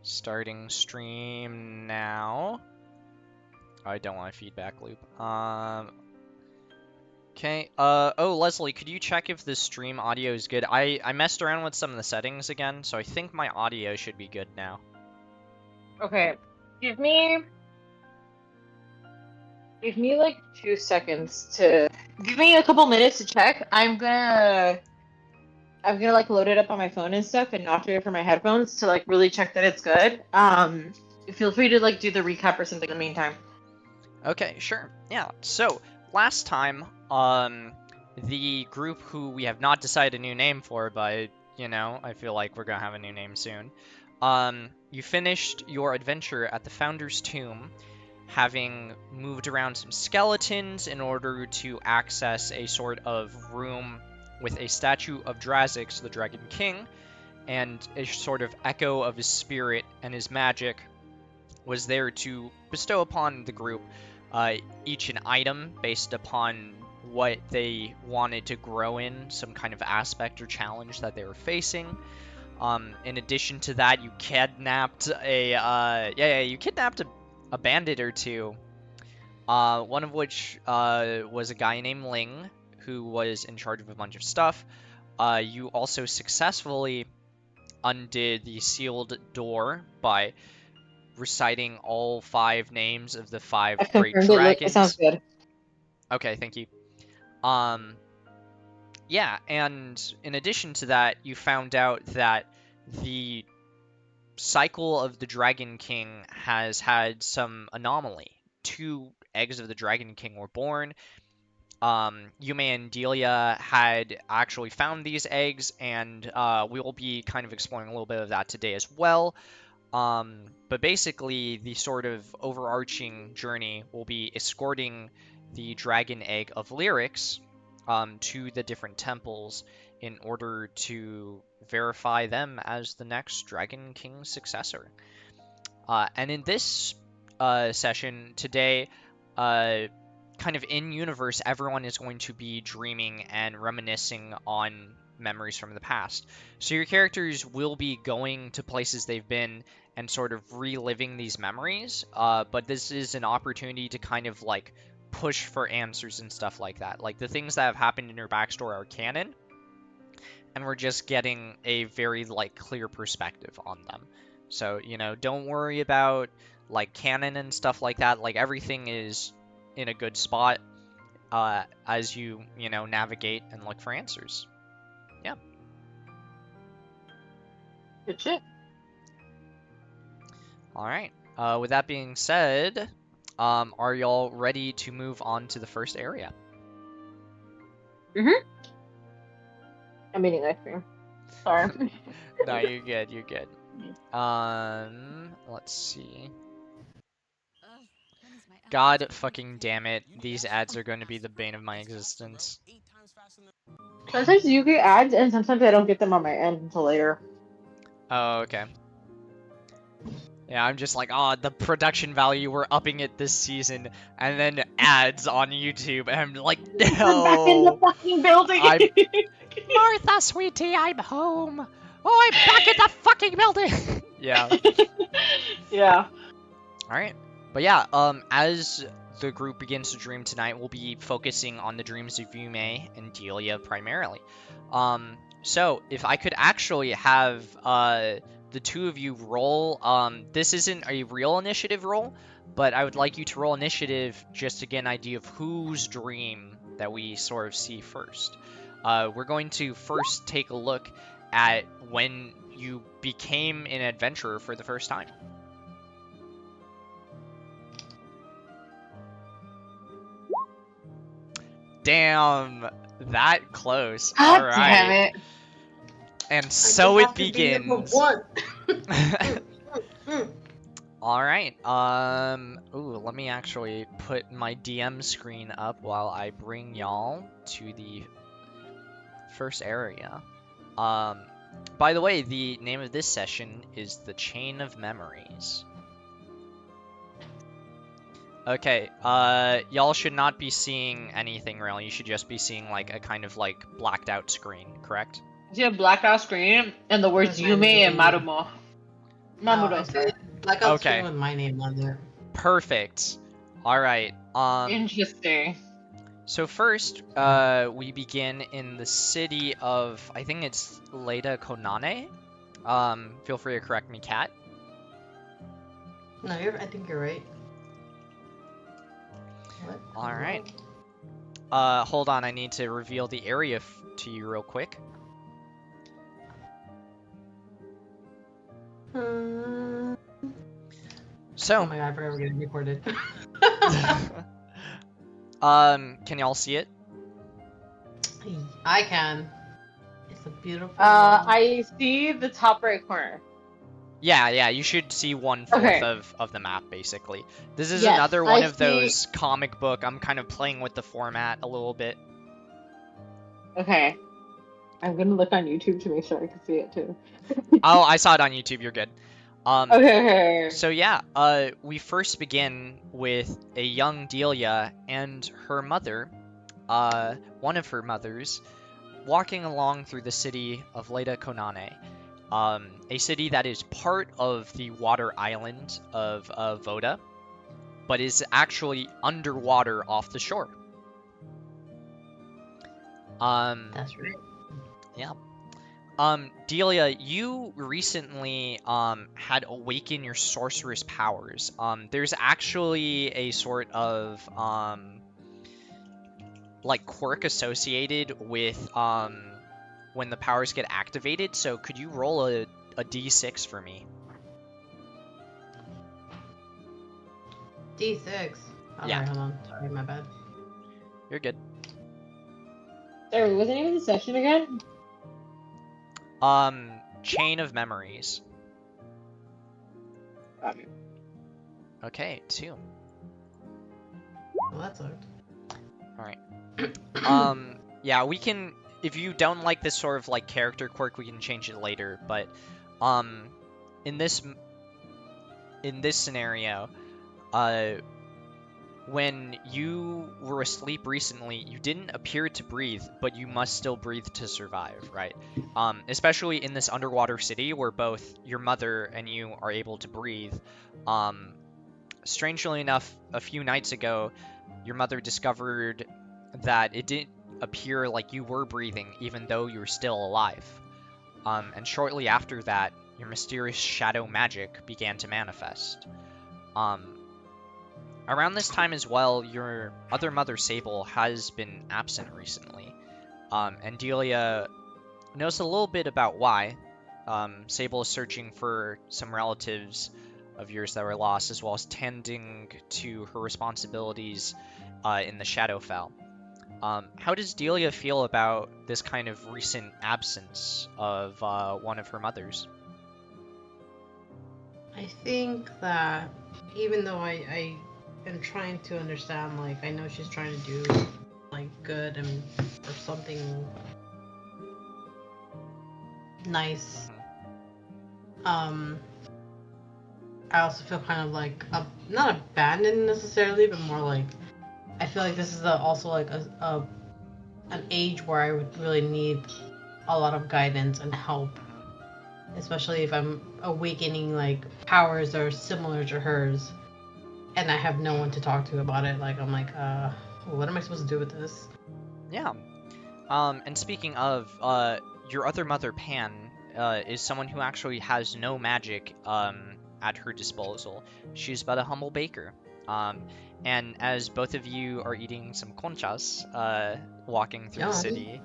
Starting stream now. I don't want a feedback loop. Okay. Oh, Leslie, could you check if the stream audio is good? I messed around with some of the settings again, so I think my audio should be good now. Okay. Give me like 2 seconds to give me a couple minutes to check. I'm gonna like load it up on my phone and stuff and not do it from my headphones to like really check that it's good. Feel free to like do the recap or something in the meantime. Okay, sure. Yeah. So last time, the group who we have not decided a new name for, but you know, I feel like we're gonna have a new name soon. You finished your adventure at the Founder's Tomb, having moved around some skeletons in order to access a sort of room with a statue of Drazix, the Dragon King, and a sort of echo of his spirit and his magic was there to bestow upon the group each an item based upon what they wanted to grow in, some kind of aspect or challenge that they were facing. In addition to that, you kidnapped a bandit or two. One of which was a guy named Ling, who was in charge of a bunch of stuff. You also successfully undid the sealed door by reciting all 5 names of the 5 I've great confirmed dragons. It sounds good. Okay, thank you. Yeah, and in addition to that, you found out that the cycle of the Dragon King has had some anomaly. 2 eggs of the Dragon King were born. Yume and Delia had actually found these eggs, and we will be kind of exploring a little bit of that today as well. But basically, the sort of overarching journey will be escorting the dragon egg of Lyrics to the different temples in order to verify them as the next Dragon King successor. And in this session today, kind of in-universe, everyone is going to be dreaming and reminiscing on memories from the past. So your characters will be going to places they've been and sort of reliving these memories, but this is an opportunity to kind of like push for answers and stuff like that. Like the things that have happened in your backstory are canon, and we're just getting a very like clear perspective on them. So, you know, don't worry about like canon and stuff like that. Like everything is in a good spot as you know, navigate and look for answers. Yeah. Good shit. All right. With that being said, are y'all ready to move on to the first area? Mm-hmm. I'm eating ice cream. Sorry. No, you're good. You're good. Let's see. God fucking damn it. These ads are going to be the bane of my existence. Sometimes you get ads, and sometimes I don't get them on my end until later. Oh, okay. Yeah, I'm just like, oh, the production value, we're upping it this season, and then ads on YouTube, and I'm like, no! I'm back in the fucking building! Martha, sweetie, I'm home! Oh, I'm back in the fucking building! Yeah. Yeah. Alright. But yeah, as the group begins to dream tonight, we'll be focusing on the dreams of Yume and Delia primarily. So, if I could actually have, the 2 of you roll, this isn't a real initiative roll, but I would like you to roll initiative just to get an idea of whose dream that we sort of see first. We're going to first take a look at when you became an adventurer for the first time. Damn, that close. God all right. Damn it. And so it begins. All right. Ooh, let me actually put my DM screen up while I bring y'all to the first area. By the way, the name of this session is The Chain of Memories. Okay, y'all should not be seeing anything really. You should just be seeing like a kind of like blacked out screen, correct? You have blackout screen and the words Yume and Marumo. Mamoru. Blackout Okay. screen with my name on there. Perfect. All right. Interesting. So first, we begin in the city of, I think it's Leda Konane. Feel free to correct me, Kat. No, I think you're right. What? All right. Hold on, I need to reveal the area to you real quick. Oh So, my god, I forgot we're getting recorded. can y'all see it? I can. It's a beautiful. I see the top right corner. Yeah, you should see 1/4 Okay. of the map, basically. This is Yes, another one I of see. those comic book, I'm kind of playing with the format a little bit. Okay. I'm gonna look on YouTube to make sure I can see it too. Oh, I saw it on YouTube, you're good. Okay. So yeah, we first begin with a young Delia and her mother, one of her mothers, walking along through the city of Leda Konane, a city that is part of the water island of Voda, but is actually underwater off the shore. That's right. Yeah. Delia, you recently had awakened your sorceress powers. There's actually a sort of like quirk associated with when the powers get activated. So could you roll a d6 for me? D6. Oh, Yeah. Right, hold on. Sorry, my bad. You're good. Sorry, what was the name of the session again? Chain of Memories. Okay. Okay, 2. Well, that sucked. Alright. Yeah, we can, if you don't like this sort of like character quirk, we can change it later, but, in this scenario, when you were asleep recently, you didn't appear to breathe, but you must still breathe to survive, right? Especially in this underwater city where both your mother and you are able to breathe. Strangely enough, a few nights ago, your mother discovered that it didn't appear like you were breathing, even though you were still alive. And shortly after that, your mysterious shadow magic began to manifest. Around this time as well, your other mother, Sable, has been absent recently. And Delia knows a little bit about why. Sable is searching for some relatives of yours that were lost, as well as tending to her responsibilities in the Shadowfell. How does Delia feel about this kind of recent absence of one of her mothers? I think that even though I am trying to understand, like, I know she's trying to do, like, good and or something nice. I also feel kind of like not abandoned necessarily, but more like I feel like this is also like an age where I would really need a lot of guidance and help, especially if I'm awakening like powers that are similar to hers, and I have no one to talk to about it. Like I'm like, what am I supposed to do with this? Yeah. And speaking of, your other mother, Pan, is someone who actually has no magic at her disposal. She's but a humble baker. And as both of you are eating some conchas, walking through the city,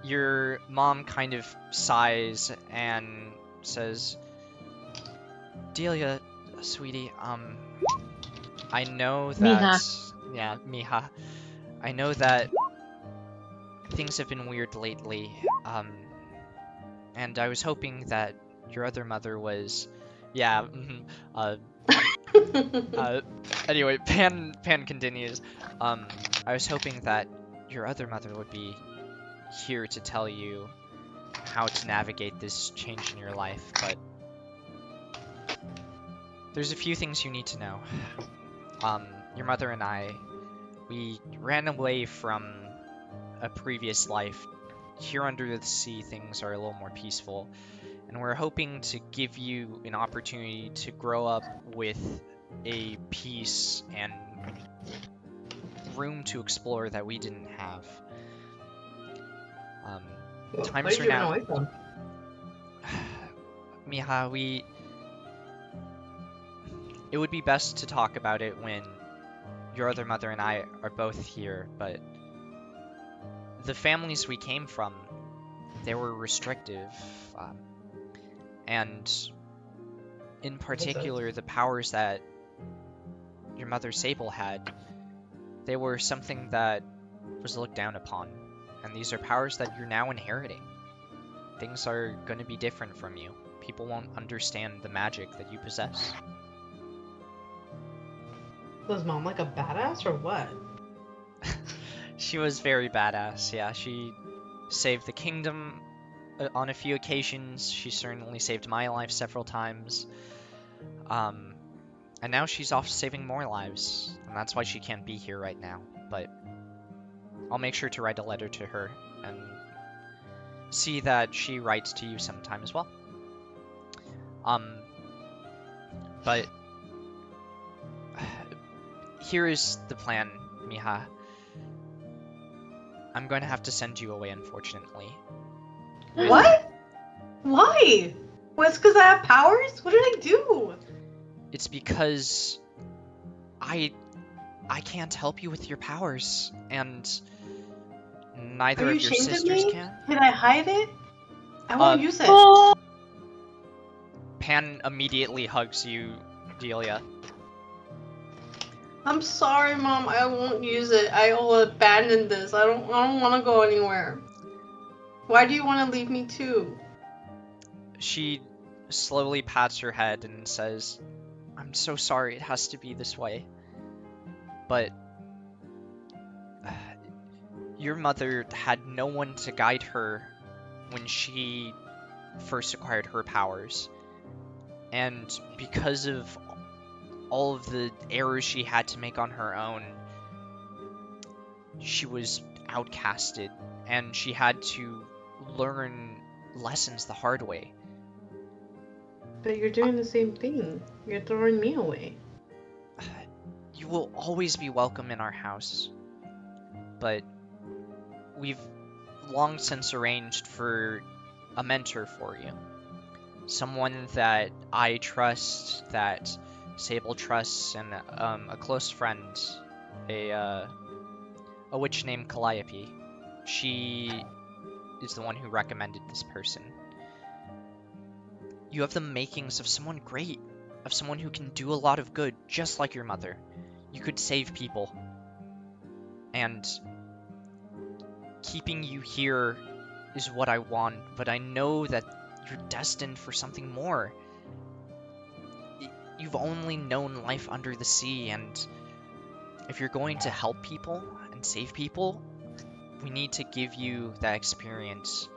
your mom kind of sighs and says, Delia, sweetie, I know that... Miha. Yeah, Miha. I know that things have been weird lately, and I was hoping that your other mother was... Yeah, anyway, Pan continues. I was hoping that your other mother would be here to tell you how to navigate this change in your life, but there's a few things you need to know. Your mother and I, we ran away from a previous life. Here under the sea, things are a little more peaceful, and we're hoping to give you an opportunity to grow up with a peace and room to explore that we didn't have. What Times did are you run now. away from? Miha, it would be best to talk about it when your other mother and I are both here, but the families we came from, they were restrictive, and in particular, the powers that your mother Sable had, they were something that was looked down upon, and these are powers that you're now inheriting. Things are going to be different from you. People won't understand the magic that you possess. Was mom like a badass or what? She was very badass, yeah. She saved the kingdom on a few occasions. She certainly saved my life several times. And now she's off saving more lives, and that's why she can't be here right now. But I'll make sure to write a letter to her and see that she writes to you sometime as well. But here is the plan, Miha. I'm going to have to send you away, unfortunately. What? Why? Well, it's because I have powers? What did I do? It's because I can't help you with your powers, and neither Are you of your ashamed of sisters me? can. Can I hide it? I won't use it. Oh, Pan immediately hugs you, Delia. I'm sorry, Mom. I won't use it. I will abandon this. I don't want to go anywhere. Why do you want to leave me too? She slowly pats her head and says, I'm so sorry it has to be this way. But your mother had no one to guide her when she first acquired her powers. And because of all of the errors she had to make on her own, she was outcasted, and she had to learn lessons the hard way. But you're doing the same thing. You're throwing me away. You will always be welcome in our house, but we've long since arranged for a mentor for you. Someone that I trust, that Sable trusts, and a close friend, a witch named Calliope. She is the one who recommended this person. You have the makings of someone great, of someone who can do a lot of good, just like your mother. You could save people. And keeping you here is what I want, but I know that you're destined for something more. You've only known life under the sea, and if you're going to help people and save people, we need to give you that experience.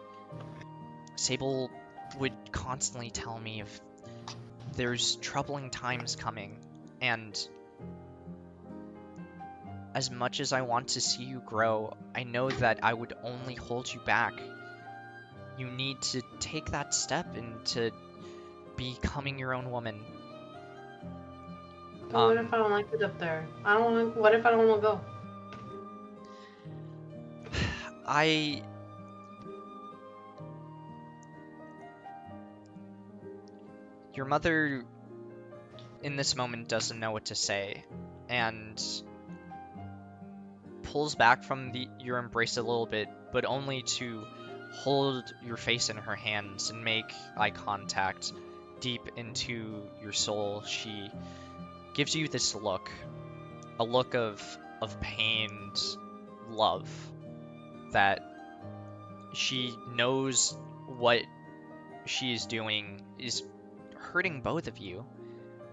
Sable would constantly tell me if there's troubling times coming, and as much as I want to see you grow, I know that I would only hold you back. You need to take that step into becoming your own woman. But what if I don't like it up there? What if I don't want to go? Your mother, in this moment, doesn't know what to say, and pulls back from your embrace a little bit, but only to hold your face in her hands and make eye contact deep into your soul. She gives you this look, a look of pained love, that she knows what she is doing is hurting both of you,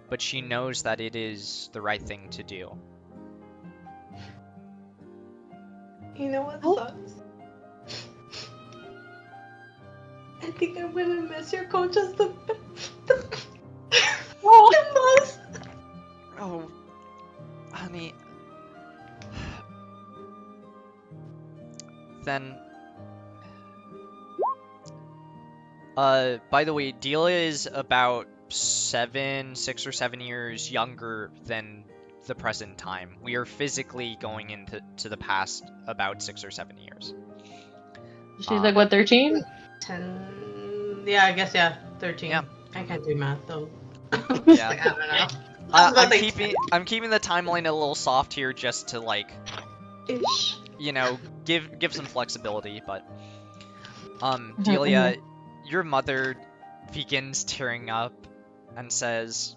but she knows that it is the right thing to do. You know what sucks? I think I'm gonna miss your coaches the most. Oh, honey. Then By the way, Delia is about 6 or 7 years younger than the present time. We are physically going into the past about 6 or 7 years. She's like, what, 13? 10. Yeah, I guess, yeah. 13. Yeah. I can't do math, though. Yeah. Like, I don't know. I'm keeping the timeline a little soft here just to like, Ish. you know, give some flexibility, but Delia, your mother begins tearing up and says,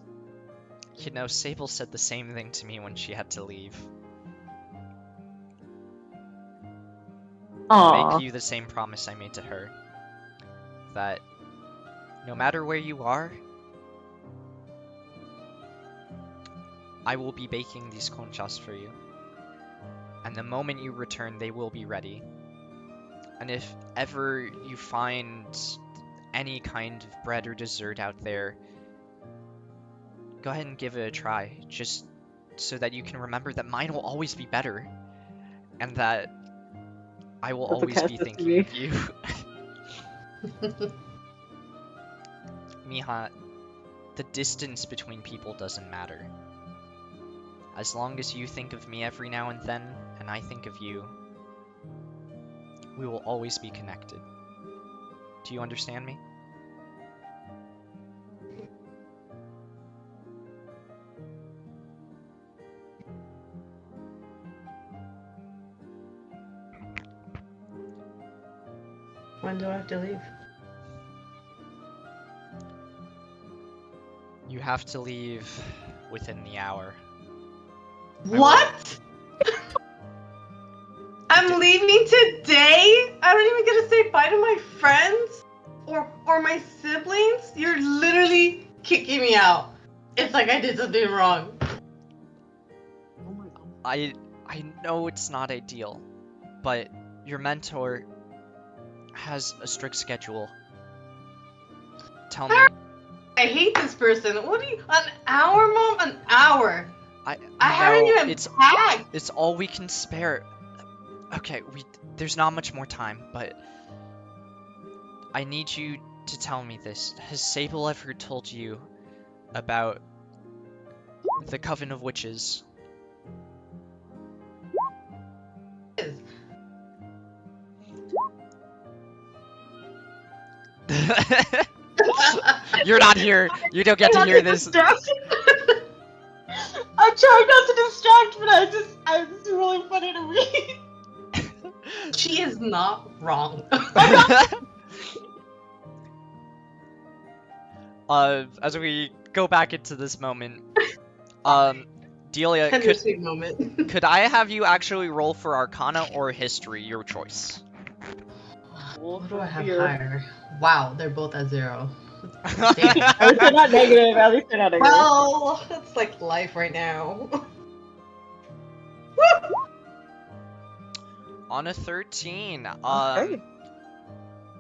"You know, Sable said the same thing to me when she had to leave. Aww. Make you the same promise I made to her. That no matter where you are, I will be baking these conchas for you. And the moment you return, they will be ready. And if ever you find any kind of bread or dessert out there, go ahead and give it a try, just so that you can remember that mine will always be better, and that I will That's a always be catch thinking of you." Miha, the distance between people doesn't matter. As long as you think of me every now and then, and I think of you, we will always be connected. Do you understand me? When do I have to leave? You have to leave within the hour. What? I'm leaving today? I don't even get to say bye to my friends? Or my siblings? You're literally kicking me out. It's like I did something wrong. Oh my god. I know it's not ideal, but your mentor has a strict schedule. Tell me. I hate this person. What do you? An hour, Mom? An hour. I haven't know, even packed. It's all we can spare. Okay, there's not much more time, but I need you to tell me this. Has Sable ever told you about the Coven of Witches? You're not here. You don't get to hear this. I'm trying not to distract, but it's really funny to me. She is not wrong. As we go back into this moment, Delia, moment. could I have you actually roll for Arcana or History, your choice? What do I have higher? Wow, they're both at 0. At least they're not negative. At least they're not negative. Well, it's like life right now. On a 13, Okay.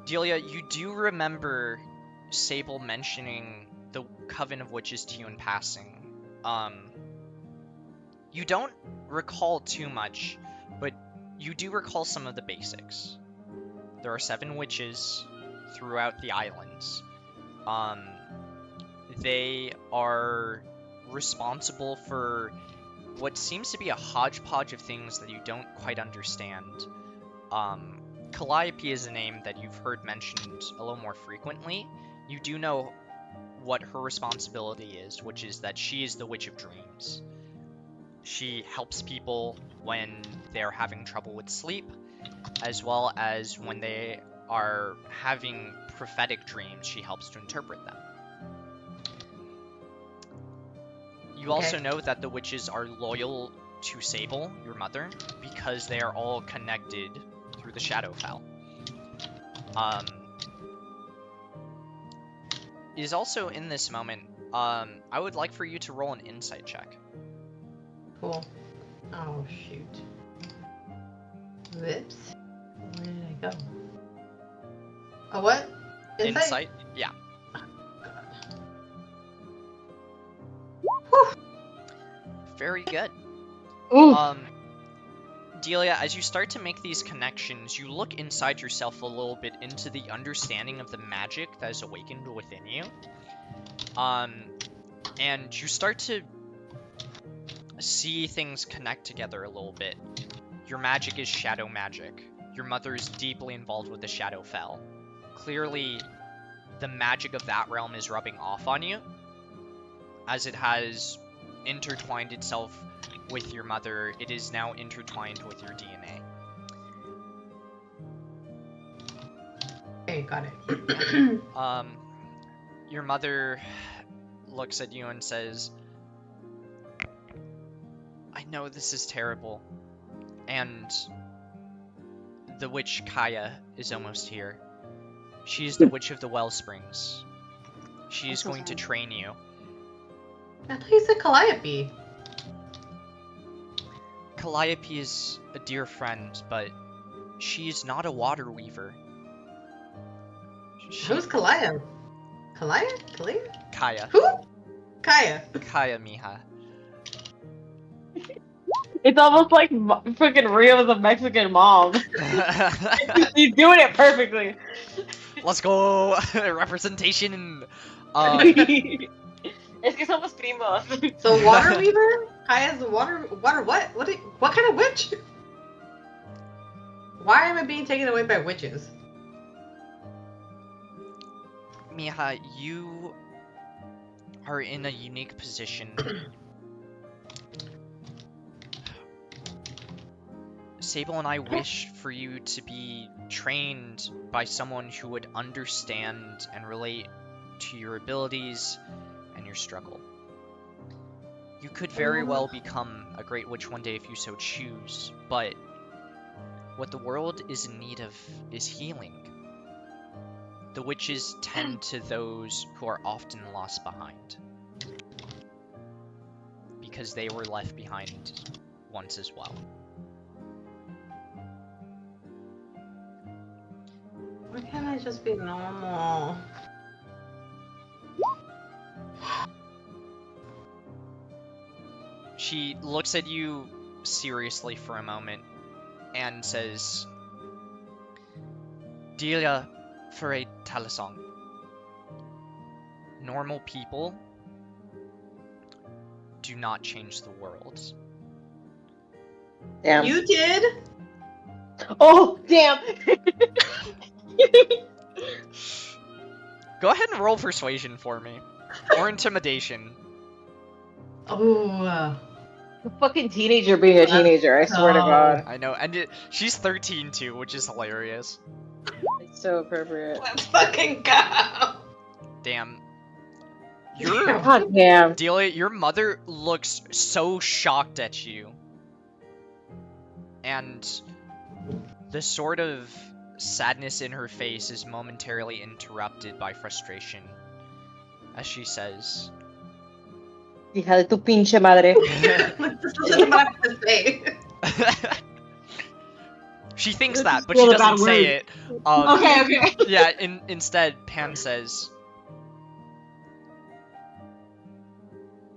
Delia, you do remember Sable mentioning the Coven of Witches to you in passing. You don't recall too much, but you do recall some of the basics. There are 7 witches throughout the islands. They are responsible for what seems to be a hodgepodge of things that you don't quite understand. Calliope is a name that you've heard mentioned a little more frequently. You do know what her responsibility is, which is that she is the Witch of Dreams. She helps people when they're having trouble with sleep, as well as when they are having prophetic dreams, she helps to interpret them. You also know that the witches are loyal to Sable, your mother, because they are all connected through the Shadowfell. It is also in this moment, I would like for you to roll an insight check. Cool. Oh, shoot. Whoops. Where did I go? A what? Insight? Yeah. Whew. Very good. Ooh. Delia, as you start to make these connections, you look inside yourself a little bit into the understanding of the magic that is awakened within you. And you start to see things connect together a little bit. Your magic is shadow magic. Your mother is deeply involved with the Shadowfell. Clearly, the magic of that realm is rubbing off on you, as it has intertwined itself with your mother. It is now intertwined with your DNA. Okay, got it. Your mother looks at you and says, I know this is terrible, and the witch Kaya is almost here. She is the witch of the Wellsprings. She is going to train you. I thought you said Calliope. Calliope is a dear friend, but she is not a water weaver. Who's Calliope? Calliope? Kaya. Who? Kaya. Kaya, mija. It's almost like freaking Rio's a Mexican mom. She's doing it perfectly. Let's go! Representation! Es que somos primos. So water weaver? Kaya's the water what? What kind of witch? Why am I being taken away by witches? Mija, you are in a unique position. Sable and I wish for you to be trained by someone who would understand and relate to your abilities and your struggle. You could very well become a great witch one day if you so choose, but what the world is in need of is healing. The witches tend to those who are often lost behind, because they were left behind once as well. Why can't I just be normal? She looks at you seriously for a moment and says, Delia for a Talisong. Normal people do not change the world. Damn. You did? Oh, damn. Go ahead and roll persuasion for me. Or intimidation. Oh. A fucking teenager being a teenager, I swear to God. I know, and she's 13 too, which is hilarious. It's so appropriate. Let's fucking go. Damn. God damn. Delia, your mother looks so shocked at you. And the sort of sadness in her face is momentarily interrupted by frustration. As she says, Hija de tu pinche madre. She thinks that, but she doesn't say it. Okay. Yeah, instead, Pan says,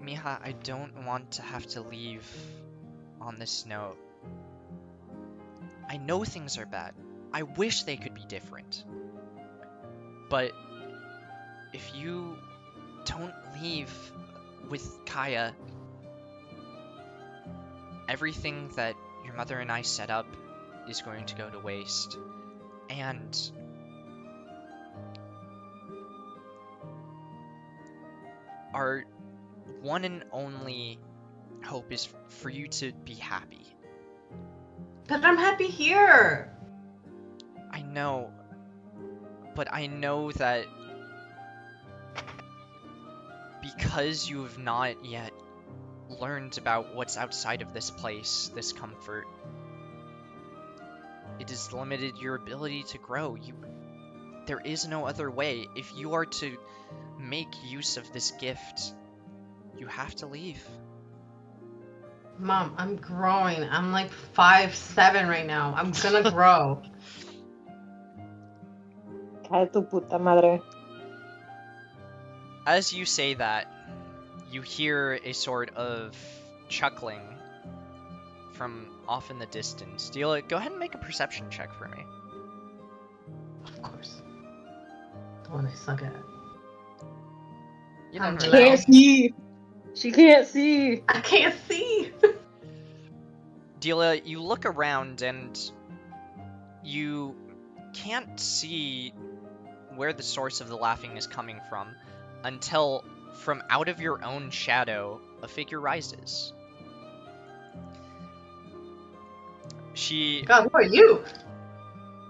Mija, I don't want to have to leave on this note. I know things are bad. I wish they could be different. But if you don't leave with Kaya, everything that your mother and I set up is going to go to waste. And our one and only hope is for you to be happy. But I'm happy here. I know, but I know that because you have not yet learned about what's outside of this place, this comfort, it has limited your ability to grow. There is no other way. If you are to make use of this gift, you have to leave. Mom, I'm growing. I'm like 5'7" right now. I'm gonna grow. Hija de tu puta madre. As you say that, you hear a sort of chuckling from off in the distance. Delia, go ahead and make a perception check for me. Of course. The one I suck at. You I'm never She know. Can't see. She can't see. I can't see! Delia, you look around and you can't see where the source of the laughing is coming from until from out of your own shadow a figure rises. God, who are you?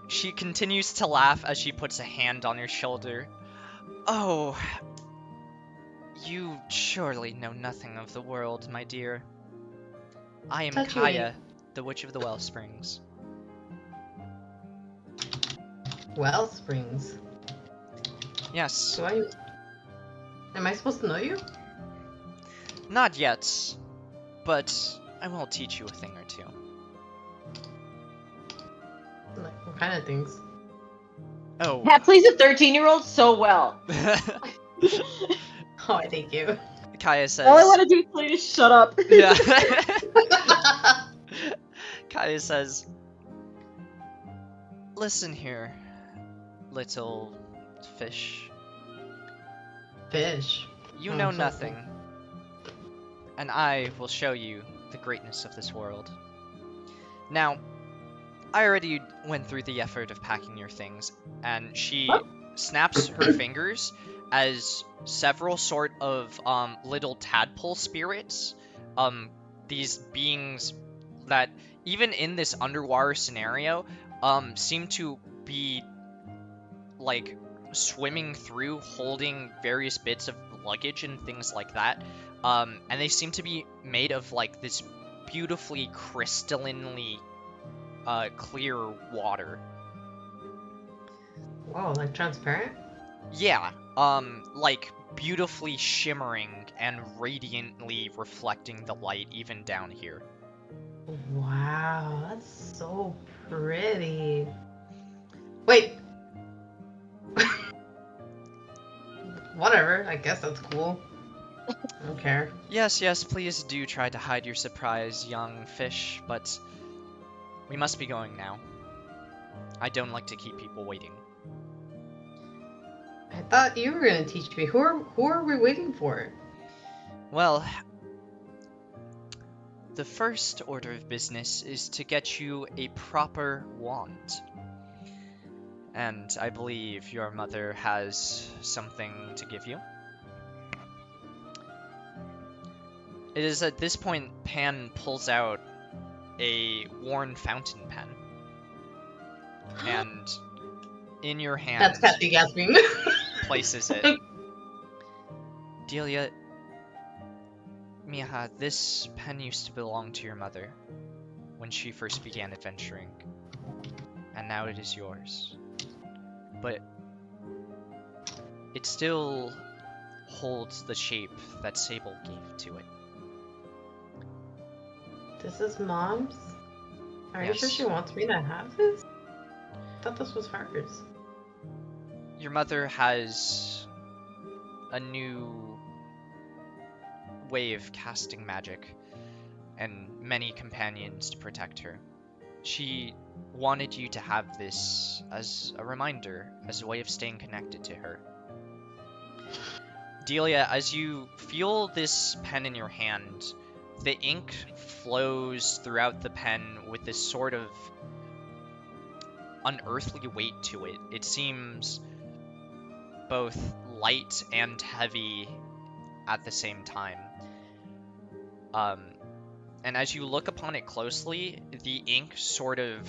She continues to laugh as she puts a hand on your shoulder. Oh, you surely know nothing of the world, my dear. I am Touch Kaya, the Witch of the Wellsprings. Wellsprings. Yes, Am I supposed to know you? not yet, but I will teach you a thing or two. Like, what kind of things? Oh. Pat plays a 13-year-old so well. Oh, I thank you. Kaya says... All I want to do is play to shut up. Yeah. Kaya says, listen here, little fish. Fish. You Oh, know so nothing, and I will show you the greatness of this world. Now, I already went through the effort of packing your things, and she snaps her fingers as several sort of little tadpole spirits, these beings that even in this underwater scenario seem to be like swimming through, holding various bits of luggage and things like that, and they seem to be made of like this beautifully crystallinely clear water. Whoa, like transparent? Yeah, like beautifully shimmering and radiantly reflecting the light even down here. Wow, that's so pretty. Wait. Whatever, I guess that's cool. I don't care. Yes, yes, please do try to hide your surprise, young fish, but we must be going now. I don't like to keep people waiting. I thought you were gonna teach me. Who are we waiting for? Well, the first order of business is to get you a proper wand. And I believe your mother has something to give you. It is at this point Pan pulls out a worn fountain pen. And in your hand That's Kathy gasping. places it. Delia, Miha, this pen used to belong to your mother when she first began adventuring, and now it is yours. But it still holds the shape that Sable gave to it. This is Mom's? Are you sure Yes. she wants me to have this? I thought this was hers. Your mother has a new way of casting magic and many companions to protect her. She wanted you to have this as a reminder, as a way of staying connected to her. Delia, as you feel this pen in your hand, the ink flows throughout the pen with this sort of unearthly weight to it. It seems both light and heavy at the same time. And as you look upon it closely, the ink sort of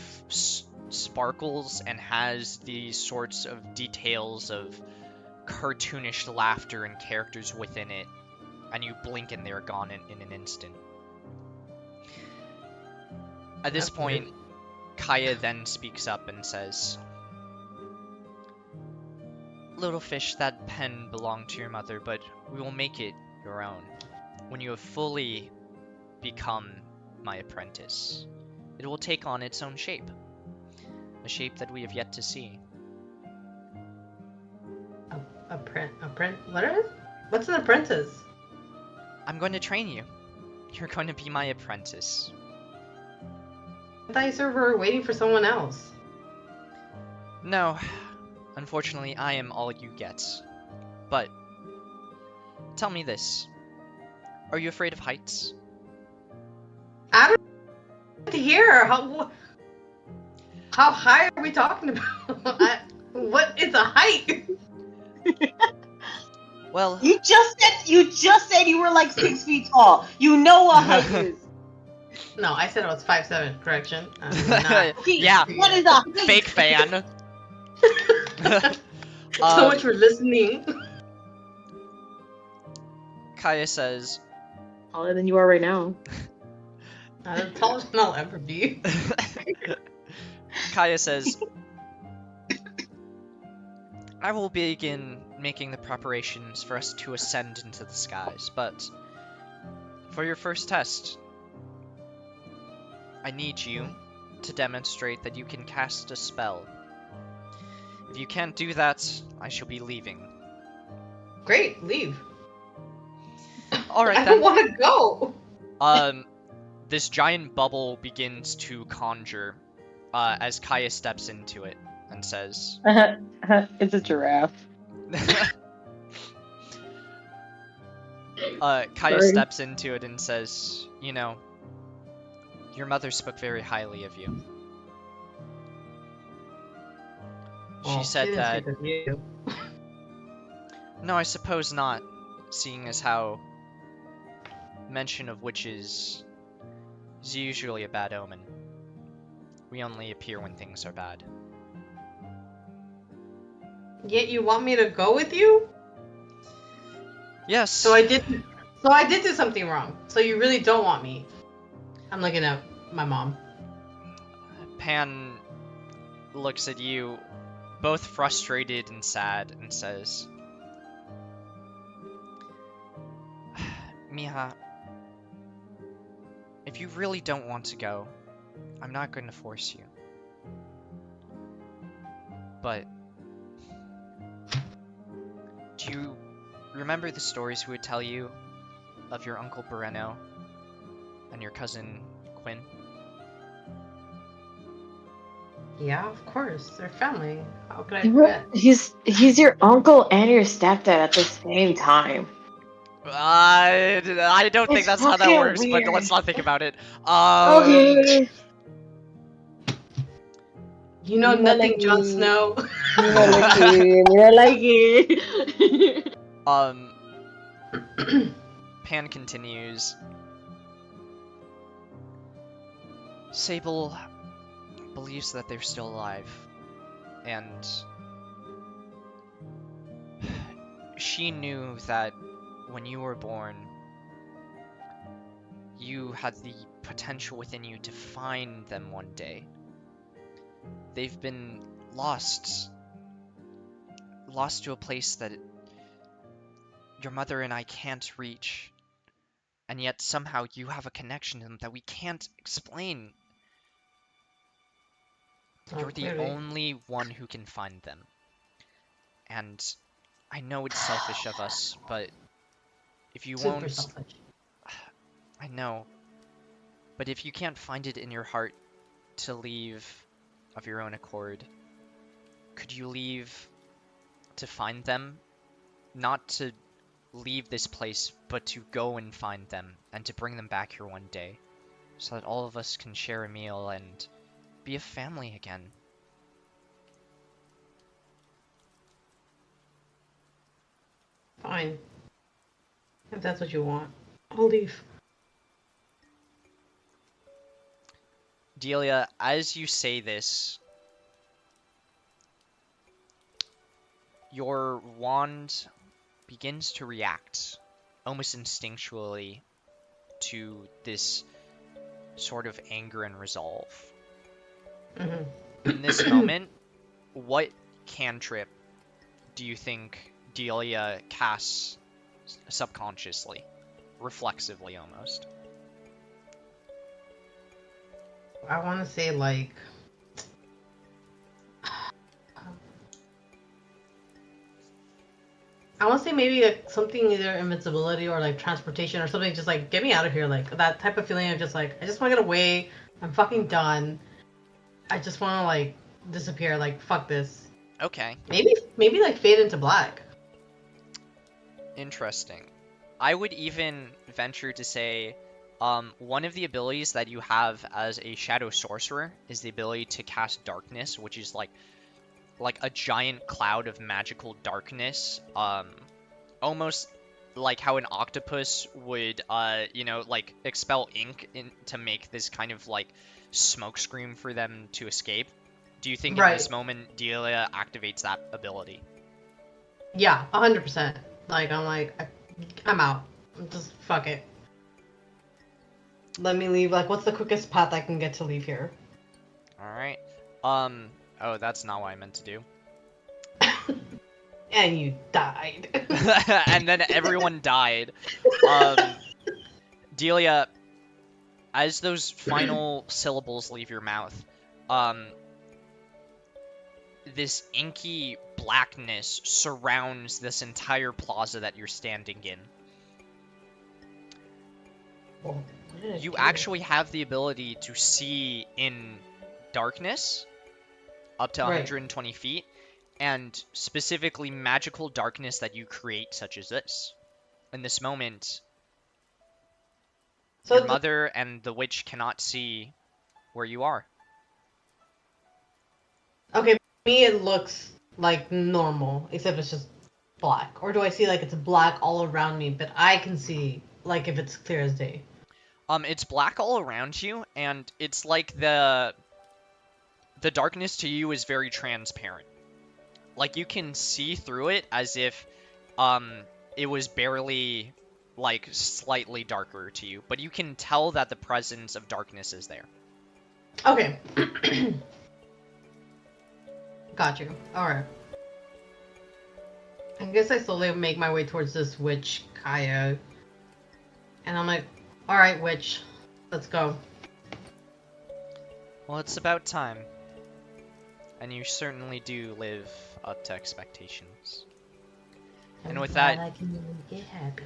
sparkles and has these sorts of details of cartoonish laughter and characters within it, and you blink and they're gone in an instant. At this point, Kaya then speaks up and says, "Little fish, that pen belonged to your mother, but we will make it your own. When you have fully become my apprentice, it will take on its own shape. A shape that we have yet to see." What's an apprentice? "I'm going to train you. You're going to be my apprentice." thought you said we were waiting for someone else. No, unfortunately, I am all you get. But tell me this: are you afraid of heights? I don't know here. How high are we talking about? What is a height? Well, You just said you were like 6 feet tall. You know what height is. No, I said I was 5'7". Correction. I'm not. Okay, yeah, what is a height? fake fan. So much for listening. Kaya says, Taller than you are right now. Not the tallest I'll ever be. Kaya says, I will begin making the preparations for us to ascend into the skies, but for your first test, I need you to demonstrate that you can cast a spell. If you can't do that, I shall be leaving. Great, leave. Alright I then. don't want to go. This giant bubble begins to conjure as Kaya steps into it and says, It's a giraffe. Kaya Sorry. steps into it and says, you know, your mother spoke very highly of you. Well, She said didn't that... speak of you. No, I suppose not, seeing as how mention of witches is usually a bad omen. We only appear when things are bad. Yet you want me to go with you? Yes. So I did do something wrong. So you really don't want me. I'm looking at my mom. Pan looks at you, both frustrated and sad, and says, Miha, if you really don't want to go, I'm not going to force you. But do you remember the stories we would tell you of your Uncle Moreno and your cousin Quinn? Yeah, of course. They're family. How could I forget? He's your uncle and your stepdad at the same time. I don't think It's that's how that fucking works, but weird. let's not think about it. Okay. You know You nothing, like Jon me. Snow. You don't like it. You don't like it. Pan continues. Sable believes that they're still alive, and she knew that when you were born, you had the potential within you to find them one day. They've been lost to a place that your mother and I can't reach, and yet somehow you have a connection to them that we can't explain. You're the only one who can find them. And I know it's selfish of us, but if you Super won't... selfish. I know. But if you can't find it in your heart to leave of your own accord, could you leave to find them? Not to leave this place, but to go and find them, and to bring them back here one day, so that all of us can share a meal and be a family again. Fine. If that's what you want, I'll leave. Delia, as you say this, your wand begins to react almost instinctually to this sort of anger and resolve. In this moment, what cantrip do you think Delia casts subconsciously, reflexively almost? I want to say like I want to say maybe like something either invincibility or like transportation or something, just like get me out of here, like that type of feeling of just like I just want to get away. I'm fucking done. I just want to like disappear. Like fuck this. Okay, Maybe like fade into black. interesting. I would even venture to say, one of the abilities that you have as a shadow sorcerer is the ability to cast darkness, which is like a giant cloud of magical darkness, almost like how an octopus would, like expel ink to make this kind of like smoke screen for them to escape. Do you think in Right. this moment Delia activates that ability? Yeah, 100%. Like I'm out. Just fuck it. Let me leave. Like, what's the quickest path I can get to leave here? All right. Oh, that's not what I meant to do. And you died. And then everyone died. Delia, as those final syllables leave your mouth, this inky blackness surrounds this entire plaza that you're standing in. Well, what did it You do? actually have the ability to see in darkness up to Right. 120 feet, and specifically magical darkness that you create, such as this. In this moment, So your mother and the witch cannot see where you are. okay, for me it looks like normal, except it's just black. Or do I see like it's black all around me, but I can see like if it's clear as day? It's black all around you, and it's like the darkness to you is very transparent. Like you can see through it as if it was barely like slightly darker to you, but you can tell that the presence of darkness is there. Okay. Got you. Alright. I guess I slowly make my way towards this witch, Kaya. And I'm like, alright, witch, let's go. Well, it's about time. And you certainly do live up to expectations. And with that, I can get happy.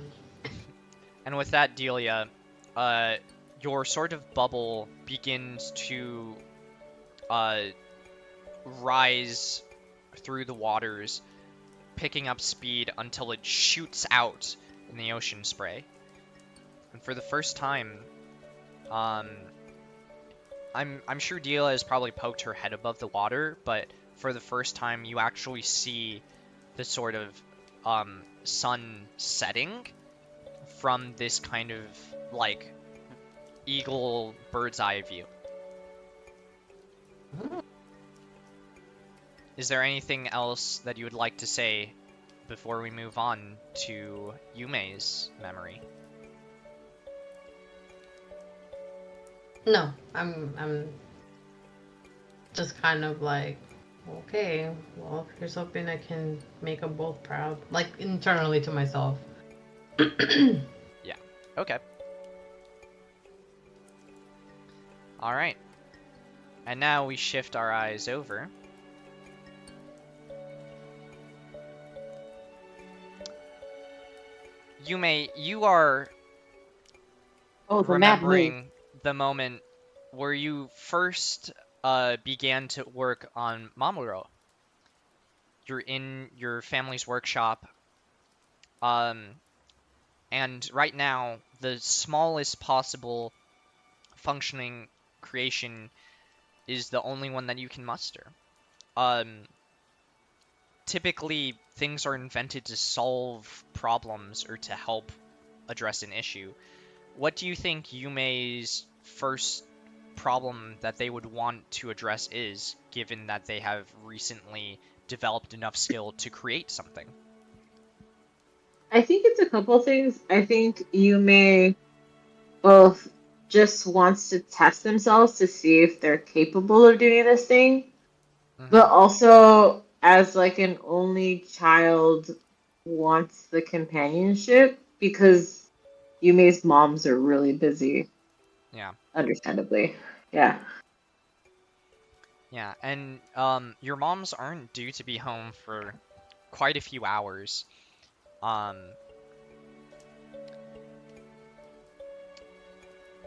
And with that, Delia, your sort of bubble begins to rise through the waters, picking up speed until it shoots out in the ocean spray. And for the first time, I'm sure Delia has probably poked her head above the water, but for the first time, you actually see the sort of sun setting from this kind of like eagle bird's eye view. Is there anything else that you would like to say before we move on to Yume's memory? No, I'm just kind of like, okay, well, here's hoping I can make them both proud. Like, internally to myself. Yeah. Okay. Alright. And now we shift our eyes over. Yume, you are Oh, the map moved. remembering the moment where you first began to work on Mamoru. You're in your family's workshop, and right now the smallest possible functioning creation is the only one that you can muster. Typically things are invented to solve problems or to help address an issue. What do you think Yume's first problem that they would want to address is, given that they have recently developed enough skill to create something? I think it's a couple things. I think Yume both just wants to test themselves to see if they're capable of doing this thing, but also as like an only child wants the companionship because Yume's moms are really busy. Yeah. Understandably. Yeah. Yeah, and your moms aren't due to be home for quite a few hours.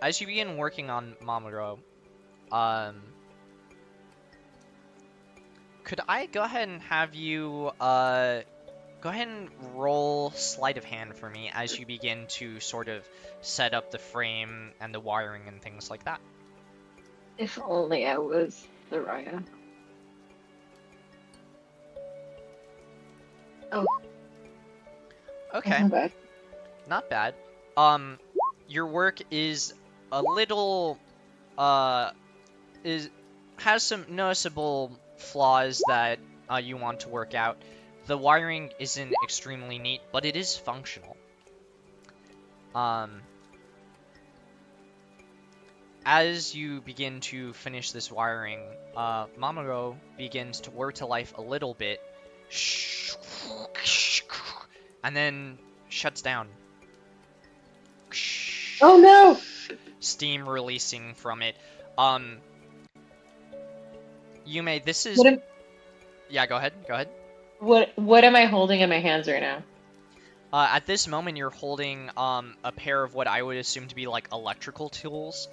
As you begin working on Mamoru, could I go ahead and have you go ahead and roll sleight of hand for me as you begin to sort of set up the frame and the wiring and things like that. If only I was the Raya. Oh, Okay, that's not bad. not bad. Your work is a little is has some noticeable flaws that you want to work out. The wiring isn't extremely neat, but it is functional. As you begin to finish this wiring, Mamoru begins to whir to life a little bit, and then shuts down. Oh no! Steam releasing from it. Yume, this is... Yeah, go ahead. Go ahead. What am I holding in my hands right now? At this moment, you're holding a pair of what I would assume to be like electrical tools.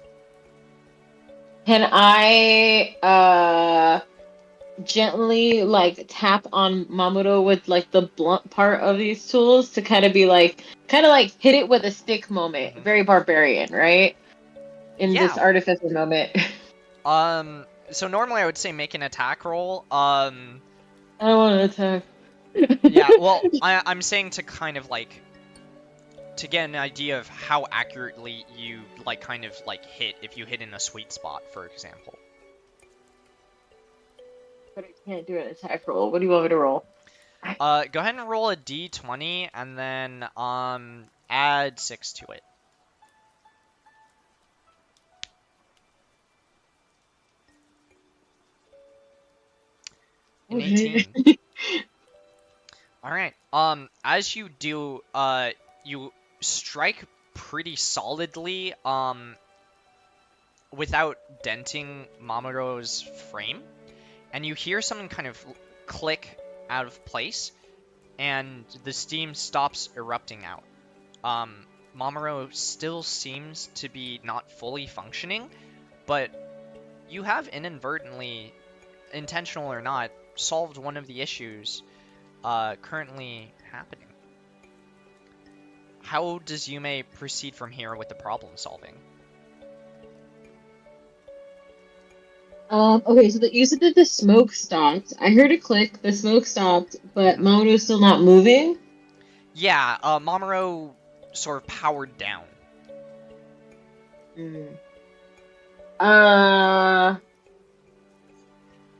Can I gently like tap on Mamoru with like the blunt part of these tools to kind of hit it with a stick moment? Very barbarian, right? In this artificial moment. So normally I would say make an attack roll. I don't want to attack. Yeah, well, I'm saying to kind of like to get an idea of how accurately you like kind of like hit if you hit in a sweet spot, for example. But I can't do an attack roll. What do you want me to roll? Go ahead and roll a d20 and then add 6 to it. An 18. All right. As you do, you strike pretty solidly, without denting Mamoru's frame, and you hear something kind of click out of place, and the steam stops erupting out. Mamoru still seems to be not fully functioning, but you have inadvertently, intentional or not, solved one of the issues currently happening. How does Yume proceed from here with the problem solving? Okay, so you said that the smoke stopped. I heard it click, the smoke stopped, but Mamoru's still not moving? Yeah, Mamoru sort of powered down.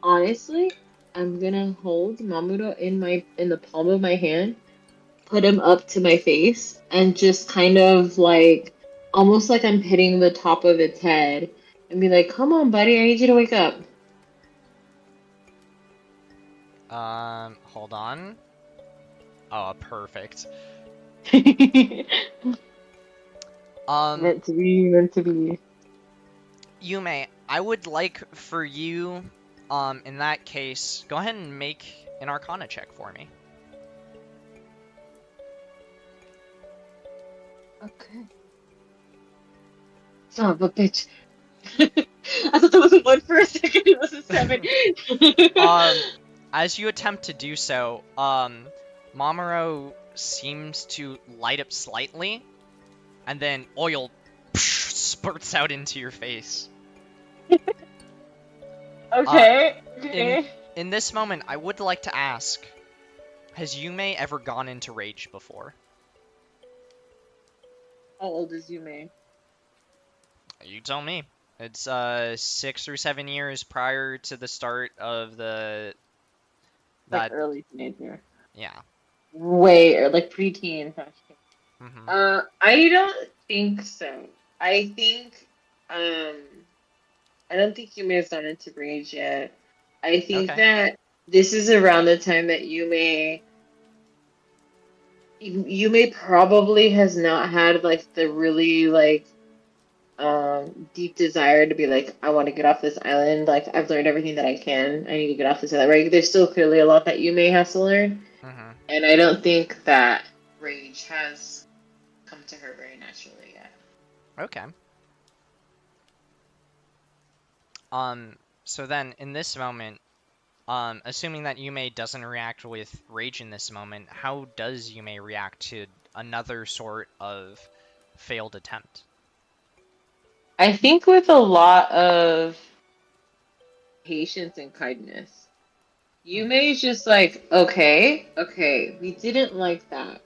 Honestly, I'm gonna hold Mamoru in the palm of my hand, put him up to my face, and just kind of like, almost like I'm hitting the top of its head, and be like, "Come on, buddy, I need you to wake up." Hold on. Oh, perfect. Meant to be, meant to be. Yume, I would like for you, in that case, go ahead and make an Arcana check for me. Okay. Son of a bitch. I thought that was a 1 for a second, it was a 7. As you attempt to do so, Mamoru seems to light up slightly, and then oil spurts out into your face. Okay. In this moment, I would like to ask, has Yume ever gone into rage before? How old is Yume? You tell me. It's 6 or 7 years prior to the start of that early teenager. Yeah. Way, or like preteen. Mm-hmm. I don't think so. I think, I don't think Yume has gone into rage yet. I think that this is around the time that Yume probably has not had like the really like deep desire to be like, I want to get off this island. Like, I've learned everything that I can. I need to get off this island. Right? There's still clearly a lot that Yume has to learn, and I don't think that rage has come to her very naturally yet. Okay. So then, in this moment, Assuming that Yume doesn't react with rage in this moment, how does Yume react to another sort of failed attempt? I think with a lot of patience and kindness. Yume's just like, okay, we didn't like that.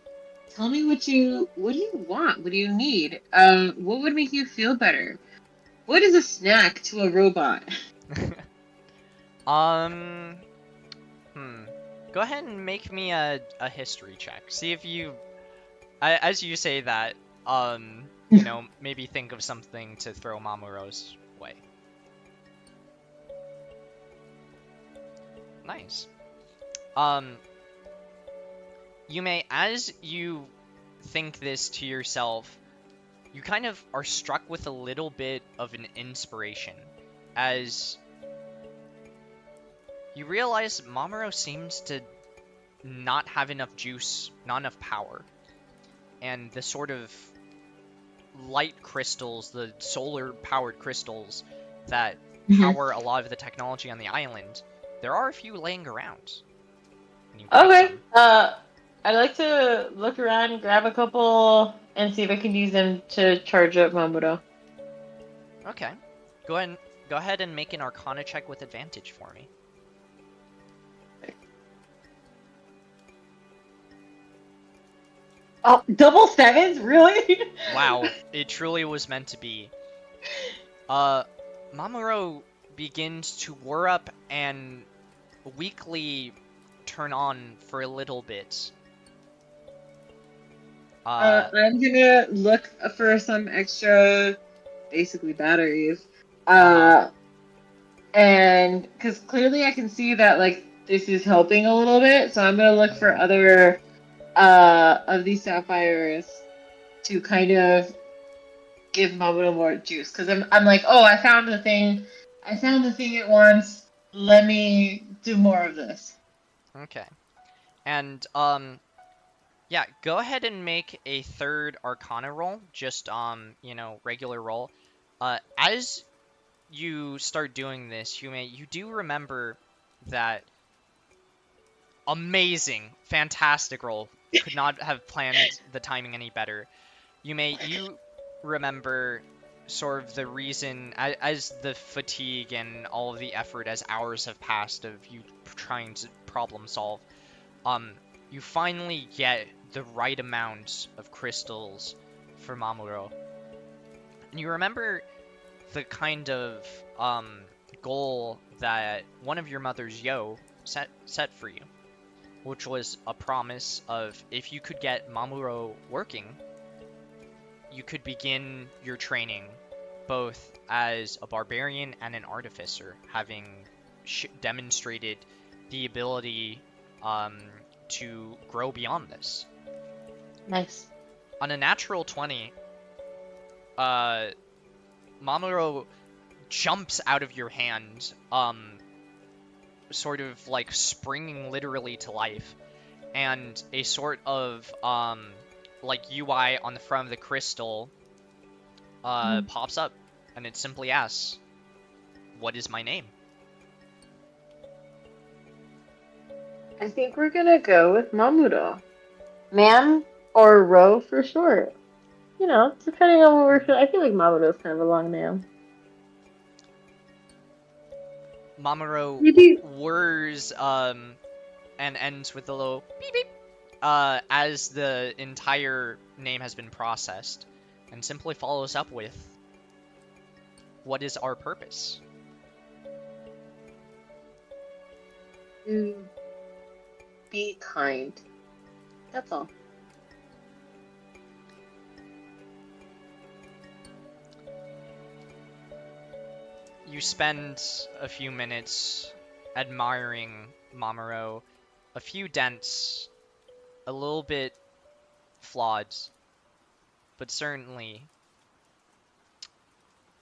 Tell me what do you want? What do you need? What would make you feel better? What is a snack to a robot? Go ahead and make me a history check. See if you, as you say that, maybe think of something to throw Mamoru's way. Nice. Yume, as you think this to yourself, you kind of are struck with a little bit of an inspiration as you realize Mamoru seems to not have enough juice, not enough power. And the sort of light crystals, the solar-powered crystals that power a lot of the technology on the island, there are a few laying around. Okay. I'd like to look around, grab a couple, and see if I can use them to charge up Mamoru. Okay. Go ahead and make an Arcana check with advantage for me. Oh, double sevens? Really? Wow, it truly was meant to be. Mamoru begins to whir up and weakly turn on for a little bit. I'm gonna look for some extra, basically batteries. And because clearly I can see that like this is helping a little bit, so I'm gonna look for other of these sapphires to kind of give Mamoru more juice. Because I'm like, oh, I found the thing it wants. Let me do more of this. Okay. And yeah, go ahead and make a third Arcana roll, just regular roll. As you start doing this, you do remember that amazing, fantastic roll. Could not have planned the timing any better. You remember sort of the reason, as the fatigue and all of the effort as hours have passed of you trying to problem solve, you finally get the right amount of crystals for Mamoru. And you remember the kind of goal that one of your mother's set for you, which was a promise of if you could get Mamoru working, you could begin your training both as a barbarian and an artificer, having demonstrated the ability to grow beyond this. Nice. On a natural 20, Mamoru jumps out of your hand, sort of like springing literally to life, and a sort of like UI on the front of the crystal pops up, and it simply asks, "What is my name?" I think we're gonna go with Mamoru. Man or Ro for short. You know, depending on what we're. I feel like Mamoru is kind of a long name. Mamoru whirs and ends with a little beep beep as the entire name has been processed, and simply follows up with, "What is our purpose?" Be kind. That's all. You spend a few minutes admiring Mamoru, a few dents, a little bit flawed, but certainly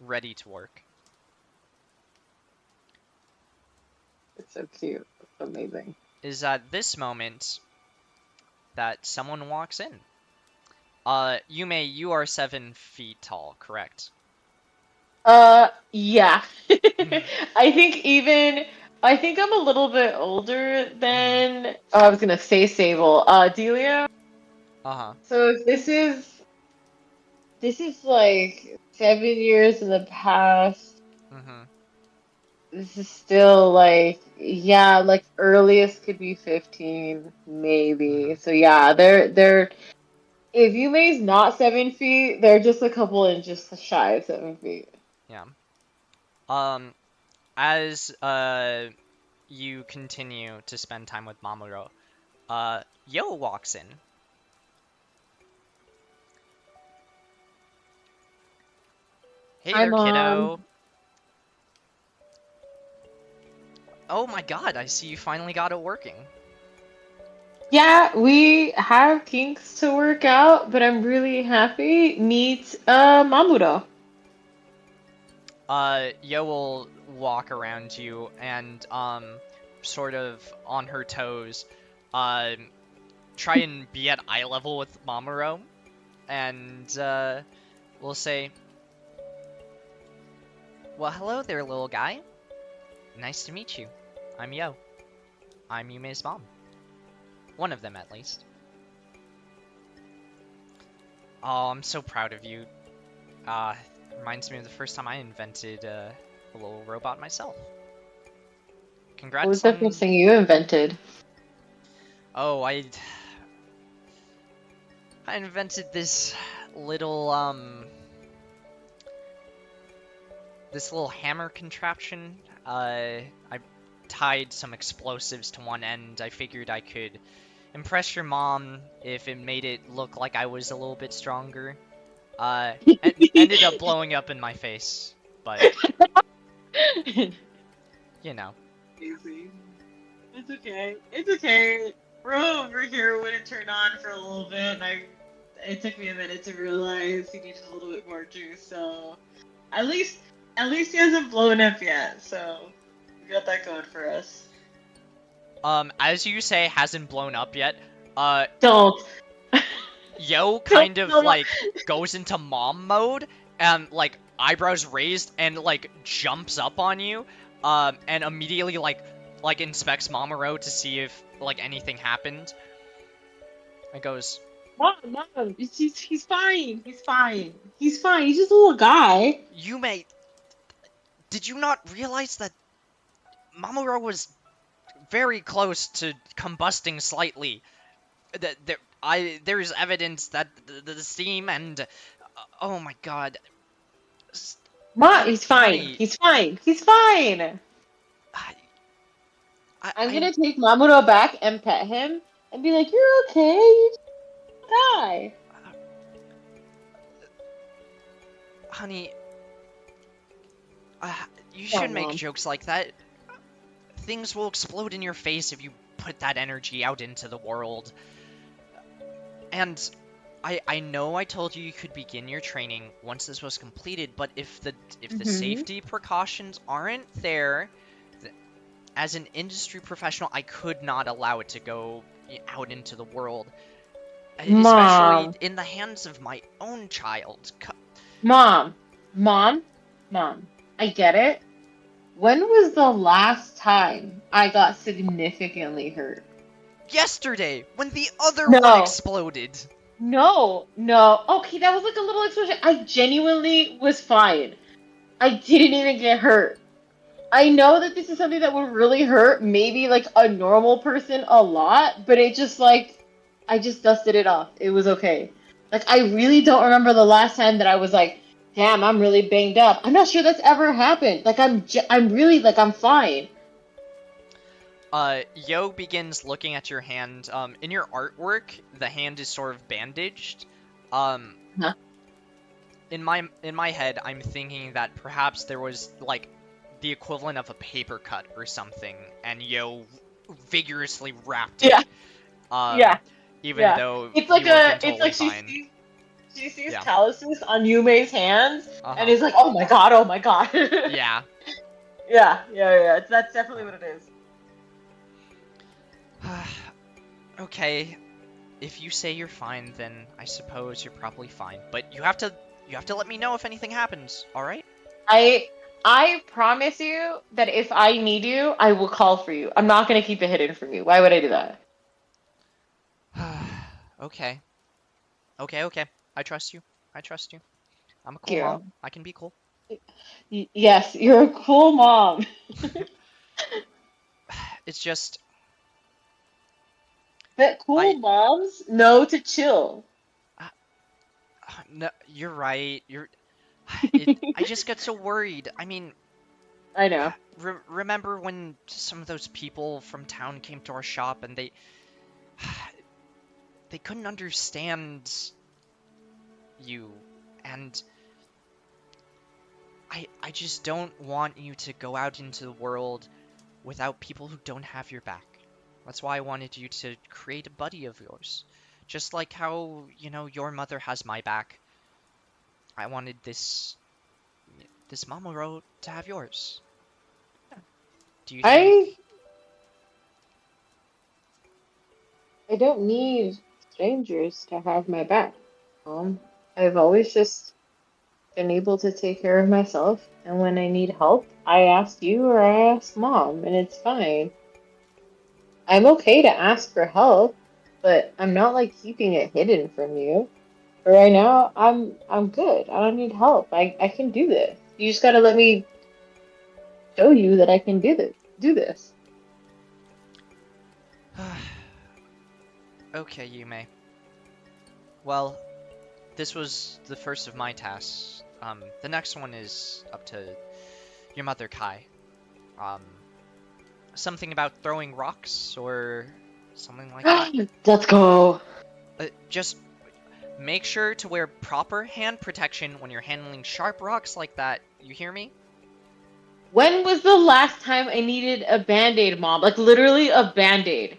ready to work. It's so cute. It's amazing. Is at this moment that someone walks in. Yume, you are 7 feet tall, correct? Yeah. I think even I think I'm a little bit older than. Oh, I was gonna say Sable. Delia. Uh-huh. So if this is like 7 years in the past. Mm-hmm. This is still like, yeah, like earliest could be 15, maybe. Mm-hmm. So yeah, they're if Yume's not 7 feet, they're just a couple inches shy of 7 feet. Yeah. As you continue to spend time with Mamoru, Yo walks in. Hey Hi, there, Mom. kiddo. Oh my god, I see you finally got it working. Yeah, we have kinks to work out, but I'm really happy. Meet Mamoru. Yo will walk around you and, sort of on her toes, try and be at eye level with Mamoru, and, we'll say, well, hello there, little guy. Nice to meet you. I'm Yo. I'm Yume's mom. One of them, at least. Oh, I'm so proud of you. Reminds me of the first time I invented a little robot myself. What was Congrats the on... first thing you invented? Oh, I invented this little, this little hammer contraption. I tied some explosives to one end. I figured I could impress your mom if it made it look like I was a little bit stronger. Ended up blowing up in my face, but you know. Easy. It's okay. It's okay. Bro over here wouldn't turn on for a little bit, and it took me a minute to realize he needed a little bit more juice. So at least he hasn't blown up yet. So we got that going for us. As you say, hasn't blown up yet. Don't. Yo kind of Don't. like goes into mom mode and like eyebrows raised and like jumps up on you, and immediately like inspects Mamoru to see if like anything happened. It goes, Mom, he's fine. He's fine. He's fine. He's just a little guy. Yume, did you not realize that Mamoru was very close to combusting slightly? There's evidence that the steam and oh my god. Mom, he's fine. Honey, He's fine. He's fine. I'm I gonna take Mamoru back and pet him and be like, "You're okay. You just die." honey, you Oh, shouldn't make Mom. jokes like that. Things will explode in your face if you put that energy out into the world. And I know I told you could begin your training once this was completed, but if the safety precautions aren't there, as an industry professional, I could not allow it to go out into the world, Mom. especially in the hands of my own child. Mom. I get it. When was the last time I got significantly hurt? Yesterday, when the other No. one exploded. No. Okay, that was like a little explosion. I genuinely was fine. I didn't even get hurt. I know that this is something that would really hurt maybe like a normal person a lot, but it just like I just dusted it off. It was okay. Like I really don't remember the last time that I was like, damn, I'm really banged up. I'm not sure that's ever happened. Like I'm really like I'm fine. Yo begins looking at your hand. In your artwork, the hand is sort of bandaged. Huh? In my head, I'm thinking that perhaps there was like the equivalent of a paper cut or something, and Yo vigorously wrapped it. Yeah. Even Yeah. though It's like you would've been it's like totally fine. she sees Yeah. calluses on Yume's hands Uh-huh. and is like, oh my god. Yeah. Yeah. That's definitely what it is. Okay. If you say you're fine, then I suppose you're probably fine. But you have to let me know if anything happens. All right? I promise you that if I need you, I will call for you. I'm not gonna keep it hidden from you. Why would I do that? Okay. Okay. I trust you. I trust you. I'm a Thank cool mom. you. I can be cool. Yes, you're a cool mom. It's just But cool I moms know to chill. uh, no, you're right. I just get so worried. I mean, I know. remember when some of those people from town came to our shop and they couldn't understand you, and I just don't want you to go out into the world without people who don't have your back. That's why I wanted you to create a buddy of yours. Just like how, your mother has my back. I wanted this Mamuro to have yours. Do you I think I don't need strangers to have my back. I've always just been able to take care of myself, and when I need help, I ask you or I ask mom, and it's fine. I'm okay to ask for help, but I'm not like keeping it hidden from you. But right now, I'm good. I don't need help. I can do this. You just gotta let me show you that I can do this. Do this. Okay, Yume. Well, this was the first of my tasks. The next one is up to your mother, Kai. Um, Something about throwing rocks or something like that. Let's go. Just make sure to wear proper hand protection when you're handling sharp rocks like that. You hear me? When was the last time I needed a band-aid, mom? Like literally a band-aid.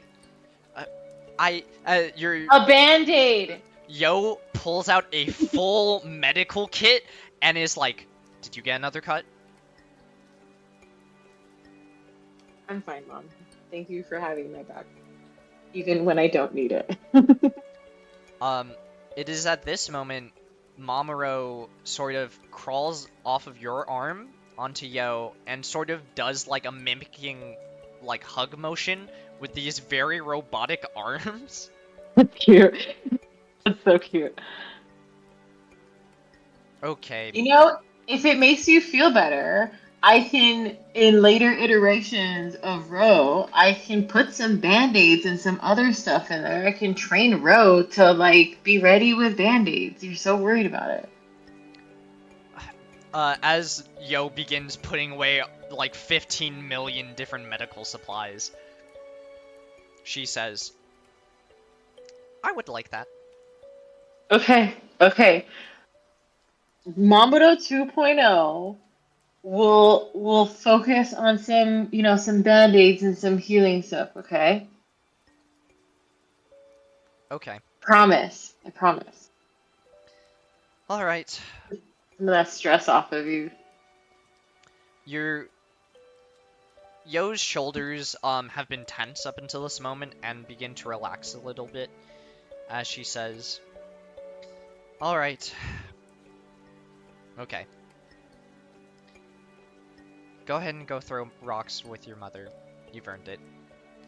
Your A band-aid. Yo pulls out a full medical kit and is like, "Did you get another cut?" I'm fine, mom. Thank you for having my back, even when I don't need it. Um, it is at this moment Mamuro sort of crawls off of your arm onto Yo and sort of does like a mimicking like hug motion with these very robotic arms. That's cute. That's so cute. Okay. You know, if it makes you feel better, I can, in later iterations of Ro, I can put some band-aids and some other stuff in there. I can train Ro to, like, be ready with band-aids. You're so worried about it. As Yo begins putting away like 15 million different medical supplies, she says, "I would like that." Okay. Mamoru 2.0 will focus on some, some band-aids and some healing stuff, okay? Okay. Promise. I promise. All right. Some of that stress off of you. Your Yo's shoulders have been tense up until this moment and begin to relax a little bit as she says, "All right. Okay. Go ahead and go throw rocks with your mother. You've earned it.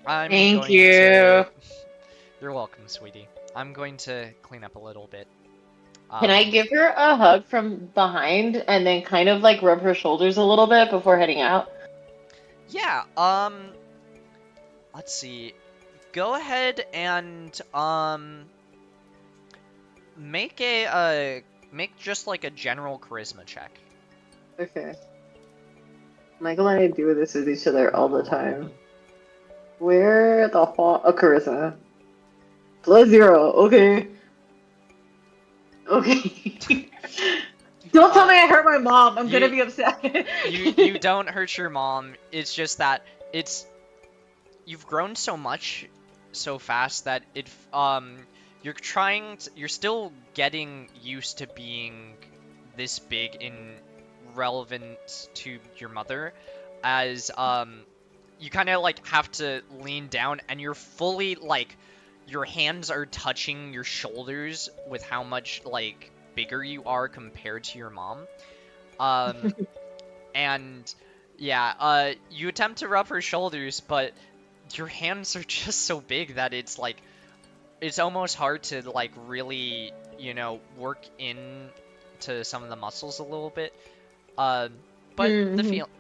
I'm Thank going you. to... You're welcome, sweetie. I'm going to clean up a little bit. Can I give her a hug from behind and then kind of like rub her shoulders a little bit before heading out? Yeah, let's see. Go ahead and, make just like a general charisma check. Okay. Michael and I do this with each other all the time. Where the fuck? A charisma. +0. Okay. Okay. Don't tell me I hurt my mom. I'm gonna be upset. you don't hurt your mom. It's just that you've grown so much so fast that you're still getting used to being this big in relevance to your mother, as you kind of like have to lean down and you're fully like your hands are touching your shoulders with how much like bigger you are compared to your mom. And yeah, you attempt to rub her shoulders, but your hands are just so big that it's like it's almost hard to like really, work in to some of the muscles a little bit. But Mm-hmm.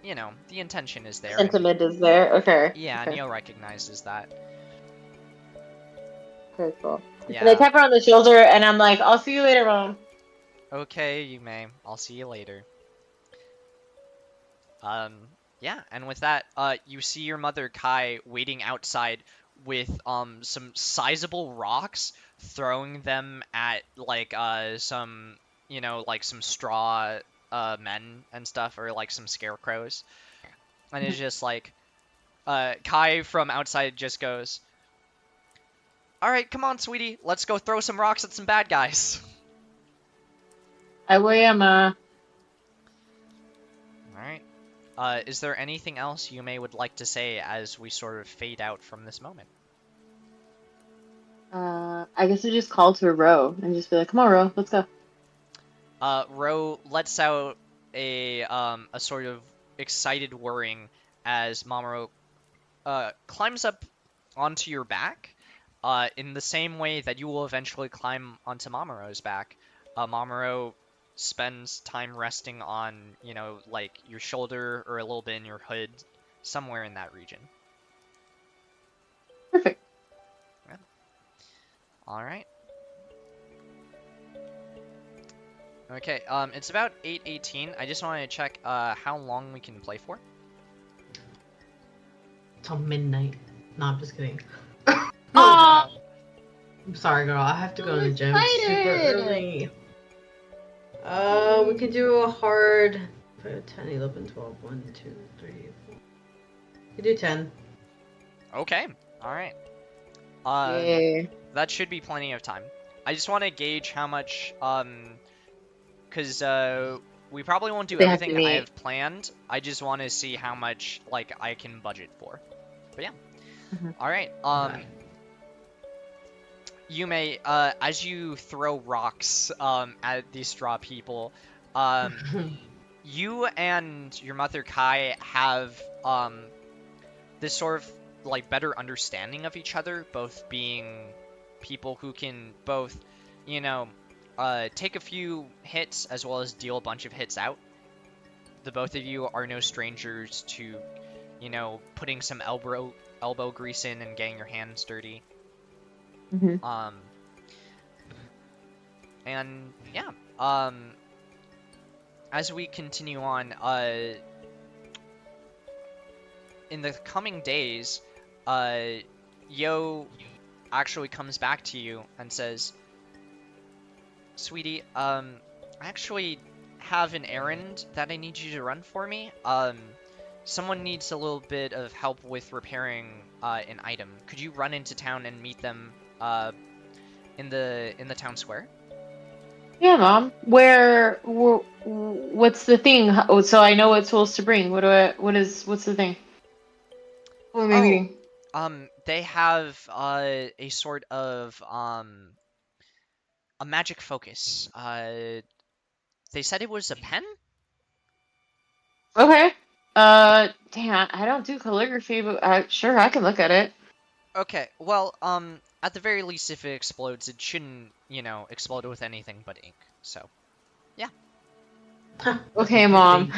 the intention is there, and Sentiment is there. Okay. yeah, Okay. Neo recognizes that. Okay, cool. And I Yeah. tap her on the shoulder, and I'm like, "I'll see you later, Mom." Okay, you may. I'll see you later. Yeah, and with that, you see your mother Kai waiting outside with some sizable rocks, throwing them at like some like some straw men and stuff, or like some scarecrows. And it's just like Kai from outside just goes, "All right, come on, sweetie, let's go throw some rocks at some bad guys." I will, Ma. All right. Is there anything else you may would like to say as we sort of fade out from this moment? I guess I just call to Ro and just be like, "Come on, Ro, let's go." Ro lets out a sort of excited whirring as Mamoru climbs up onto your back, in the same way that you will eventually climb onto Mamoru's back. Mamoru spends time resting on, like your shoulder or a little bit in your hood, somewhere in that region. Perfect. Yeah. All right. Okay, it's about 8:18. I just wanted to check how long we can play for. Till midnight. No, I'm just kidding. Aw, I'm sorry, girl. I have to go to the I'm gym super excited. early. We could do a hard 10, 11, 12, 1, 2, 3, 4. We could do 10. Okay, all right. Yay. That should be plenty of time. I just want to gauge how much, because we probably won't do They have to everything I meet. have planned. I just want to see how much like I can budget for. But yeah. Mhm. All right. Okay. You may, as you throw rocks at these straw people, you and your mother Kai have this sort of like better understanding of each other, both being people who can both, take a few hits as well as deal a bunch of hits out. The both of you are no strangers to, putting some elbow grease in and getting your hands dirty. Mhm. And yeah, as we continue on, in the coming days, Yo actually comes back to you and says, "Sweetie, I actually have an errand that I need you to run for me. Someone needs a little bit of help with repairing an item. Could you run into town and meet them in the town square?" Yeah, Mom. What's the thing? Oh, so I know what tools to bring. What's the thing? What am I Oh, meeting? they have a sort of a magic focus. They said it was a pen? Okay. Damn, I don't do calligraphy, but sure, I can look at it. Okay, well, at the very least, if it explodes, it shouldn't, explode with anything but ink. So, yeah. Okay, Mom.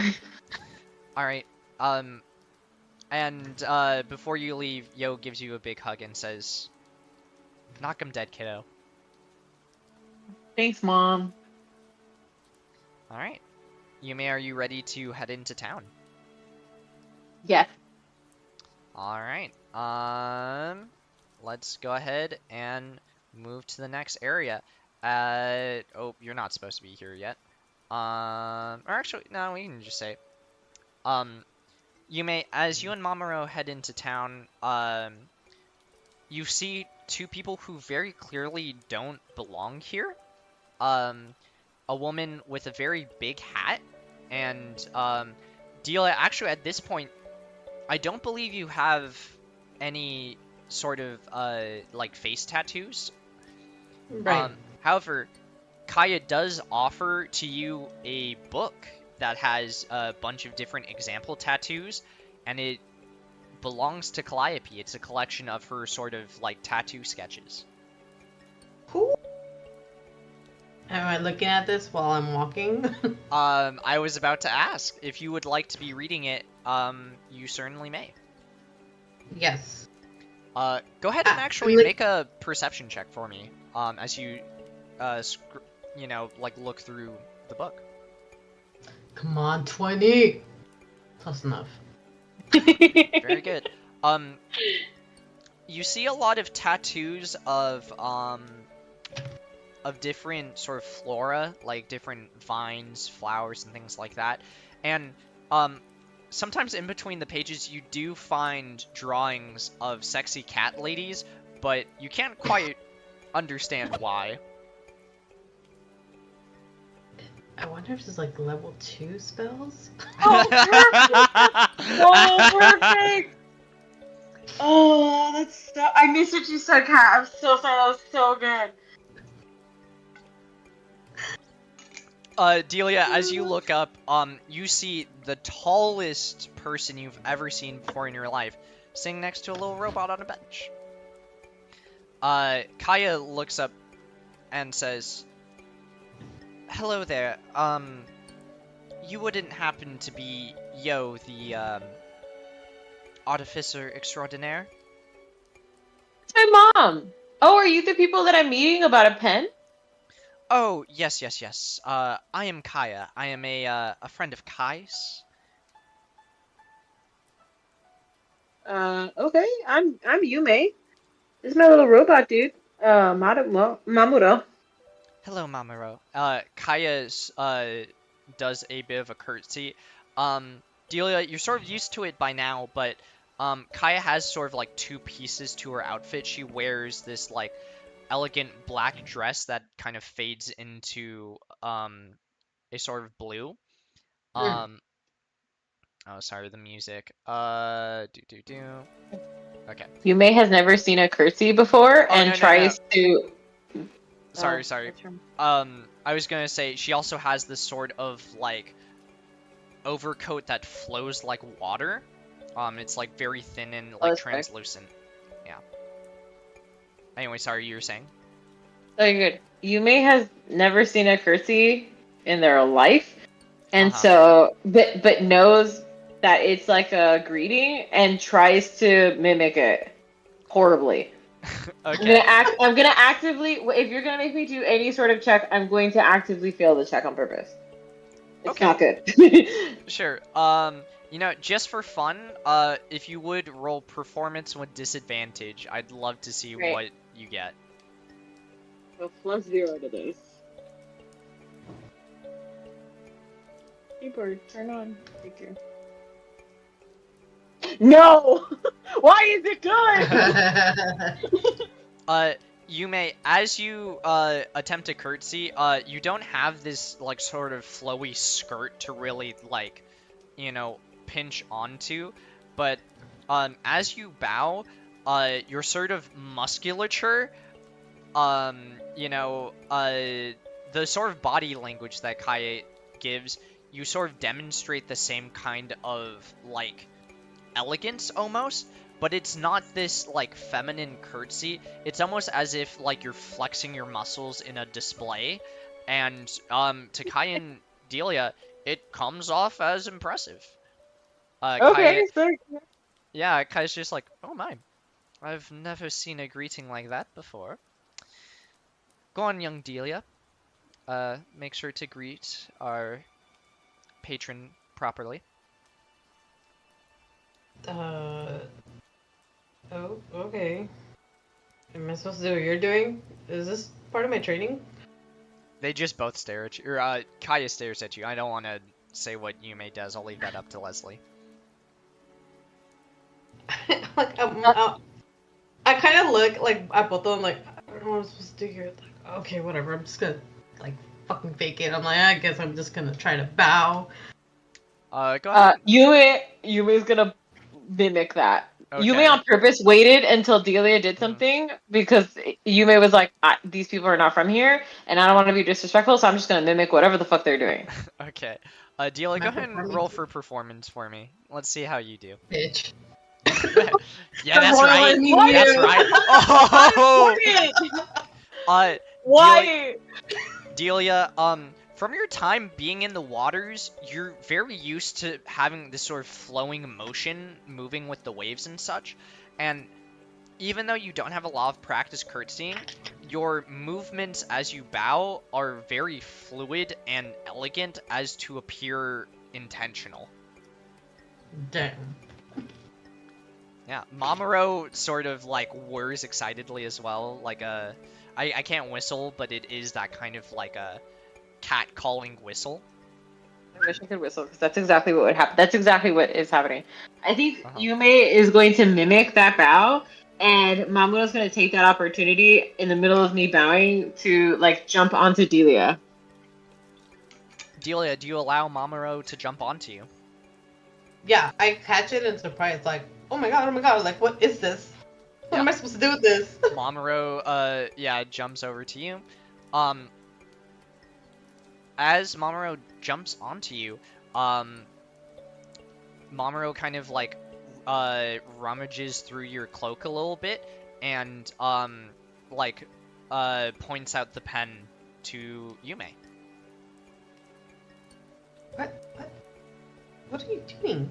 Alright, and, before you leave, Yo gives you a big hug and says, "Knock 'em dead, kiddo." Thanks, Mom. Alright. Yume, are you ready to head into town? Yeah. Alright, let's go ahead and move to the next area. Oh, you're not supposed to be here yet. Or actually, no, we can just say, as you and Mamoru head into town, you see two people who very clearly don't belong here. A woman with a very big hat, and, Deela, actually, at this point, I don't believe you have any sort of, like, face tattoos. Right. However, Kaya does offer to you a book that has a bunch of different example tattoos, and it belongs to Calliope. It's a collection of her sort of like tattoo sketches. Who? Am I looking at this while I'm walking? I was about to ask if you would like to be reading it. You certainly may. Yes. Go ahead and actually make a perception check for me. As you, like look through the book. Come on, 20. Close enough. Very good. You see a lot of tattoos of different sort of flora, like different vines, flowers, and things like that. And sometimes in between the pages you do find drawings of sexy cat ladies, but you can't quite understand why. I wonder if this is like level 2 spells? Oh, perfect! Oh, perfect! Oh, that's so... I missed what you said, Kat. I'm so sorry. That was so good. Delia, as you look up, you see the tallest person you've ever seen before in your life, sitting next to a little robot on a bench. Kaya looks up and says, "Hello there, you wouldn't happen to be Yo, the, artificer extraordinaire?" It's my mom. Oh, are you the people that I'm meeting about a pen? Oh, yes. I am Kaya. I am a friend of Kai's. Okay. I'm Yume. This is my little robot dude. Mamuro. Hello, Mamoru. Kaya's, does a bit of a curtsy. Delia, you're sort of used to it by now, but, Kaya has sort of, like, two pieces to her outfit. She wears this, like, elegant black dress that kind of fades into, a sort of blue. Oh, sorry, the music. Okay. Yume has never seen a curtsy before and no. tries to... Sorry. I was gonna say, she also has this sort of, like, overcoat that flows like water. It's, like, very thin and, like, translucent. Yeah. Anyway, sorry, you were saying? Okay, good. Yume has never seen a curtsy in their life, and so, but knows that it's like a greeting and tries to mimic it horribly. Okay. I'm gonna actively. If you're gonna make me do any sort of check, I'm going to actively fail the check on purpose. It's not good. Sure. Just for fun, if you would roll performance with disadvantage, I'd love to see what you get. So +0 to this. Keyboard, turn on. Thank you. No! Why is it good? Yume, as you attempt to curtsy, you don't have this like sort of flowy skirt to really like, pinch onto, but as you bow, your sort of musculature, the sort of body language that Kaya gives, you sort of demonstrate the same kind of like elegance almost, but it's not this like feminine curtsy. It's almost as if like you're flexing your muscles in a display, and to Kaya and Delia, it comes off as impressive. Okay, yeah, Kaya's just like, oh my, I've never seen a greeting like that before. Go on, young Delia. Make sure to greet our patron properly. Oh, okay. Am I supposed to do what you're doing? Is this part of my training? They just both stare at you. Or, Kaya stares at you. I don't want to say what Yume does. I'll leave that up to Leslie. Like, I kind of look, like, at both of them, like, I don't know what I'm supposed to do here. Like, okay, whatever. I'm just gonna, like, fucking fake it. I'm like, I guess I'm just gonna try to bow. Go ahead. Yume's gonna mimic that. Okay. Yume on purpose waited until Delia did something because Yume was like, these people are not from here and I don't want to be disrespectful, so I'm just gonna mimic whatever the fuck they're doing. Okay. Delia, Am I go ahead and performing roll too? for performance for me. Let's see how you do. Bitch. Yeah, I'm that's right. roiling What? That's you. right. How Oh, important? Delia, Why? Delia, from your time being in the waters, you're very used to having this sort of flowing motion, moving with the waves and such. And even though you don't have a lot of practice curtsying, your movements as you bow are very fluid and elegant as to appear intentional. Damn. Yeah, Mamuro sort of like whirs excitedly as well, like a... I can't whistle, but it is that kind of like a cat calling whistle. I wish I could whistle because that's exactly what would happen. That's exactly what is happening. I think Uh-huh. Yume is going to mimic that bow, and Mamoru's going to take that opportunity in the middle of me bowing to like jump onto Delia. Delia, do you allow Mamuro to jump onto you? Yeah, I catch it and surprised, like, oh my god, like, what is this? What Yeah. am I supposed to do with this? Mamuro, yeah, jumps over to you. As Mamuro jumps onto you, Mamuro kind of like, rummages through your cloak a little bit and, like, points out the pen to Yume. What are you doing?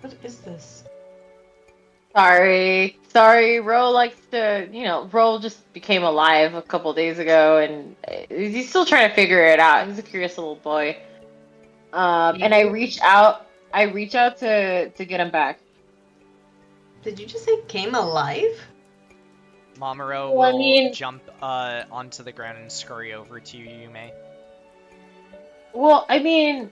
What is this? Sorry. Ro likes to, Ro just became alive a couple days ago, and he's still trying to figure it out. He's a curious little boy. And I reach out to get him back. Did you just say came alive? Mamuro Well, I will mean- jump onto the ground and scurry over to you, Yume. Well, I mean,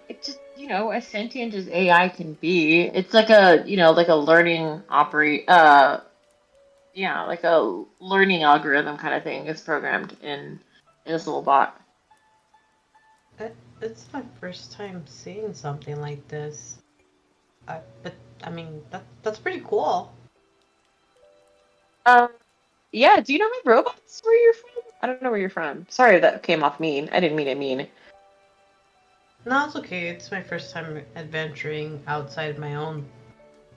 it just, as sentient as AI can be, it's like a, like a learning like a learning algorithm kind of thing is programmed in this little bot. It's my first time seeing something like this. But I mean, that's pretty cool. Yeah, do you know my robots where you're from? I don't know where you're from. Sorry if that came off mean. I didn't mean it mean. No, it's okay. It's my first time adventuring outside my own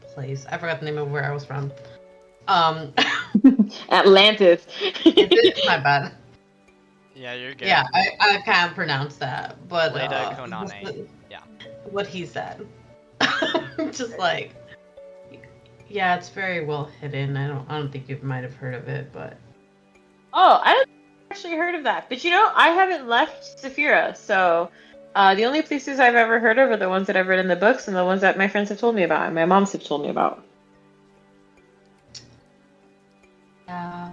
place. I forgot the name of where I was from. Atlantis. It's my bad. Yeah, you're good. Yeah, I can't pronounce that, but Leda Konane. Yeah. what he said. Just like, yeah, it's very well hidden. I don't think you might have heard of it, but Oh, I haven't actually heard of that. But I haven't left Saphira, so the only places I've ever heard of are the ones that I've read in the books and the ones that my friends have told me about and my moms have told me about. yeah.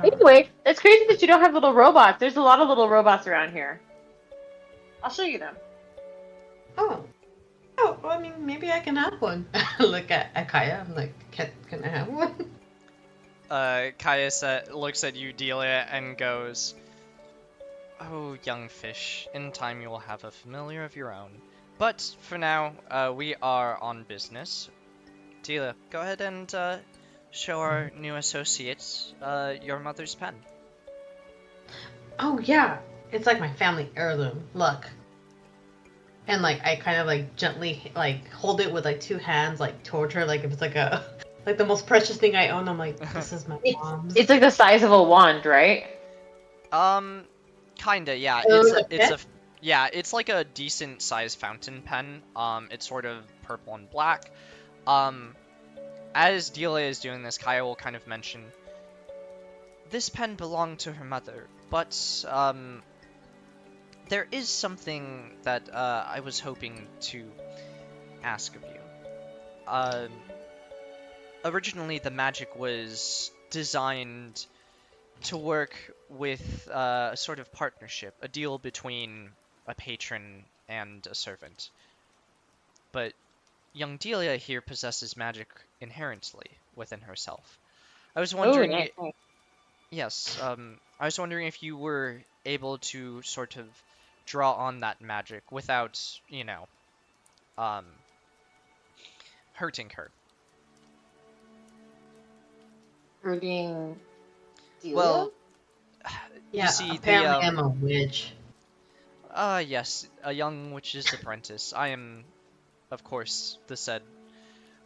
Anyway, it's crazy that you don't have little robots. There's a lot of little robots around here. I'll show you them. Oh, well, I mean, maybe I can have one. Look at Kaya. I'm like, can I have one? Kaya looks at you, Delia, and goes, "Oh, young fish, in time you will have a familiar of your own. But for now, we are on business. Delia, go ahead and show our new associates your mother's pen." Oh yeah, it's like my family heirloom. Look. And like I kind of like gently like hold it with like two hands like toward her like if it's like a like the most precious thing I own. I'm like, this is my mom's. It's like the size of a wand, right? Kinda, yeah. Yeah, it's like a decent sized fountain pen. It's sort of purple and black. As Delia is doing this, Kaya will kind of mention, this pen belonged to her mother, but there is something that I was hoping to ask of you. Originally, the magic was designed to work with a sort of partnership, a deal between a patron and a servant. But young Delia here possesses magic inherently within herself. I was wondering, nice. yes, I was wondering if you were able to sort of draw on that magic without, hurting her. Hurting Delia? Well, Yeah, you see, apparently I'm a witch. Yes, a young witch's apprentice. I am, of course, the said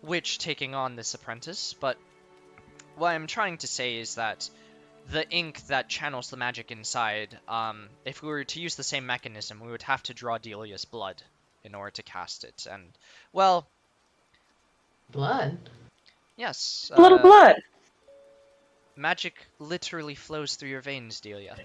witch taking on this apprentice, but what I'm trying to say is that the ink that channels the magic inside, if we were to use the same mechanism, we would have to draw Delia's blood in order to cast it, and, well, Blood? yes, A little blood. magic literally flows through your veins, Delia.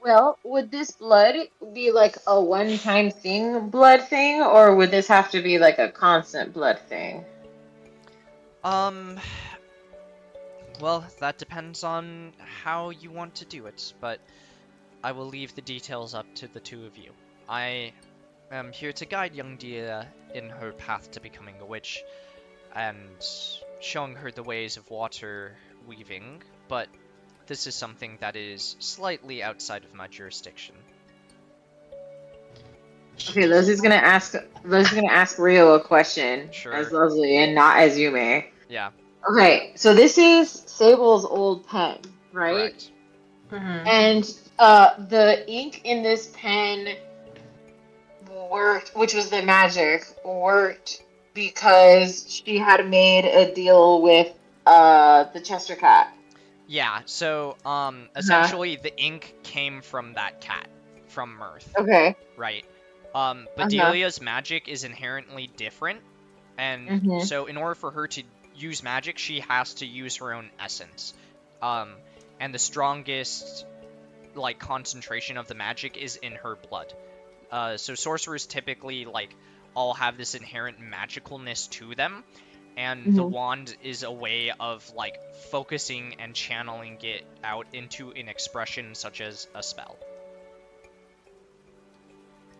Well, would this blood be like a one-time thing blood thing, or would this have to be like a constant blood thing? Um, well, that depends on how you want to do it, but I will leave the details up to the two of you. I am here to guide young Delia in her path to becoming a witch, and showing her the ways of water weaving, but this is something that is slightly outside of my jurisdiction. Okay, Leslie's gonna ask Rio a question Sure. as Leslie and not as Yume. Yeah, Okay, so this is Sable's old pen, right? correct. Mm-hmm. And the ink in this pen worked, which was the magic, worked because she had made a deal with the Chester cat. Yeah, so, essentially the ink came from that cat, from Mirth, Okay. right? But Delia's magic is inherently different, and so in order for her to use magic, she has to use her own essence. And the strongest, like, concentration of the magic is in her blood. So sorcerers typically, like, all have this inherent magicalness to them, and the wand is a way of, like, focusing and channeling it out into an expression such as a spell.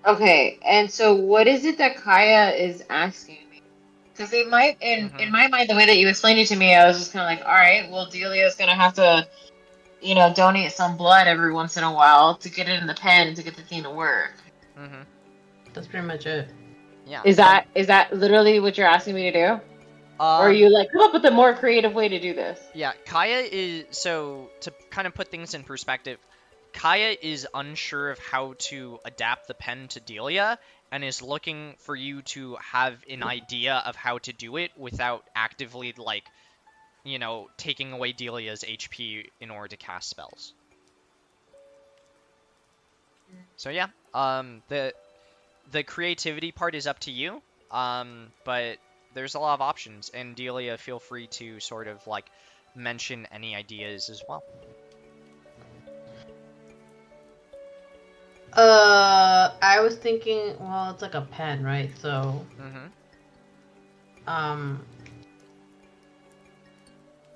Okay, and so what is it that Kaya is asking me? Because it might, in my mind, the way that you explained it to me, I was just kind of like, all right, well, Delia's gonna have to, donate some blood every once in a while to get it in the pen to get the thing to work. Mm-hmm. That's pretty much it. Yeah. Is that literally what you're asking me to do? Or are you like, come up with a more creative way to do this? Yeah, Kaya is, so, to kind of put things in perspective, Kaya is unsure of how to adapt the pen to Delia, and is looking for you to have an idea of how to do it without actively, like, taking away Delia's HP in order to cast spells. So yeah, the creativity part is up to you, but there's a lot of options, and Delia, feel free to sort of, like, mention any ideas as well. I was thinking, well, it's like a pen, right? So,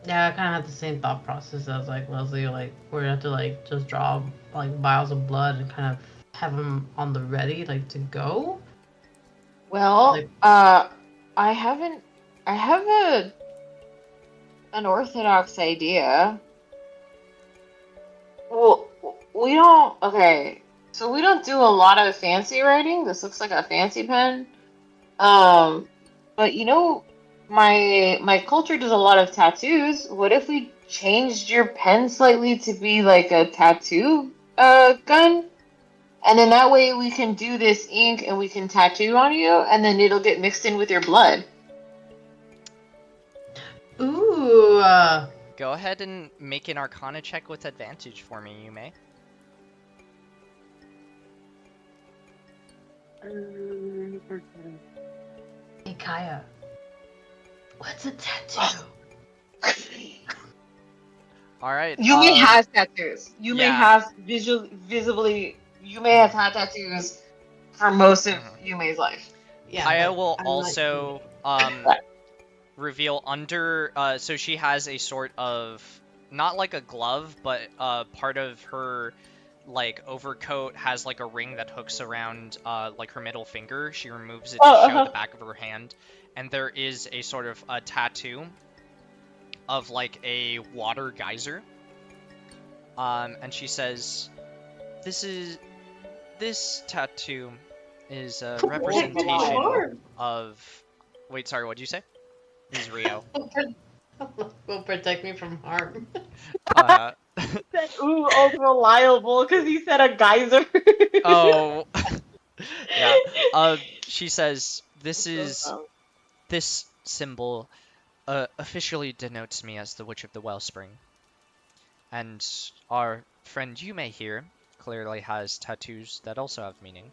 yeah, I kind of had the same thought process as, like, Leslie, like, we're gonna have to, like, just draw, like, vials of blood and kind of have them on the ready, like, to go. Well, Like- I have an orthodox idea. Well, we don't, okay, so we don't do a lot of fancy writing. This looks like a fancy pen. But my culture does a lot of tattoos. What if we changed your pen slightly to be like a tattoo gun? And then that way we can do this ink and we can tattoo on you, and then it'll get mixed in with your blood. Ooh. Go ahead and make an Arcana check with advantage for me, you may. Hey, Kaya. What's a tattoo? Alright. Yume has tattoos. Yume yeah. has visibly. Yume has had tattoos for most of Yume's life. Yeah. Kaya but will I'm also reveal under. So she has a sort of, not like a glove, but part of her, like, overcoat has like a ring that hooks around like her middle finger. She removes it to show the back of her hand, and there is a sort of a tattoo of like a water geyser. And she says, this tattoo is a representation of. Wait, sorry, what'd you say? This is Rio. Will protect me from harm. Said, ooh, ultra-reliable, because he said a geyser. Oh, yeah. She says, So dumb. this symbol officially denotes me as the Witch of the Wellspring. And our friend Yume here clearly has tattoos that also have meaning.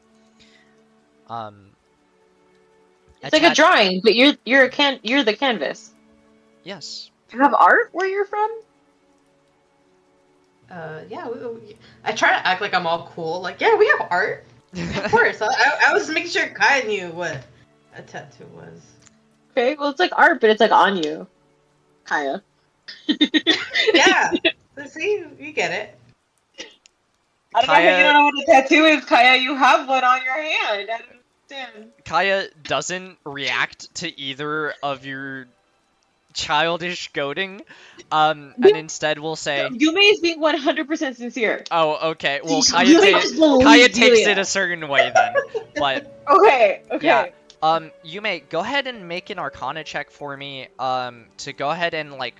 It's like a drawing, but you're the canvas. Yes. Do you have art where you're from? Yeah. I try to act like I'm all cool. Like, yeah, we have art. Of course. I was making sure Kai knew what a tattoo was. Okay, well it's like art, but it's like on you. Kaya. Yeah. See, you get it. I don't know how you don't know what a tattoo is, Kaya. You have one on your hand. I don't understand. Kaya doesn't react to either of your childish goading, and instead will say, Yume is being 100% sincere. "Oh, okay. Well, Yume Kaya takes it a certain way then." But okay. yeah, Yume, go ahead and make an Arcana check for me, to go ahead and like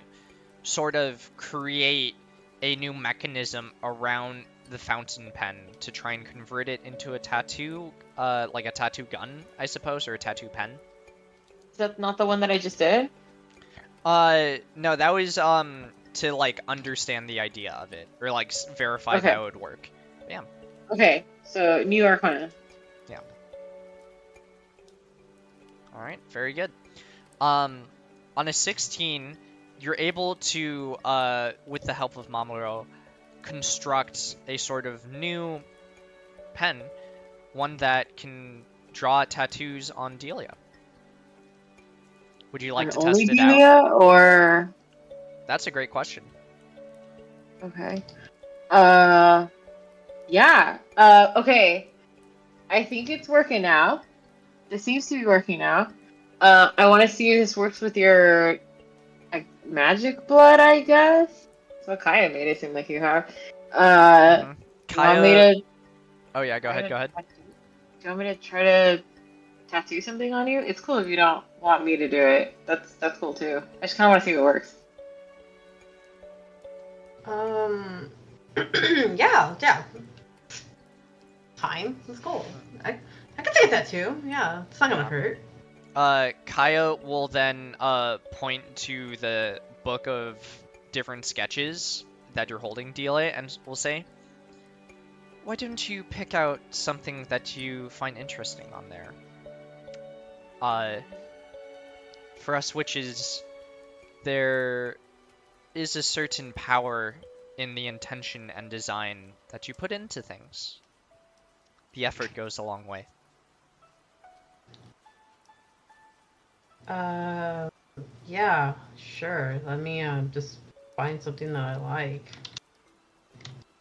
sort of create a new mechanism around the fountain pen to try and convert it into a tattoo, like a tattoo gun, I suppose, or a tattoo pen. Is that not the one that I just did? No, that was to like understand the idea of it, or like verify how it would work. Yeah. Okay, so new Arcana. Yeah. All right, very good. On a 16, you're able to, with the help of Mamoru, construct a sort of new pen, one that can draw tattoos on Delia. Would you like to test it out? Or That's a great question. okay. Yeah. Okay. I think it's working now. This seems to be working now. I want to see if this works with your magic blood, I guess. That's what Kaya made it seem like you have. Kaya... Oh yeah, go ahead. Do you want me to try to tattoo something on you? It's cool if you don't want me to do it. That's cool too. I just kind of want to see if it works. Yeah. Fine. That's cool. I can take a tattoo. Yeah, it's not gonna hurt. Kaya will then point to the book of different sketches that you're holding, Delia, and will say, "Why don't you pick out something that you find interesting on there? For us witches, there is a certain power in the intention and design that you put into things. The effort goes a long way." Yeah, sure. Let me just find something that I like.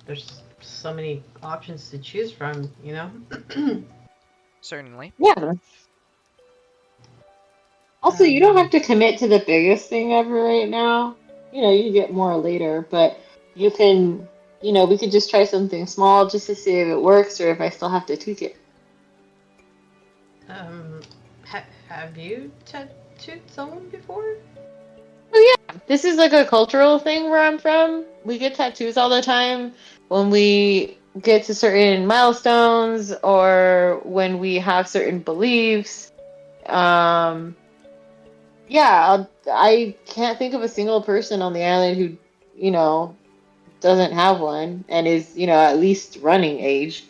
There's so many options to choose from, you know? Certainly. Yeah. Also, you don't have to commit to the biggest thing ever right now. You know, you can get more later, but you can, we could just try something small just to see if it works or if I still have to tweak it. Have you tattooed someone before? Oh yeah, this is like a cultural thing where I'm from. We get tattoos all the time when we get to certain milestones or when we have certain beliefs. Yeah, I can't think of a single person on the island who, doesn't have one and is, at least running age.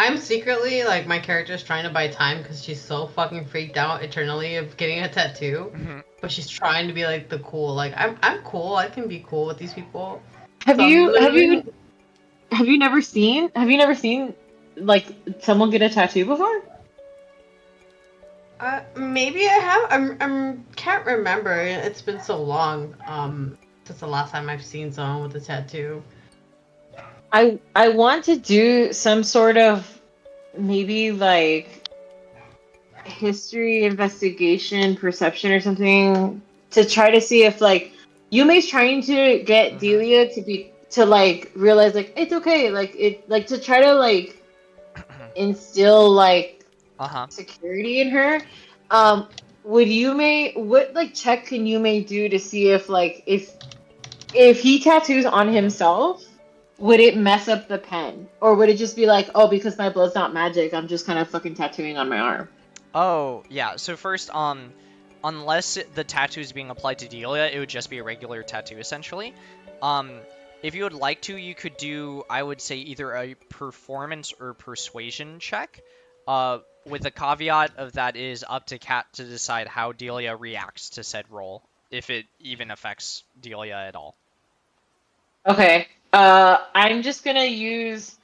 I'm secretly, like, my character's trying to buy time because she's so fucking freaked out eternally of getting a tattoo. Mm-hmm. But she's trying to be, like, the cool. Like, I'm cool. I can be cool with these people. Have you never seen, like, someone get a tattoo before? Maybe I have. I'm can't remember. It's been so long, since the last time I've seen someone with a tattoo. I want to do some sort of maybe like history investigation perception or something to try to see if like Yume's trying to get Delia to like realize like it's okay, like it like to try to like instill like security in her. What like check can Yume do to see if like if if he tattoos on himself, would it mess up the pen? Or would it just be like, oh, because my blood's not magic, I'm just kind of fucking tattooing on my arm? Oh, yeah. So first, unless the tattoo is being applied to Delia, it would just be a regular tattoo, essentially. Um, if you would like to, you could do, I would say, either a performance or persuasion check. With the caveat of that is up to Kat to decide how Delia reacts to said roll, if it even affects Delia at all. Okay. I'm just gonna use.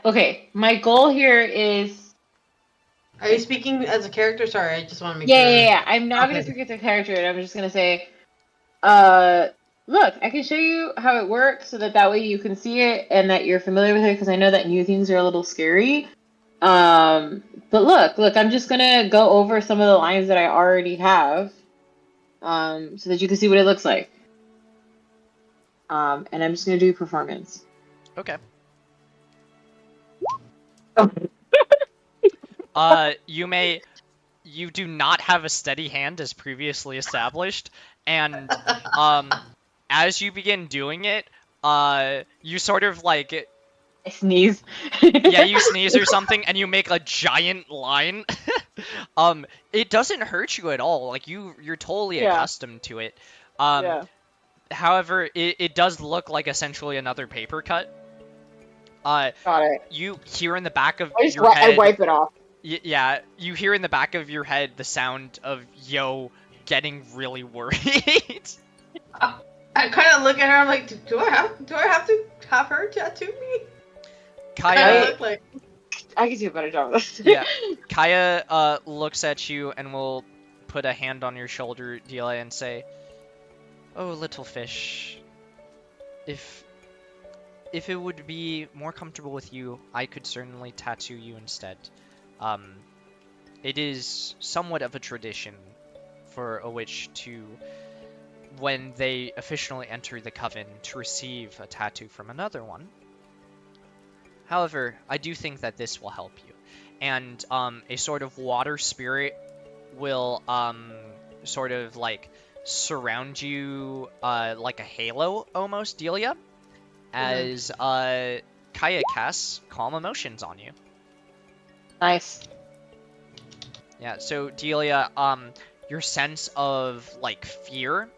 Okay, my goal here is. Are you speaking as a character? Sorry, I just want to make Yeah, sure. yeah, yeah. I'm not gonna Okay. speak as a character, and I'm just gonna say, look, I can show you how it works so that way you can see it and that you're familiar with it, because I know that new things are a little scary. But look, I'm just gonna go over some of the lines that I already have, so that you can see what it looks like. And I'm just gonna do performance. Okay. Okay. You do not have a steady hand as previously established, and as you begin doing it, you sort of like, I sneeze. yeah, you sneeze or something, and you make a giant line. It doesn't hurt you at all. Like you're totally Yeah. accustomed to it. Yeah. However, it does look like essentially another paper cut. Got it. You hear in the back of I just your head. I wipe it off. Yeah, you hear in the back of your head the sound of Yo getting really worried. I kind of look at her. I'm like, do I have to have her tattoo me? Kaya, Look like. I can do a better job of this. yeah, Kaya looks at you and will put a hand on your shoulder, Delia, and say, "Oh, little fish, if it would be more comfortable with you, I could certainly tattoo you instead. It is somewhat of a tradition for a witch to, when they officially enter the coven, to receive a tattoo from another one. However, I do think that this will help you. And a sort of water spirit will sort of like surround you like a halo almost, Delia, as Kaya casts Calm Emotions on you. Nice. Yeah, so Delia, your sense of like fear,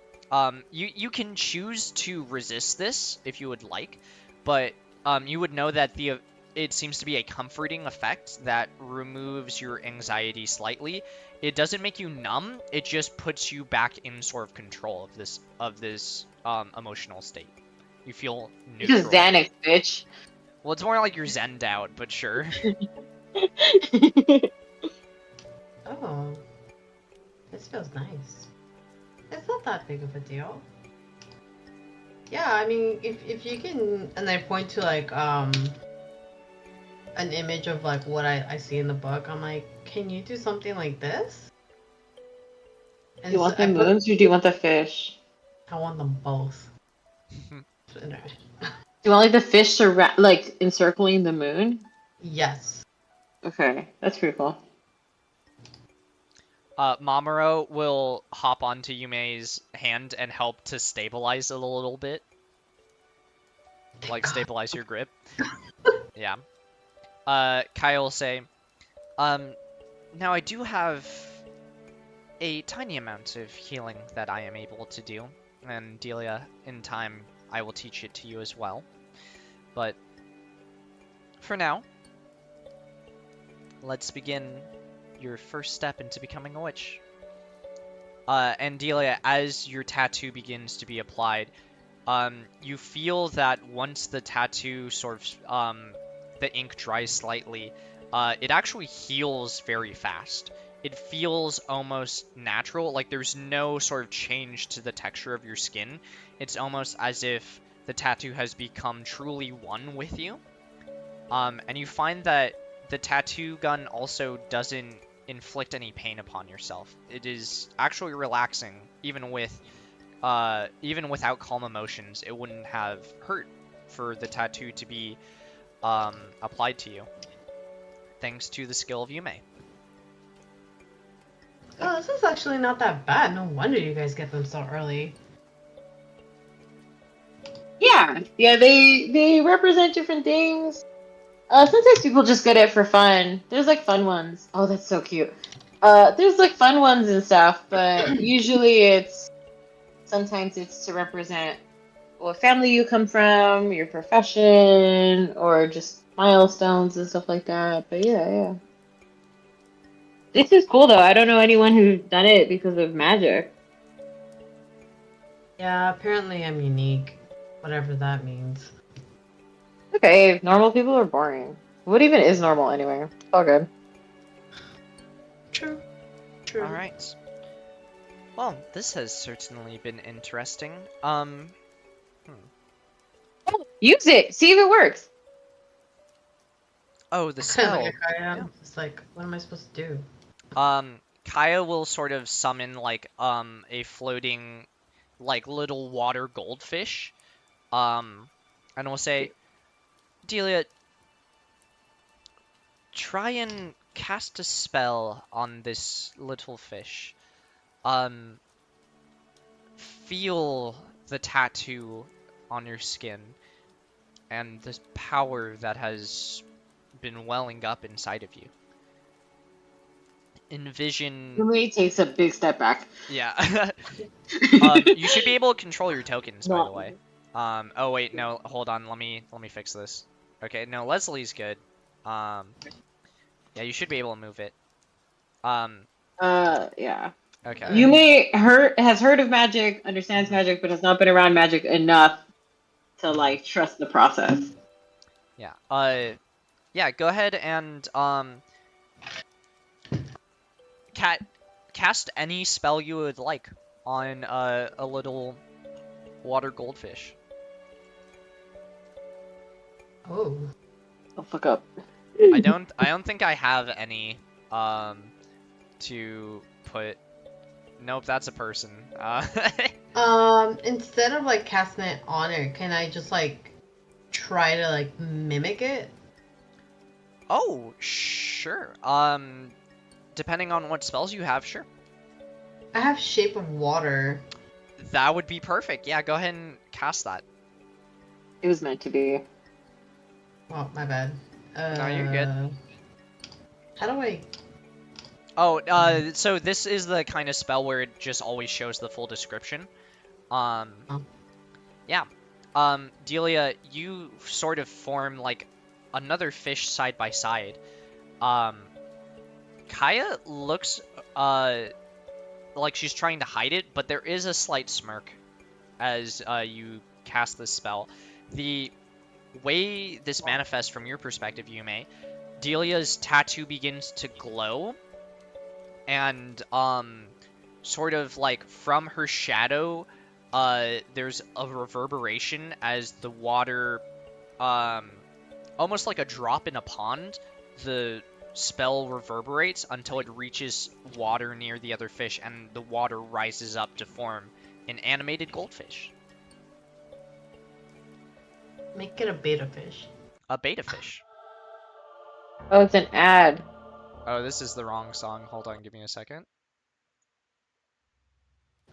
you can choose to resist this if you would like, but you would know that it seems to be a comforting effect that removes your anxiety slightly. It doesn't make you numb, it just puts you back in sort of control of this emotional state. You feel neutral. Because Xanax, bitch. Well, it's more like you're zenned out, but sure. Oh, this feels nice. It's not that big of a deal. Yeah, I mean, if you can, and I point to like an image of like what I see in the book. I'm like, can you do something like this? Do you want the moons or do you want the fish? I want them both. Do you want like the fish like encircling the moon? Yes. Okay, that's pretty cool. Mamoru will hop onto Yume's hand and help to stabilize it a little bit. Like, stabilize your grip. Yeah. Kyle will say, now I do have a tiny amount of healing that I am able to do, and Delia, in time, I will teach it to you as well. But, for now, let's begin your first step into becoming a witch. And Delia, as your tattoo begins to be applied, you feel that once the tattoo sort of, the ink dries slightly, it actually heals very fast. It feels almost natural, like there's no sort of change to the texture of your skin. It's almost as if the tattoo has become truly one with you. And you find that the tattoo gun also doesn't inflict any pain upon yourself. It is actually relaxing, even without calm emotions. It wouldn't have hurt for the tattoo to be applied to you, thanks to the skill of Yume. Oh, this is actually not that bad. No wonder you guys get them so early. Yeah, they represent different things. Sometimes people just get it for fun. There's like fun ones. Oh, that's so cute. There's like fun ones and stuff, but usually sometimes it's to represent what family you come from, your profession, or just milestones and stuff like that. But yeah. This is cool though. I don't know anyone who's done it because of magic. Yeah, apparently I'm unique. Whatever that means. Okay, normal people are boring. What even is normal anyway? It's all good. True. True. All right. Well, this has certainly been interesting. Use it. See if it works. Oh, the Like spell. a Kaya. It's like, what am I supposed to do? Kaya will sort of summon like a floating like little water goldfish. And we'll say, Delia, try and cast a spell on this little fish. Feel the tattoo on your skin and the power that has been welling up inside of you. Envision. Yumi takes a big step back. Yeah. You should be able to control your tokens, by the way. Oh wait, no, hold on. Let me fix this. Okay, no, Leslie's good. Yeah, you should be able to move it. Yeah. Okay. Yumi has heard of magic, understands magic, but has not been around magic enough to like trust the process. Yeah. Yeah. Go ahead and cast any spell you would like on a little water goldfish. Oh. Oh, fuck up. I don't think I have any to put. Nope, that's a person. Instead of like casting it on her, can I just like try to like mimic it? Oh, sure. Depending on what spells you have, sure. I have Shape of Water. That would be perfect. Yeah, go ahead and cast that. It was meant to be. Oh, my bad. No, you're good. How do I? Oh, so this is the kind of spell where it just always shows the full description. Yeah. Delia, you sort of form like another fish side by side. Kaya looks like she's trying to hide it, but there is a slight smirk as you cast this spell. The way this manifests from your perspective, Yume, Delia's tattoo begins to glow, and sort of like from her shadow, there's a reverberation as the water, almost like a drop in a pond, the spell reverberates until it reaches water near the other fish, and the water rises up to form an animated goldfish. Make it a beta fish. A beta fish. Oh, it's an ad. Oh, this is the wrong song. Hold on, give me a second.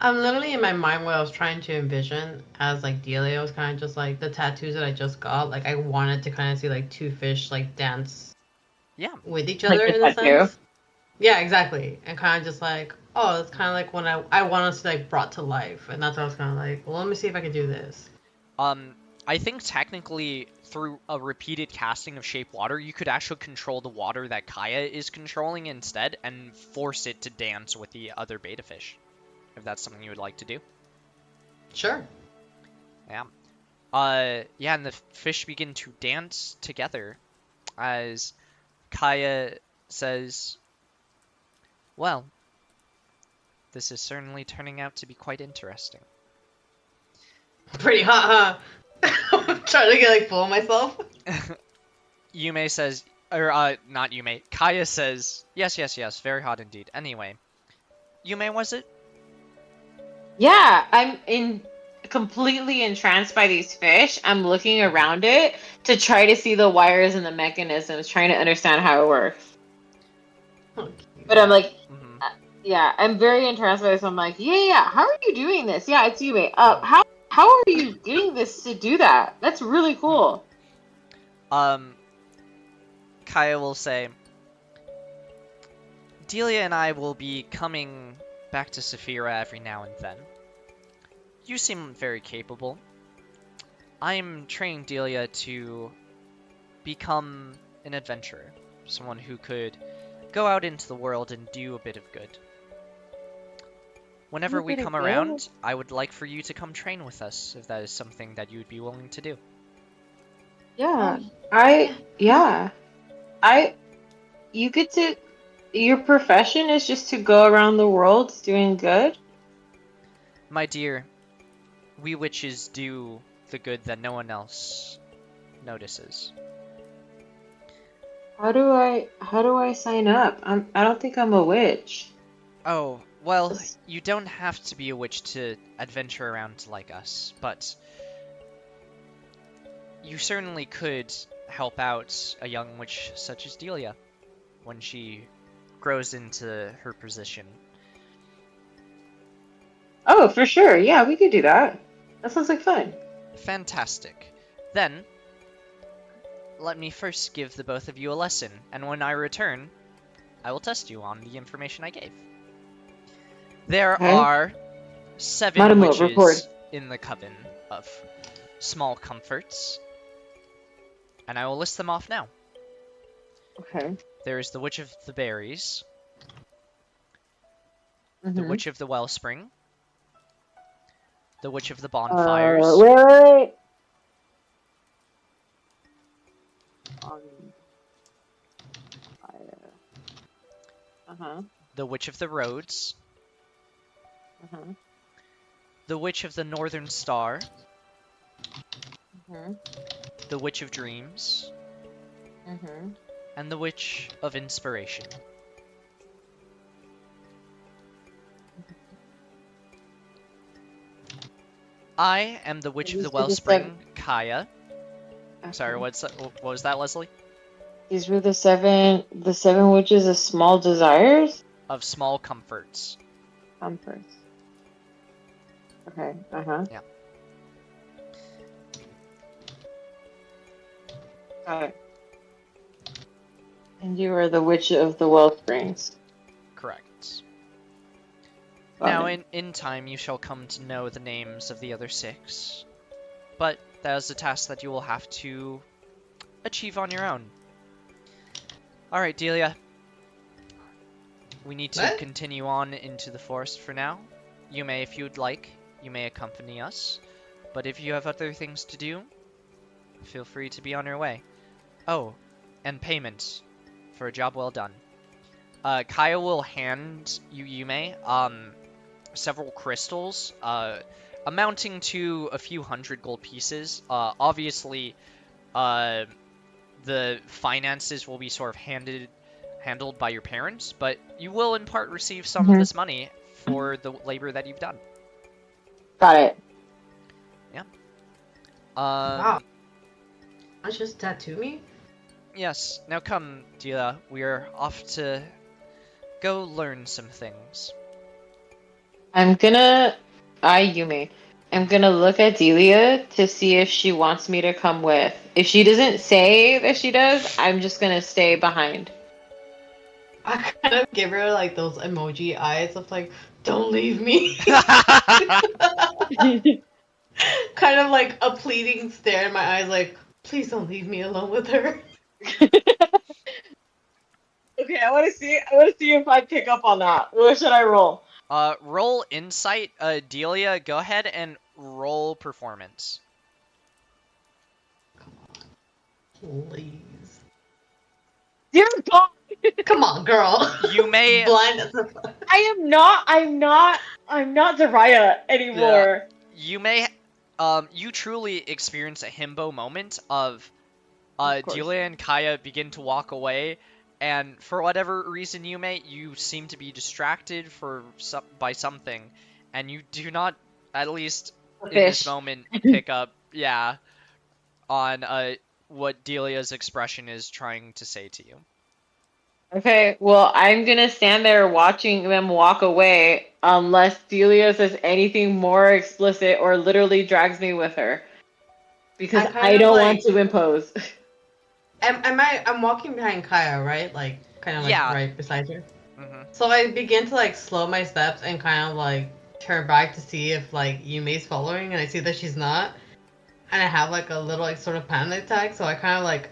I'm literally in my mind what I was trying to envision as like Delia was kind of just like the tattoos that I just got. Like I wanted to kind of see like two fish like dance. Yeah. With each Like other the in a tattoo? sense. Yeah, exactly. And kind of just like, oh, it's kind of like when I want us to like brought to life, and that's what I was kind of like. Well, let me see if I can do this. I think technically through a repeated casting of Shape Water, you could actually control the water that Kaya is controlling instead and force it to dance with the other beta fish, if that's something you would like to do. Sure. Yeah. Yeah, and the fish begin to dance together as Kaya says, well, this is certainly turning out to be quite interesting. Pretty hot, huh? I'm trying to get like full of myself. Yume says, or not Yume, Kaya says, yes, very hot indeed. Anyway, Yume, was it? Yeah, I'm completely entranced by these fish. I'm looking around it to try to see the wires and the mechanisms, trying to understand how it works. Okay. But I'm like, Mm-hmm. yeah, I'm very interested by this. I'm like, yeah, how are you doing this? Yeah, it's Yume. How how are you getting this to do that? That's really cool. Kaya will say, Delia and I will be coming back to Saphira every now and then. You seem very capable. I'm training Delia to become an adventurer, someone who could go out into the world and do a bit of good. Whenever we come around, I would like for you to come train with us, if that is something that you would be willing to do. Yeah, you get to, your profession is just to go around the world doing good? My dear, we witches do the good that no one else notices. How do I sign up? I don't think I'm a witch. Oh, well, you don't have to be a witch to adventure around like us, but you certainly could help out a young witch such as Delia when she grows into her position. Oh, for sure. Yeah, we could do that. That sounds like fun. Fantastic. Then, let me first give the both of you a lesson, and when I return, I will test you on the information I gave. There Okay. are 7 Mademoiselle, witches report. in the coven of small comforts, and I will list them off now. Okay. There is the Witch of the Berries, the Mhm. Witch of the Wellspring, the Witch of the Bonfires, Wait. Fire. Uh-huh. the Witch of the Roads, Uh-huh. the Witch of the Northern Star, Mhm. the Witch of Dreams, Mhm. and the Witch of Inspiration. I am the Witch of the Wellspring, Kaya. Sorry, what was that, Leslie? These were the seven witches of small desires? Of small comforts. Comforts. Okay. Uh-huh. Yeah. Got it. And you are the witch of the Wellsprings. Correct. Got Now, it. in time, you shall come to know the names of the other 6, but that is a task that you will have to achieve on your own. Alright, Delia. We need to continue on into the forest for now. You may, if you would like, you may accompany us, but if you have other things to do, feel free to be on your way. Oh, and payment for a job well done. Kaya will hand you, Yume, several crystals, amounting to a few hundred gold pieces. Obviously, the finances will be sort of handled by your parents, but you will in part receive some of this money for the labor that you've done. Got it. Yeah. Wow. Not just tattoo me? Yes. Now come, Delia. We are off to go learn some things. I'm gonna look at Delia to see if she wants me to come with. If she doesn't say that she does, I'm just gonna stay behind. I kind of give her like those emoji eyes of like, don't leave me. Kind of like a pleading stare in my eyes, like, please don't leave me alone with her. Okay, I want to see if I pick up on that. What should I roll? Roll insight, Delia. Go ahead and roll performance. Please. Dear God, Come on, girl. You may. Blind as a fuck. I'm not Zarya anymore. You may. You truly experience a himbo moment of course. Delia and Kaya begin to walk away, and for whatever reason you seem to be distracted by something, and you do not, at least in this moment, pick up, on what Delia's expression is trying to say to you. Okay, well, I'm gonna stand there watching them walk away unless Delia says anything more explicit or literally drags me with her. Because I kind I of don't want like, to impose. I'm walking behind Kaya, right? Like, kind of like Yeah. right beside her. Hmm. So I begin to like slow my steps and kind of like turn back to see if like Yumi's following, and I see that she's not. And I have like a little like sort of panic attack, so I kind of like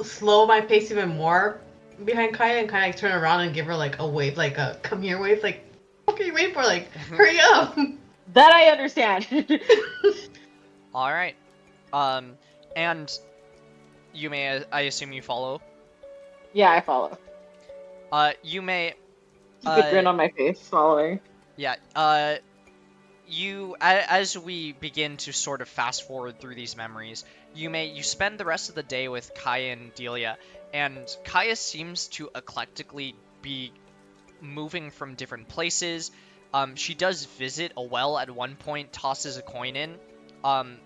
slow my pace even more behind Kaya and kind of like turn around and give her like a wave, like a come here wave, like what are you waiting for? Like hurry up! That I understand. All right. And you may, I assume you follow. Yeah, I follow. You may, Keep a grin uh, on my face, following. yeah. As we begin to sort of fast forward through these memories, you spend the rest of the day with Kaya and Delia, and Kaya seems to eclectically be moving from different places. She does visit a well at one point, tosses a coin in, um,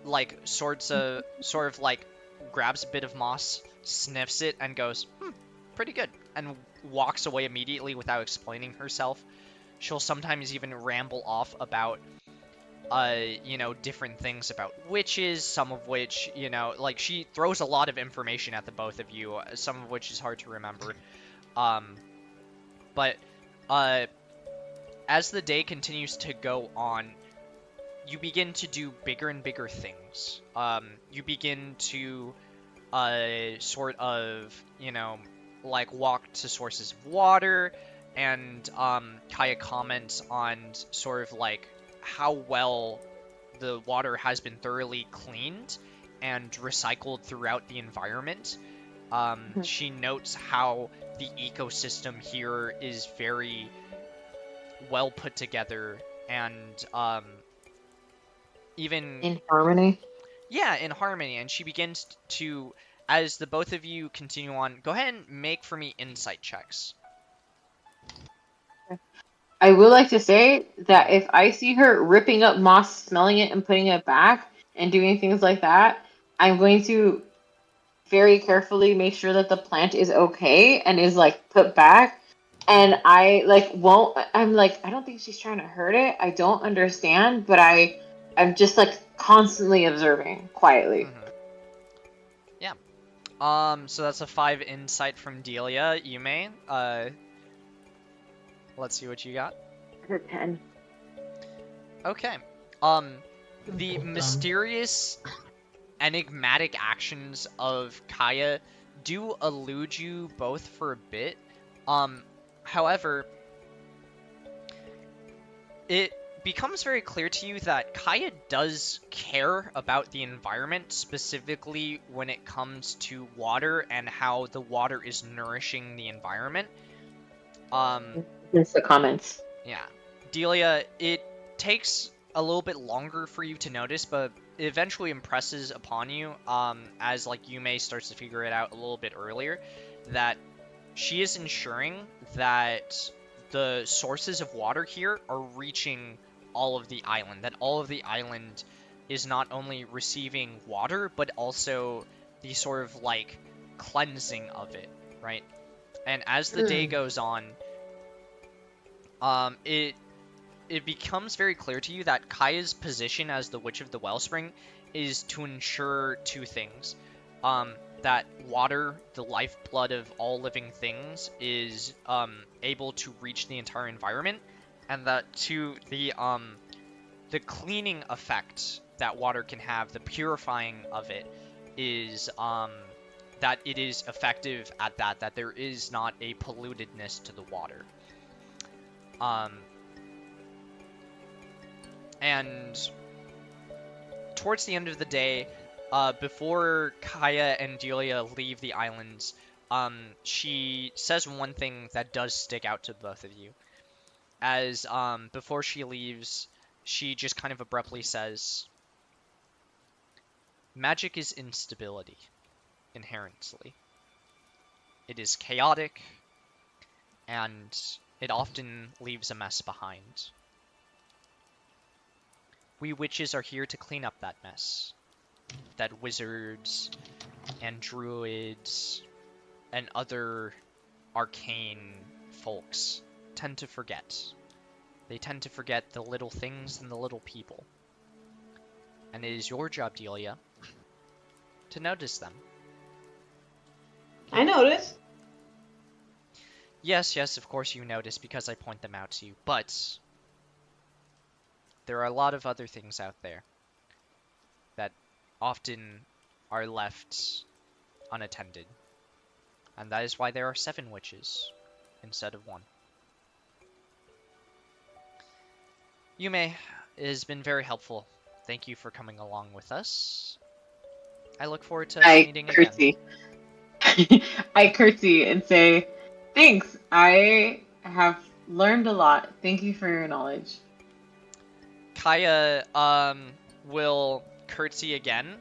like sort of like grabs a bit of moss, sniffs it, and goes, pretty good, and walks away immediately without explaining herself. She'll sometimes even ramble off about different things about witches, some of which, like she throws a lot of information at the both of you, some of which is hard to remember. Um, but uh, as the day continues to go on, you begin to do bigger and bigger things. You begin to sort of, like walk to sources of water, and Kaya comments on sort of like how well the water has been thoroughly cleaned and recycled throughout the environment. She notes how the ecosystem here is very well put together, and even, In harmony. yeah, in harmony. And she begins to, as the both of you continue on, go ahead and make for me insight checks. I would like to say that if I see her ripping up moss, smelling it, and putting it back, and doing things like that, I'm going to very carefully make sure that the plant is okay and is like put back. And I like won't. I'm like I don't think she's trying to hurt it. I don't understand, but I'm just like constantly observing quietly. Hmm. Yeah. So that's a 5 insight from Delia. You may. Let's see what you got. Her 10. Okay. The Both dumb. mysterious, enigmatic actions of Kaya do elude you both for a bit. However, it becomes very clear to you that Kaya does care about the environment, specifically when it comes to water and how the water is nourishing the environment. It's the comments. Yeah. Delia, it takes a little bit longer for you to notice, but it eventually impresses upon you, as like Yume starts to figure it out a little bit earlier, that she is ensuring that the sources of water here are reaching all of the island, that all of the island is not only receiving water, but also the sort of like cleansing of it, right? And as the day goes on, it becomes very clear to you that Kaya's position as the Witch of the Wellspring is to ensure two things. That water, the lifeblood of all living things, is able to reach the entire environment, and that the cleaning effect that water can have, the purifying of it, is that it is effective at that there is not a pollutedness to the water. And towards the end of the day, before Kaya and Delia leave the islands, she says one thing that does stick out to both of you. As before she leaves, she just kind of abruptly says, "Magic is instability, inherently. It is chaotic, and it often leaves a mess behind. We witches are here to clean up that mess that wizards and druids and other arcane folks tend to forget. They tend to forget the little things and the little people. And it is your job, Delia, to notice them. I noticed. Yes, of course you notice because I point them out to you, but there are a lot of other things out there that often are left unattended. And that is why there are 7 witches instead of 1. Yume, it has been very helpful. Thank you for coming along with us. I look forward to meeting again. I curtsy and say, thanks. I have learned a lot. Thank you for your knowledge. Kaya will curtsy again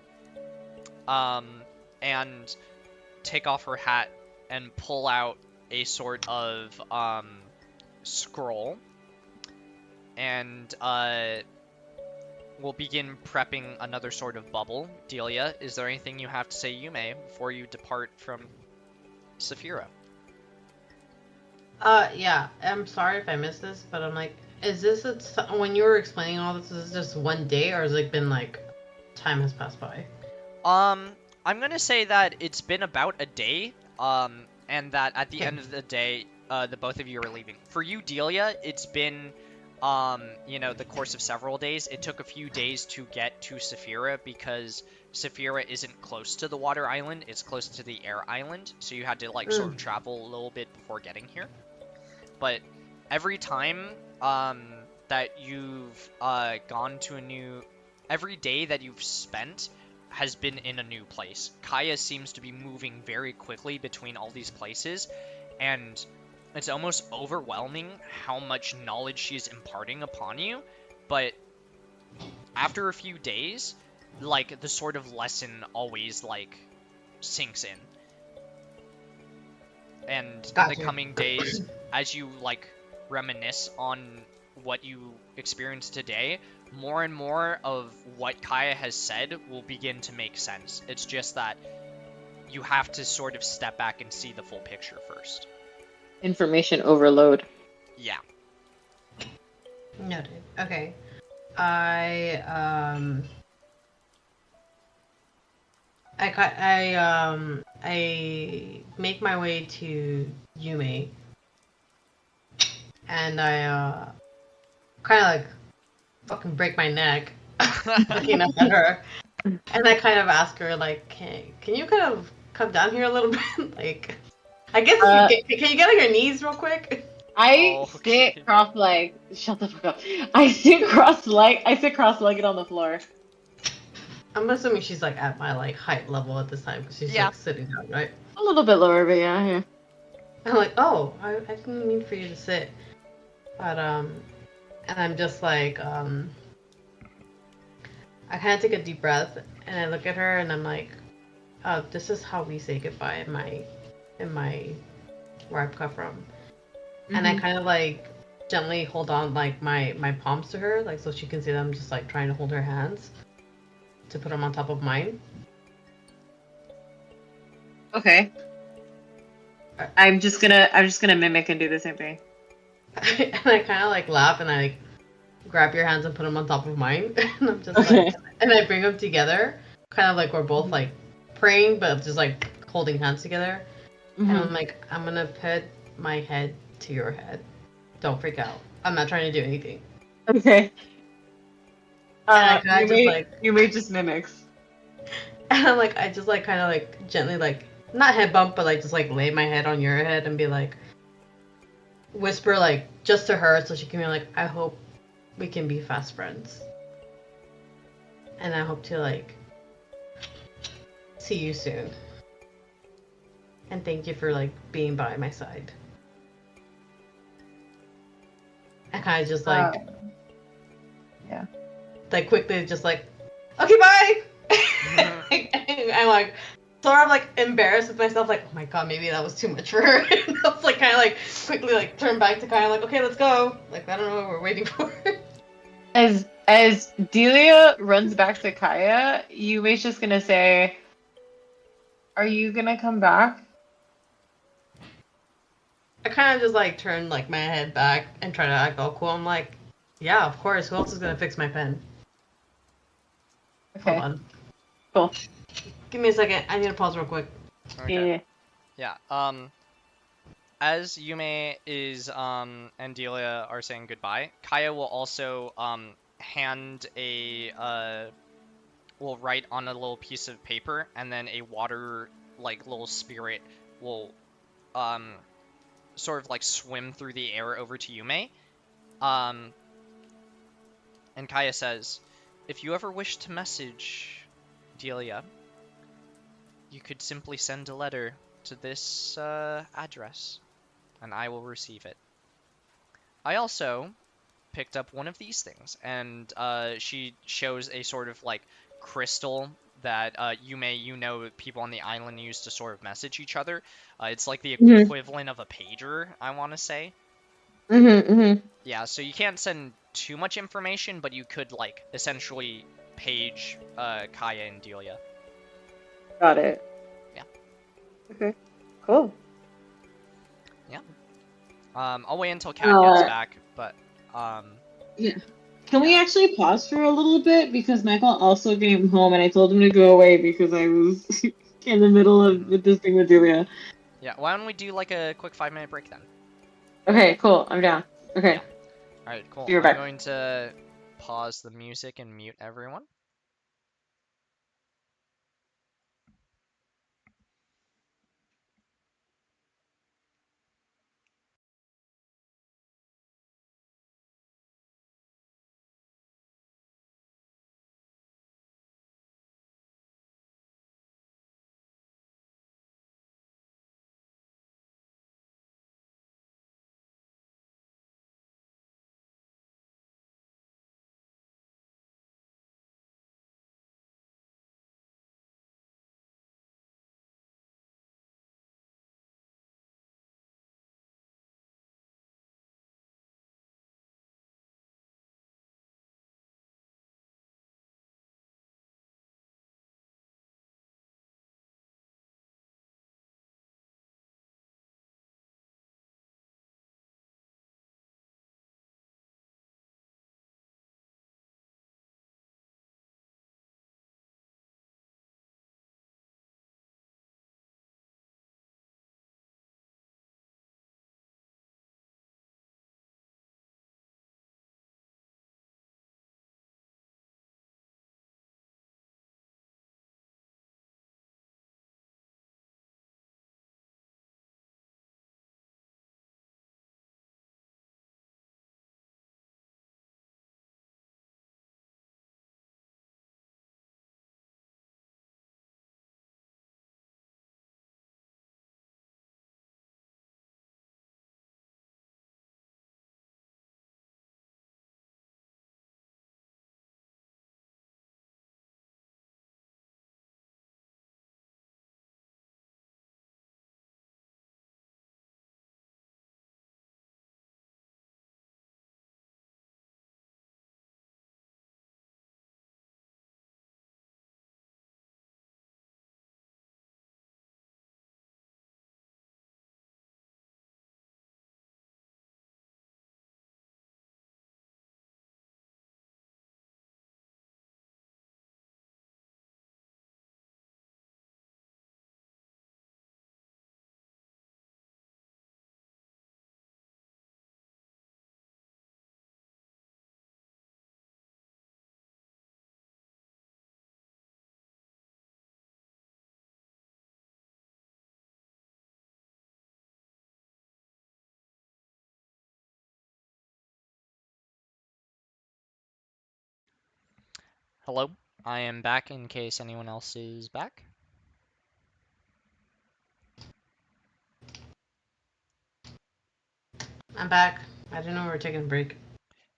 and take off her hat and pull out a sort of scroll, and we'll begin prepping another sort of bubble. Delia, is there anything you have to say, Yume, before you depart from Saphira? Yeah, I'm sorry if I missed this, but I'm like, is this when you were explaining all this, is this just one day, or has it been like time has passed by? I'm gonna say that it's been about a day, and that at the end of the day, the both of you are leaving. For you, Delia, it's been, the course of several days. It took a few days to get to Saphira because Saphira isn't close to the water island, it's close to the air island, so you had to, sort of travel a little bit before getting here. But every time, that you've, gone to every day that you've spent has been in a new place. Kaya seems to be moving very quickly between all these places, and it's almost overwhelming how much knowledge she's imparting upon you, but after a few days, the sort of lesson always, sinks in. And in the coming days, as you, reminisce on what you experienced today, more and more of what Kaya has said will begin to make sense. It's just that you have to sort of step back and see the full picture first. Information overload. Yeah. Noted. Okay. I make my way to Yume, and I kind of fucking break my neck looking up at her, and I kind of ask her can you kind of come down here a little bit? I guess can you get on your knees real quick? I sit cross-legged. Shut the fuck up. I sit cross-legged on the floor. I'm assuming she's at my height level at this time because she's sitting down, right? A little bit lower, but yeah. I'm oh, I didn't mean for you to sit, but and I'm just I kind of take a deep breath and I look at her and I'm oh, this is how we say goodbye in my where I've come from. Mm-hmm. And I kind of gently hold on my palms to her so she can see them, just trying to hold her hands to put them on top of mine. Okay. I'm just gonna mimic and do the same thing. And I kind of laugh and I grab your hands and put them on top of mine. And I'm just and I bring them together, kind of we're both praying but just holding hands together. Mm-hmm. And I'm I'm gonna put my head to your head. Don't freak out. I'm not trying to do anything. Okay. You may just mimics. And I'm I just kind of gently not head bump but just lay my head on your head and be whisper just to her so she can be I hope we can be fast friends. And I hope to see you soon. And thank you for being by my side. I kind of just yeah. Quickly just okay, bye. I'm sort of embarrassed with myself, oh my god, maybe that was too much for her. And I was kind of quickly turn back to kind of okay, let's go. I don't know what we're waiting for. As Delia runs back to Kaya, Yume's just gonna say, "Are you gonna come back?" I kind of just like turn like my head back and try to act all cool. I'm like, yeah, of course. Who else is gonna fix my pen? Hold Okay. on. Cool. Give me a second. I need to pause real quick. Okay. Yeah. Yeah. As Yume and Delia are saying goodbye, Kaya will also hand will write on a little piece of paper, and then a water like little spirit will um sort of like swim through the air over to Yume. Um and Kaya says, "If you ever wish to message Delia, you could simply send a letter to this address, and I will receive it. I also picked up one of these things," and she shows a sort of like crystal that people on the island use to sort of message each other. It's like the Mhm. equivalent of a pager, I want to say. Mhm. Yeah, so you can't send too much information, but you could like essentially page Kaya and Delia. Got it. Yeah. Okay. Cool. Yeah. I'll wait until Kat gets back, but Yeah. Can we yeah. actually pause for a little bit because Michael also came home and I told him to go away because I was in the middle of with this thing with Julia. Yeah, why don't we do like a quick 5-minute break then? Okay, cool. I'm down. Okay. Yeah. All right, cool. Be right I'm back. going to pause the music and mute everyone. Hello, I am back in case anyone else is back. I'm back. I didn't know we were taking a break.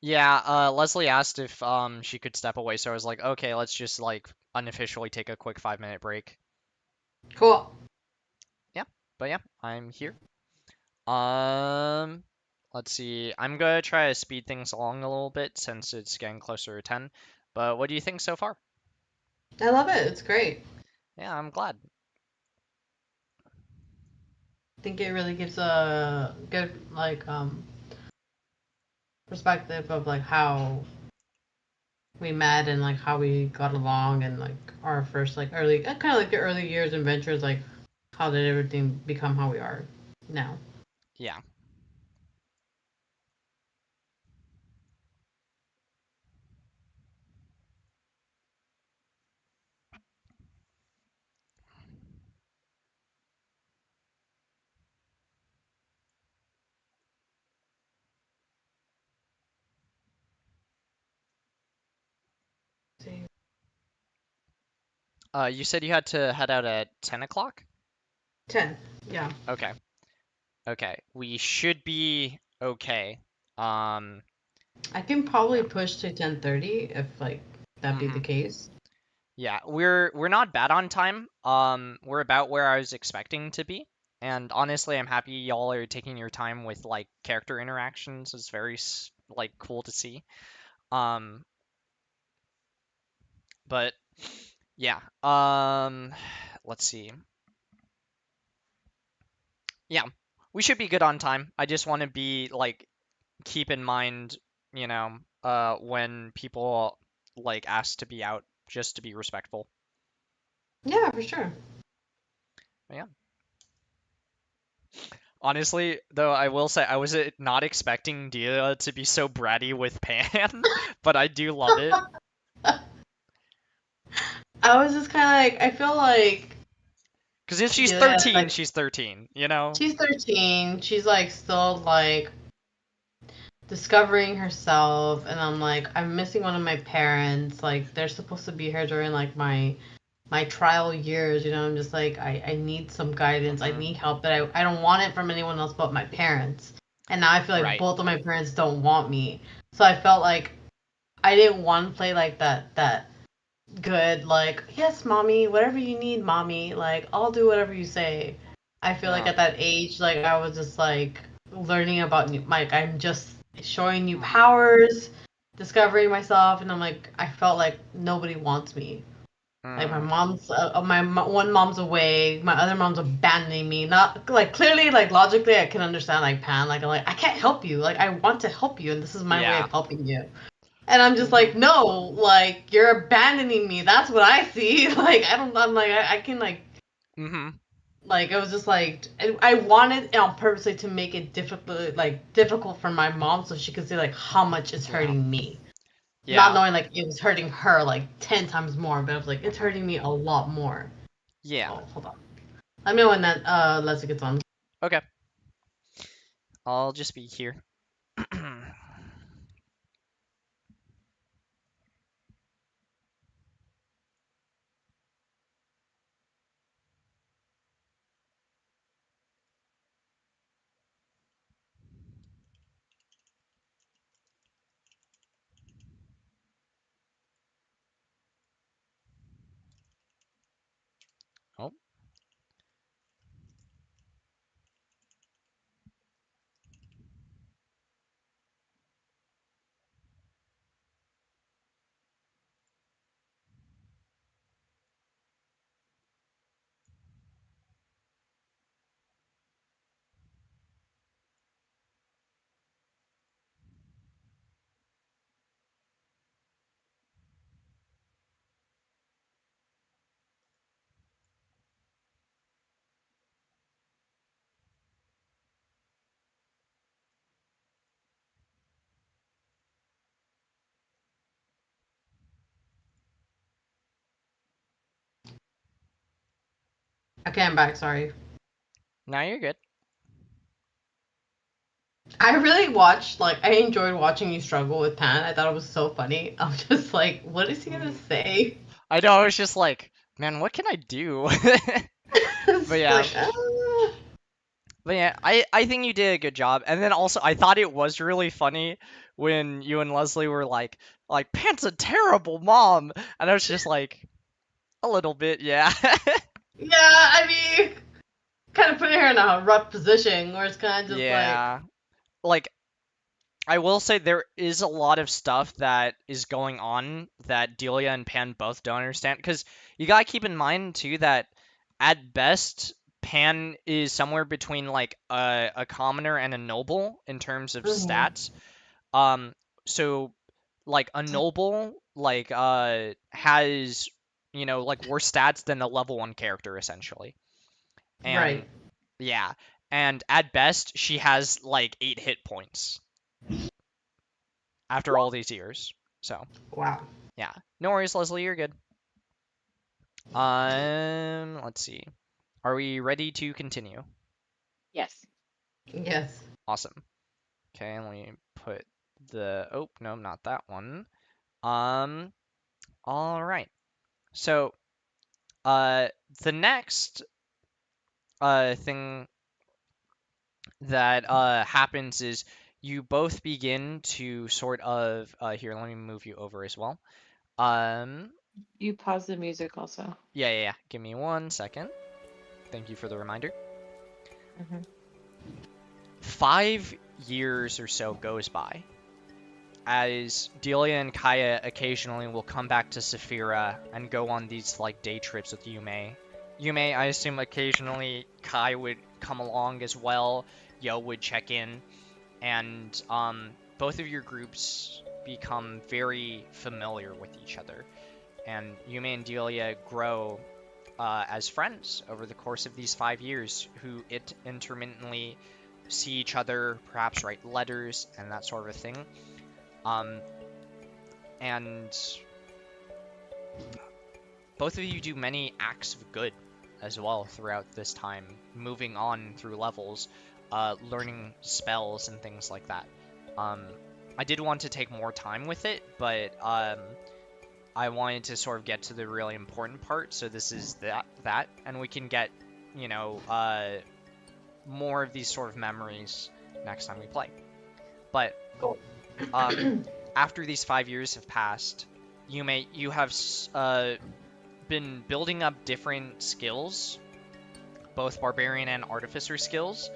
Yeah, Leslie asked if she could step away, so I was like, okay, let's just like unofficially take a quick 5-minute break. Cool. Yeah, but yeah, I'm here. Um, let's see. I'm gonna try to speed things along a little bit since it's getting closer to 10. But what do you think so far? I love it. It's great. Yeah, I'm glad. think it really gives a good like perspective of like how we met and like how we got along and like our first like early kind of like the early years adventures, like how did everything become how we are now. Yeah. You said you had to head out at 10 o'clock? 10. Yeah. Okay. Okay. We should be okay. Um, I can probably yeah. push to 10:30 if like that be the hmm case. Yeah, we're not bad on time. We're about where I was expecting to be. And honestly, I'm happy y'all are taking your time with like character interactions. It's very like cool to see. Um, but yeah. Let's see. Yeah, we should be good on time. I just want to be like keep in mind, when people like ask to be out, just to be respectful. Yeah, for sure. But yeah. Honestly, though, I will say I was not expecting Dia to be so bratty with Pan, but I do love it. I was just kind of like, I feel like Because if she's Julia, 13, like, she's 13, you know? she's 13. She's like still like discovering herself, and I'm like, I'm missing one of my parents. Like, they're supposed to be here during like my trial years. I'm just like, I need some guidance. I hmm need help, but I don't want it from anyone else but my parents. And now I feel like Right. both of my parents don't want me. So I felt like I didn't want to play like that good, like, yes, mommy, whatever you need, mommy, like, I'll do whatever you say. I feel like Yeah. at that age, like, I was just like learning about new, like, I'm just showing new hmm powers, discovering myself, and I'm like, I felt like nobody wants me. Like my Mm. mom's, one mom's away, my other mom's abandoning me. Not like clearly, like logically, I can understand like Pan. Like I'm like, I can't help you. Like I want to help you, and this is my way Yeah. of helping you. And I'm just like, hmm no, like you're abandoning me. That's what I see. Like I don't. I'm like I can hmm like it was just like I wanted on purposely to make it difficult for my mom so she could see like how much it's Yeah. hurting me. Not Yeah. knowing like it was hurting her like 10 times more, but I was like, it's hmm hurting me a lot more. Yeah. Oh, hold on. Let me know when that Leslie gets on. Okay. I'll just be here. Oh. Okay, I'm back. Sorry. Now you're good. I really watched, like, I enjoyed watching you struggle with Pan. I thought it was so funny. I'm just like, what is he gonna Mm. say? I know, I was just like, man, what can I do? But It's yeah. like, But yeah, I think you did a good job. And then also I thought it was really funny when you and Leslie were like Pant's a terrible mom. And I was just like a little bit, yeah. yeah, I mean, kind of putting her in a rough position where it's kind of just like, Yeah. Like I will say there is a lot of stuff that is going on that Delia and Pan both don't understand because you gotta keep in mind too that at best Pan is somewhere between like a commoner and a noble in terms of Mhm. stats. So like a noble like has like worse stats than a level 1 character essentially. And Right. yeah, and at best she has like 8 hit points after all these years. So, Wow. yeah. No worries, Leslie, you're good. Let's see. Are we ready to continue? Yes. Yes. Awesome. Okay, let me put the oh, no, not that one. Um, all right. So, uh the next thing that happens is you both begin to sort of here, let me move you over as well. Um, You pause the music also. yeah. Give me 1 second. Thank you for the reminder. Hmm. 5 years or so goes by as Delia and Kaya occasionally will come back to Saphira and go on these like day trips with Yume. Yume, I assume occasionally Kai would come along as well. Yo would check in, and both of your groups become very familiar with each other. And Yume and Delia grow as friends over the course of these 5 years, who intermittently see each other, perhaps write letters and that sort of thing. Um, and both of you do many acts of good as well throughout this time, moving on through levels, learning spells and things like that. Um, I did want to take more time with it, but I wanted to sort of get to the really important part, so this is that, and we can get, more of these sort of memories next time we play. But Cool. after these 5 years have passed, you have been building up different skills, both barbarian and artificer skills,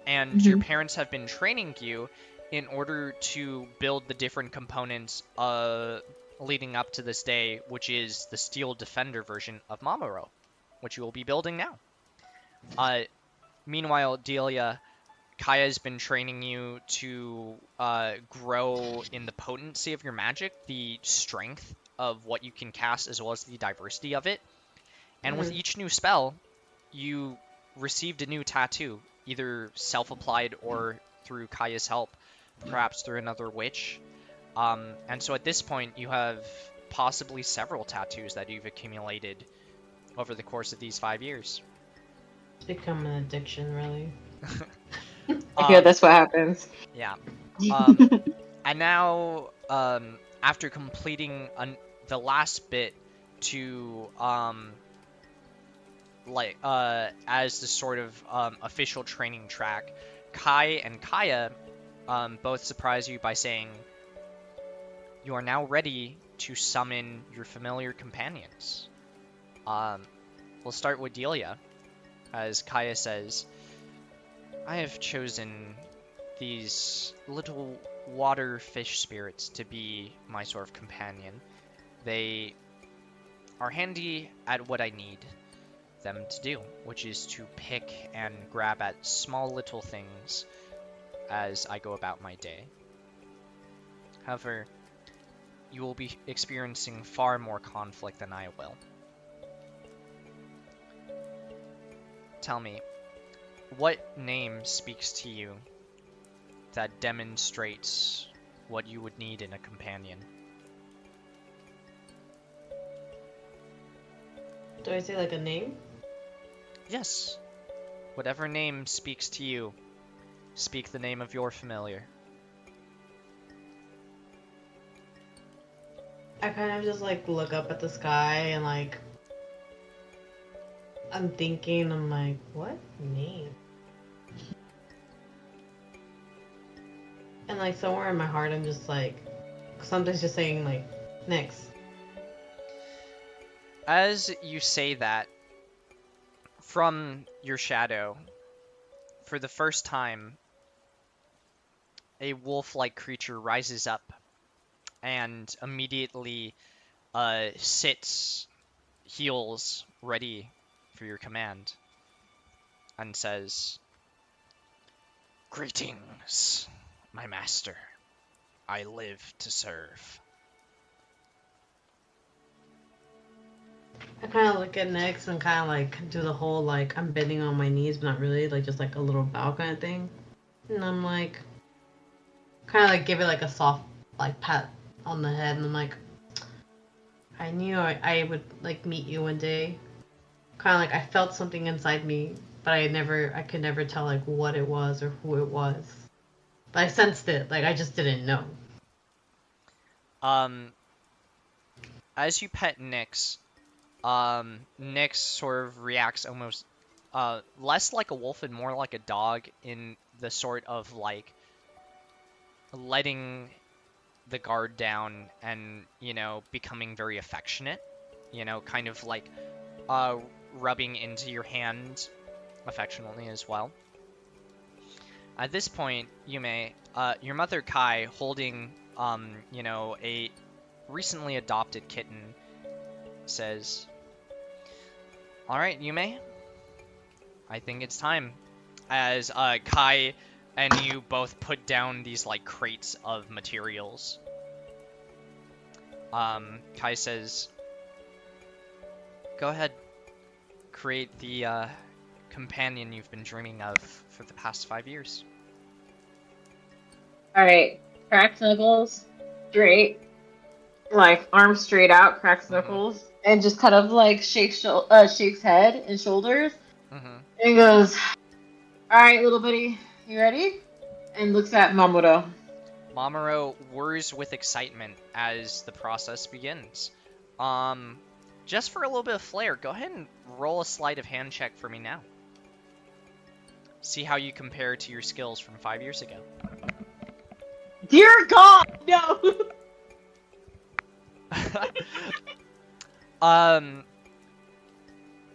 and your parents have been training you in order to build the different components leading up to this day, which is the Steel Defender version of Mamuro, which you will be building now. Meanwhile, Delia, Kaya's been training you to grow in the potency of your magic, the strength of what you can cast, as well as the diversity of it. And with Mhm. each new spell, you received a new tattoo, either self-applied or through Kaya's help, perhaps through another witch. And so at this point, you have possibly several tattoos that you've accumulated over the course of these 5 years. It's become an addiction, really. I feel Um, that's what happens. yeah. And now, after completing the last bit to as the sort of official training track, Kai and Kaya both surprise you by saying, "You are now ready to summon your familiar companions." We'll start with Delia, as Kaya says, "I have chosen these little water fish spirits to be my sort of companion. They are handy at what I need them to do, which is to pick and grab at small little things as I go about my day. However, you will be experiencing far more conflict than I will. Tell me, what name speaks to you that demonstrates what you would need in a companion?" Do I say like a name? Yes, whatever name speaks to you, speak the name of your familiar. I kind of just like look up at the sky and like I'm like, what name? And like somewhere in my heart, I'm just like, something's just saying like, next. As you say that, from your shadow, for the first time, a wolf-like creature rises up and immediately sits, heels, ready for your command. and says, "Greetings, my master. I live to serve." I kind of look at Nyx and kind of like do the whole like I'm bending on my knees, but not really, like just like a little bow kind of thing. And I'm like, kind of like give it like a soft like pat on the head, and I'm like, I knew I would like meet you one day. Kind of like I felt something inside me, but I could never tell like what it was or who it was. But I sensed it, like I just didn't know. As you pet Nyx, Nyx sort of reacts almost less like a wolf and more like a dog, in the sort of like letting the guard down and, you know, becoming very affectionate, you know, kind of like rubbing into your hand affectionately as well. At this point, Yume, your mother Kai, holding, you know, a recently adopted kitten, says, "All right, Yume, I think it's time." As Kai and you both put down these like crates of materials, Kai says, "Go ahead, create the companion you've been dreaming of for the past 5 years." Alright, cracks knuckles, straight, like arms straight out, cracks knuckles, and just kind of like shakes head and shoulders, and goes, "Alright, little buddy, you ready?" And looks at Mamoru. Mamoru whirs with excitement as the process begins. Just for a little bit of flair, go ahead and roll a sleight of hand check for me now. See how you compare to your skills from 5 years ago. Dear God, no!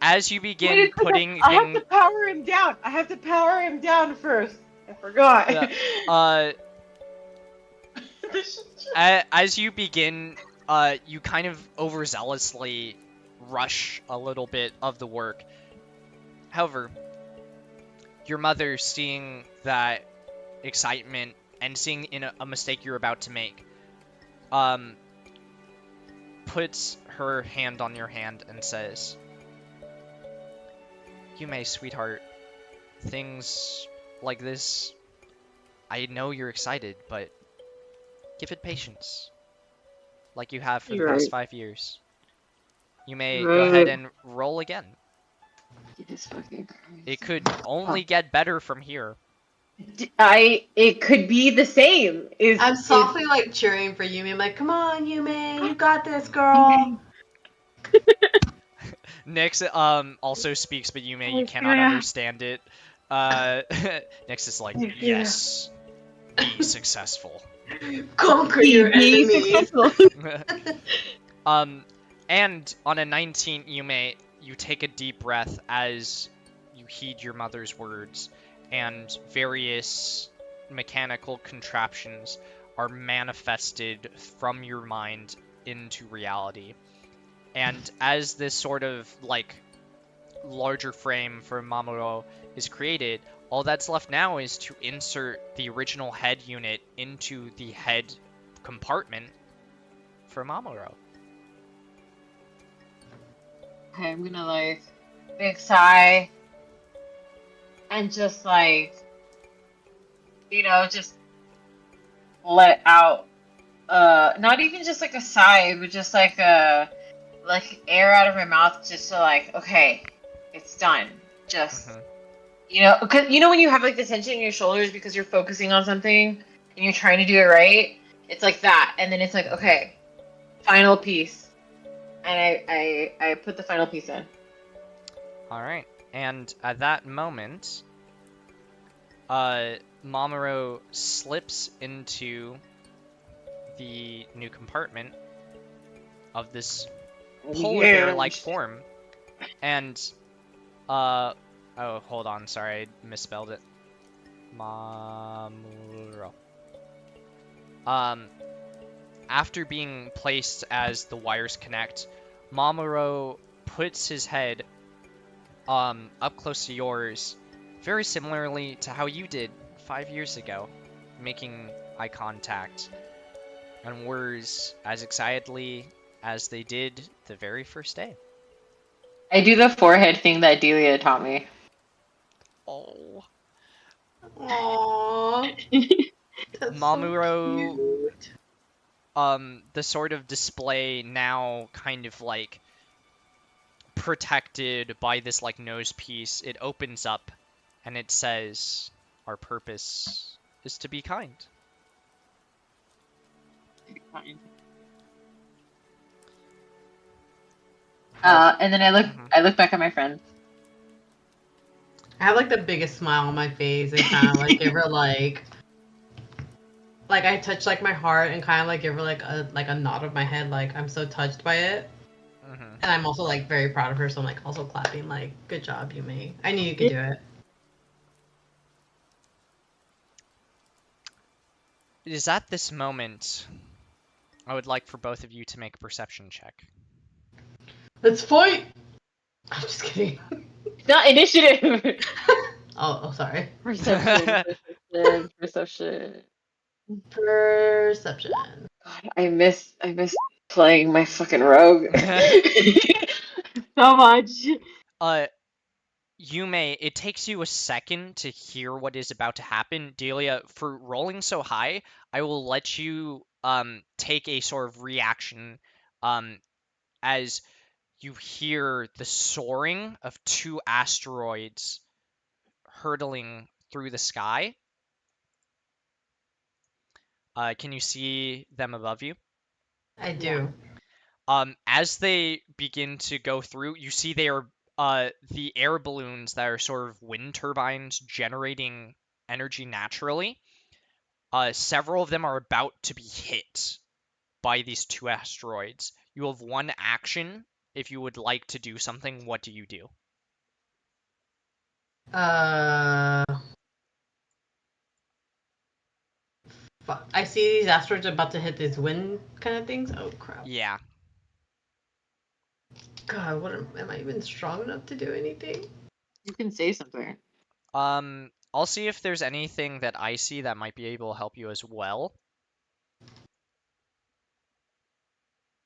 As you begin putting I have to power him down. I have to power him down first. I forgot. Yeah. As you begin, you kind of overzealously rush a little bit of the work. However, your mother, seeing that excitement and seeing in a mistake you're about to make, puts her hand on your hand and says, "Yume, sweetheart, things like this, I know you're excited, but give it patience, like you have for the past 5 years. You may go ahead and roll again. It could only get better from here." It could be the same. I'm softly like cheering for Yumi. I'm like, "Come on, Yumi, you got this, girl." Nyx also speaks, but Yume, you cannot understand it. Nyx is like, "Yes, be successful. Conquer your enemies." And on a 19, you take a deep breath as you heed your mother's words, and various mechanical contraptions are manifested from your mind into reality. And as this sort of like larger frame for Mamoru is created, all that's left now is to insert the original head unit into the head compartment for Mamoru. Okay, I'm gonna like big sigh and just like, you know, just let out not even just like a sigh, but just like air out of my mouth, just to like, okay, it's done. Just you know, because you know when you have like the tension in your shoulders because you're focusing on something and you're trying to do it right, it's like that, and then it's like, okay, final piece. And I put the final piece in. Alright, and at that moment, Mamoru slips into the new compartment of this polar bear-like form, and, oh, hold on, sorry, I misspelled it. Mamoru. After being placed as the wires connect, Mamoru puts his head up close to yours very similarly to how you did 5 years ago, making eye contact, and whirs as excitedly as they did the very first day. I do the forehead thing that Delia taught me. Oh. Aww. That's Mamuro, so cute. the sort of display now kind of like protected by this like nose piece, it opens up and it says, "Our purpose is to be kind." And then I look back at my friend. I have like the biggest smile on my face and kind of like give her like I touch like my heart and kind of like give her like a nod of my head, like I'm so touched by it. And I'm also like very proud of her, so I'm like also clapping, like, good job, Yumi. I knew you could do it. It is at this moment I would like for both of you to make a perception check. Let's fight! I'm just kidding. Not initiative. Oh, sorry. Perception. Perception. God, I miss playing my fucking rogue so much. Yume, it takes you a second to hear what is about to happen. Delia, for rolling so high, I will let you take a sort of reaction as you hear the soaring of 2 asteroids hurtling through the sky. Can you see them above you? I do. As they begin to go through, you see they are the air balloons that are sort of wind turbines generating energy naturally. Several of them are about to be hit by these 2 asteroids. You have 1 action. If you would like to do something, what do you do? I see these asteroids about to hit these wind kind of things. Oh crap. Yeah. God, am I even strong enough to do anything? You can say something. I'll see if there's anything that I see that might be able to help you as well.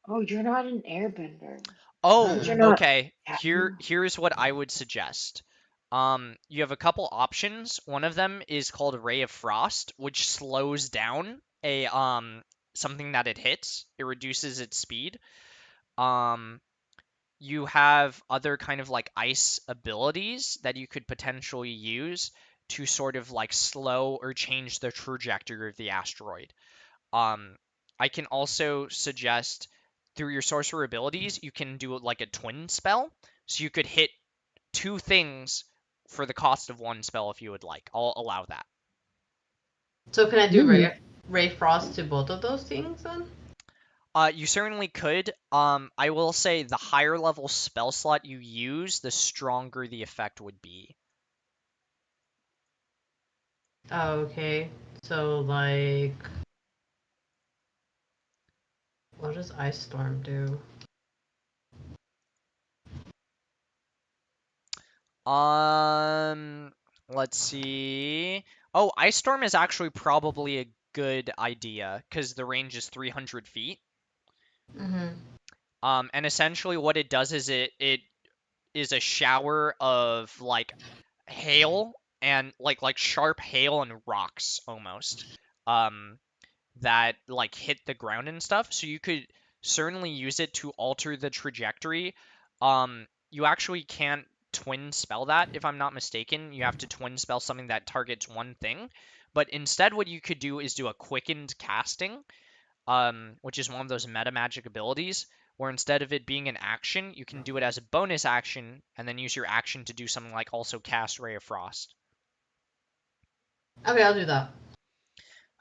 Oh, you're not an airbender. Oh, You're not. okay. Here's what I would suggest. You have a couple options. One of them is called Ray of Frost, which slows down a something that it hits. It reduces its speed. You have other kind of like ice abilities that you could potentially use to sort of like slow or change the trajectory of the asteroid. I can also suggest through your sorcerer abilities, you can do like a twin spell. So you could hit 2 things for the cost of 1 spell if you would like. I'll allow that. So can I do Ray Frost to both of those things then? You certainly could. I will say the higher level spell slot you use, the stronger the effect would be. Oh, okay. So like, what does Ice Storm do? Let's see. Oh, Ice Storm is actually probably a good idea because the range is 300 feet. And essentially what it does is it is a shower of like hail and like sharp hail and rocks almost. That like hit the ground and stuff. So you could certainly use it to alter the trajectory. You actually can't twin spell that if I'm not mistaken. You have to twin spell something that targets one thing. But instead what you could do is do a quickened casting, which is one of those meta magic abilities where instead of it being an action, you can do it as a bonus action and then use your action to do something like also cast Ray of Frost. Okay, I'll do that.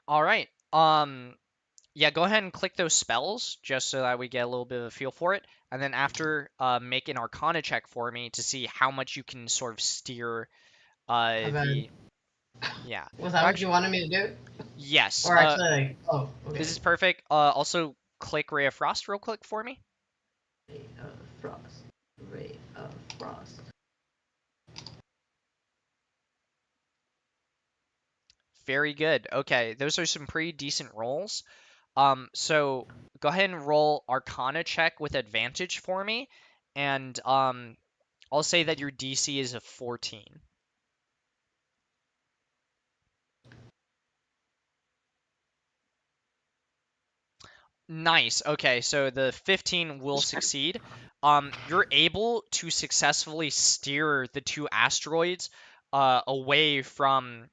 All right. Yeah, go ahead and click those spells just so that we get a little bit of a feel for it. And then after, make an Arcana check for me to see how much you can sort of steer the... Yeah. Was that what you wanted me to do? Yes. Or actually, like, oh, okay. This is perfect. Also, click Ray of Frost real quick for me. Ray of Frost. Ray of Frost. Very good. Okay, those are some pretty decent rolls. So go ahead and roll Arcana check with advantage for me, and I'll say that your DC is a 14. Nice. Okay, so the 15 will succeed. You're able to successfully steer the two asteroids away from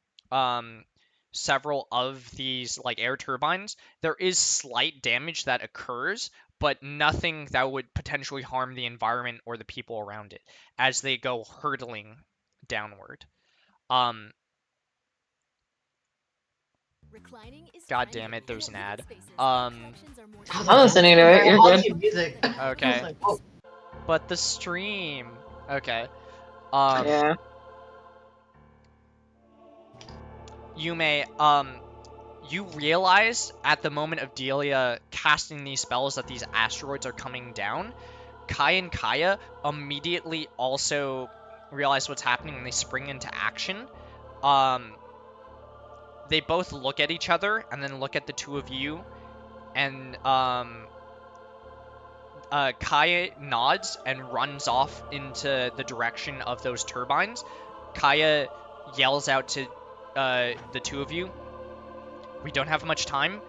several of these like air turbines. There is slight damage that occurs, but nothing that would potentially harm the environment or the people around it as they go hurtling downward. Um, God damn it, there's an ad. I was I'm like, listening to it. You're all good. the music. I was Okay. like, oh, But the stream. Okay. Yeah. Yume, you realize at the moment of Delia casting these spells that these asteroids are coming down. Kai and Kaya immediately also realize what's happening and they spring into action. They both look at each other and then look at the two of you, and Kaya nods and runs off into the direction of those turbines. Kaya yells out to the two of you, "We don't have much time.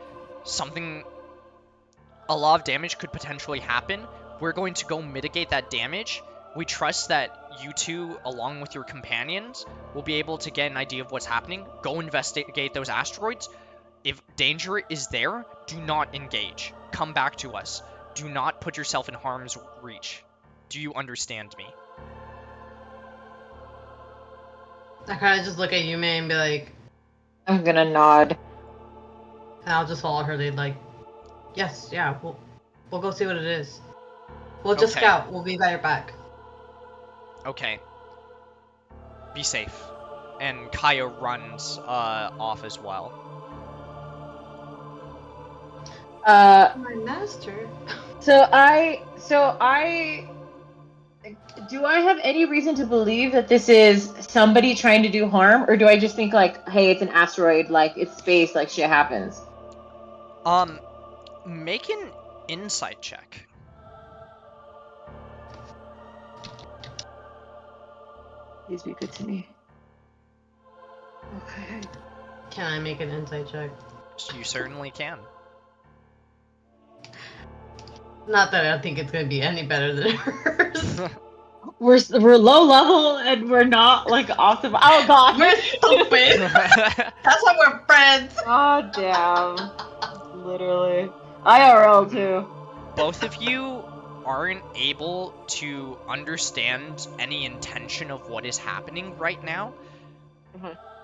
A lot of damage could potentially happen. We're going to go mitigate that damage. We trust that you two, along with your companions, will be able to get an idea of what's happening. Go investigate those asteroids. If danger is there, do not engage. Come back to us. Do not put yourself in harm's reach. Do you understand me?" I kind of just look at Yume and be like, I'm gonna nod. and I'll just follow her. They'd like, yes, yeah, we'll go see what it is. We'll just Okay. scout. We'll be right back. Okay. Be safe. And Kaya runs off as well. My master. So I do I have any reason to believe that this is somebody trying to do harm, or do I just think like, hey, it's an asteroid, like it's space, like shit happens? Make an insight check. Please be good to me. Okay. Can I make an insight check? You certainly can. Not that I think it's gonna be any better than hers. We're low level and we're not like awesome. Oh god. We're stupid. That's why we're friends. God damn. Literally. IRL too. Both of you aren't able to understand any intention of what is happening right now,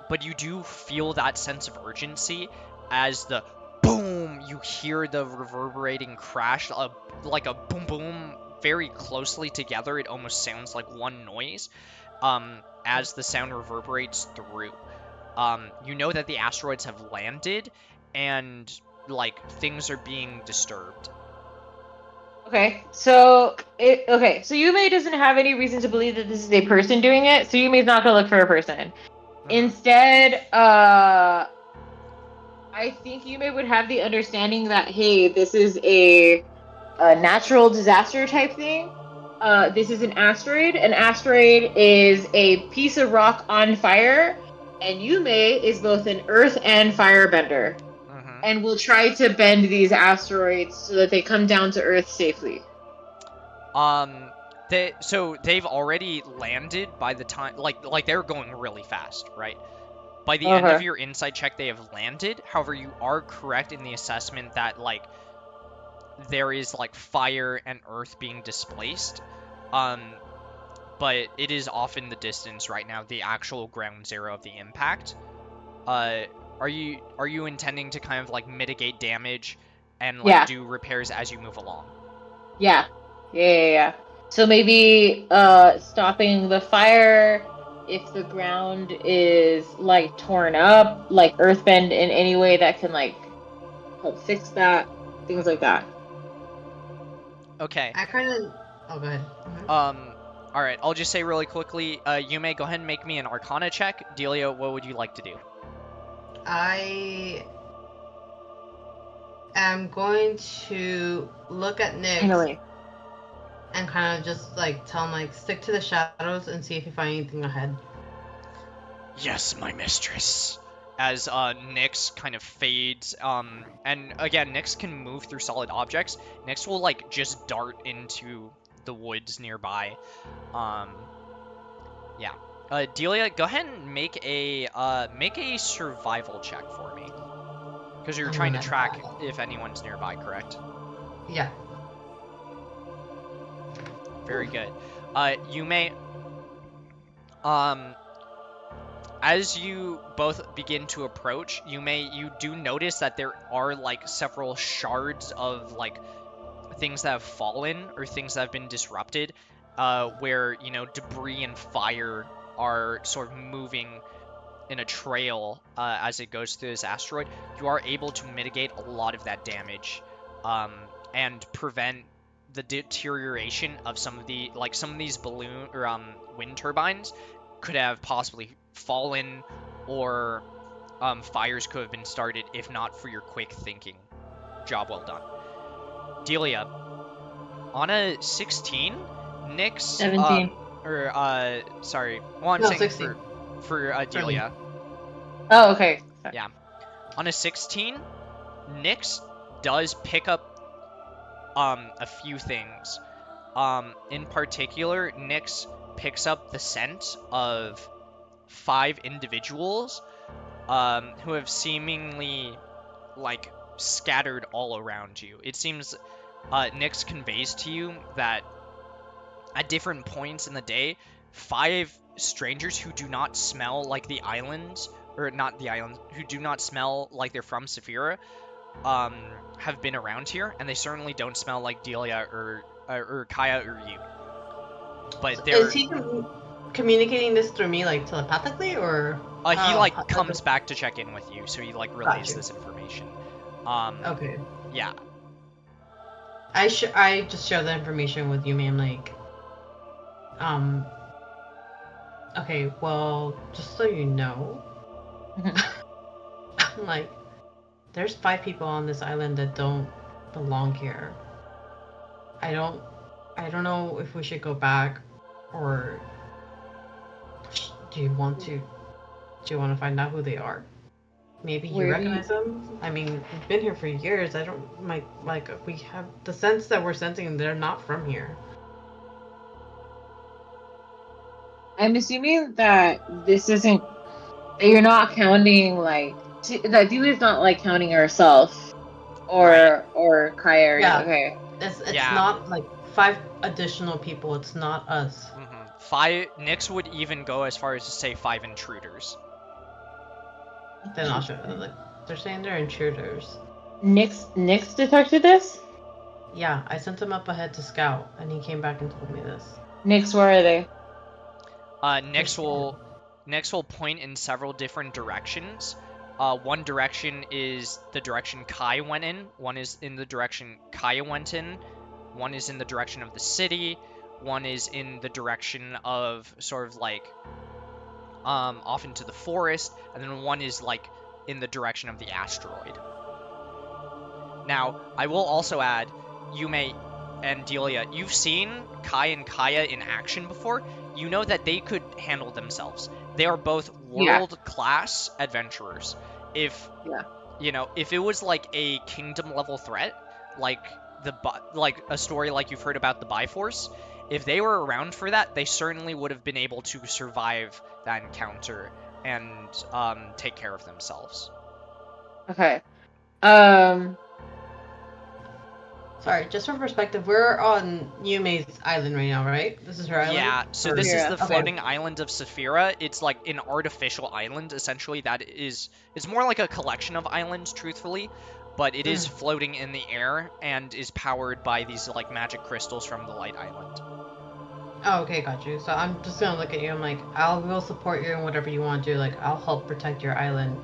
but you do feel that sense of urgency as the boom, you hear the reverberating crash, like a boom boom, very closely together. It almost sounds like one noise as the sound reverberates through. You know that the asteroids have landed and like things are being disturbed. Okay, so Yume doesn't have any reason to believe that this is a person doing it, so Yume's not gonna look for a person. Instead, I think Yume would have the understanding that, hey, this is a natural disaster type thing. This is an asteroid. An asteroid is a piece of rock on fire, and Yume is both an earth and firebender. And will try to bend these asteroids so that they come down to Earth safely. They've already landed by the time, like they're going really fast, right? By the end of your insight check, they have landed. However, you are correct in the assessment that like there is like fire and earth being displaced. But it is off in the distance right now, the actual ground zero of the impact. Are you intending to kind of like mitigate damage and like do repairs as you move along? Yeah. So maybe stopping the fire if the ground is like torn up, like earthbend in any way that can like help fix that, things like that. Okay. I kind of. Oh, go ahead. All right. I'll just say really quickly. Yume, go ahead and make me an Arcana check. Delia, what would you like to do? I am going to look at Nick Finally. and kind of just like tell him like stick to the shadows and see if you find anything ahead. Yes, my mistress. As Nyx kind of fades, and again, Nyx can move through solid objects. Nyx will like just dart into the woods nearby. Yeah. Delia, go ahead and make a survival check for me, because you're I'm trying to gonna track try. if anyone's nearby, correct? Yeah. Very good. You may, as you both begin to approach, you do notice that there are like several shards of like things that have fallen or things that have been disrupted, where debris and fire are sort of moving in a trail as it goes through this asteroid. You are able to mitigate a lot of that damage, and prevent the deterioration of some of these balloon or wind turbines could have possibly fallen, or fires could have been started if not for your quick thinking. Job well done. Delia, on a 16, Nyx, 17. sorry, well, I'm No, saying 16. for Delia. Oh, okay. Sorry. Yeah. On a 16, Nyx does pick up a few things. In particular, Nyx picks up the scent of 5 individuals who have seemingly like scattered all around you. It seems Nyx conveys to you that at different points in the day, 5 strangers who do not smell like the islands, or not the islands, who do not smell like they're from Saphira, have been around here, and they certainly don't smell like Delia or Kaya or you. But they're Is he communicating this through me like telepathically or? he like comes back to check in with you, so he like relays Gotcha. this information. Okay. Yeah. I just share the information with you, man. Like, okay, well, just so you know, like, there's 5 people on this island that don't belong here. I don't know if we should go back, or do you want to find out who they are? Maybe you Where do recognize them? I mean, we've been here for years. I don't, we have the sense that we're sensing they're not from here. I'm assuming that this isn't. That you're not counting like. That Delia's not like counting herself, or Kaya. Yeah. Okay. It's Yeah. not like 5 additional people. It's not us. 5. Nyx would even go as far as to say 5 intruders. They're not sure. Like, they're saying they're intruders. Nyx detected this? Yeah, I sent him up ahead to scout, and he came back and told me this. Nyx, where are they? Nyx will point in several different directions. One direction is the direction Kai went in. One is in the direction Kaya went in. One is in the direction of the city. One is in the direction of sort of like off into the forest, and then one is like in the direction of the asteroid. Now, I will also add, Yume and Delia, you've seen Kai and Kaya in action before. You know that they could handle themselves. They are both world-class adventurers. If if it was like a kingdom level threat, like a story like you've heard about the Bifrost, if they were around for that, they certainly would have been able to survive that encounter and take care of themselves. Okay. Sorry, just for perspective, we're on Yume's island right now, right? This is her island? Yeah, so Or- this is the Okay. floating island of Saphira. It's like an artificial island, essentially, it's more like a collection of islands, truthfully, but it is floating in the air and is powered by these like magic crystals from the Light Island. Oh, okay, got you. So I'm just gonna look at you. I'm like, will support you in whatever you want to do. Like, I'll help protect your island.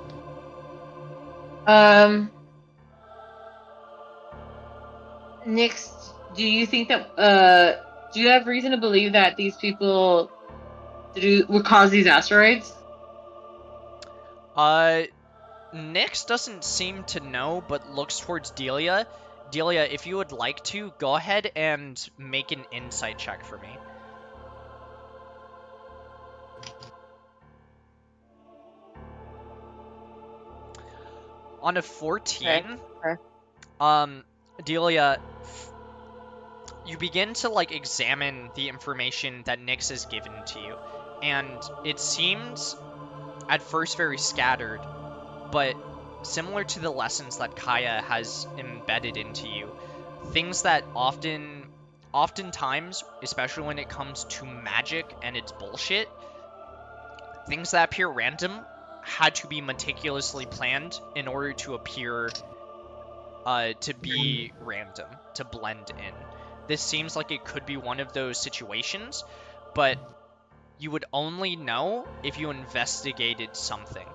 Nyx, do you think that do you have reason to believe that these people would cause these asteroids? Nyx doesn't seem to know, but looks towards Delia. Delia, if you would like to, go ahead and make an insight check for me. On a 14, Okay. Delia, you begin to like examine the information that Nyx has given to you, and it seems at first very scattered, but similar to the lessons that Kaya has embedded into you, things that oftentimes, especially when it comes to magic and its bullshit, things that appear random had to be meticulously planned in order to appear to be random, to blend in. This seems like it could be one of those situations, but you would only know if you investigated something.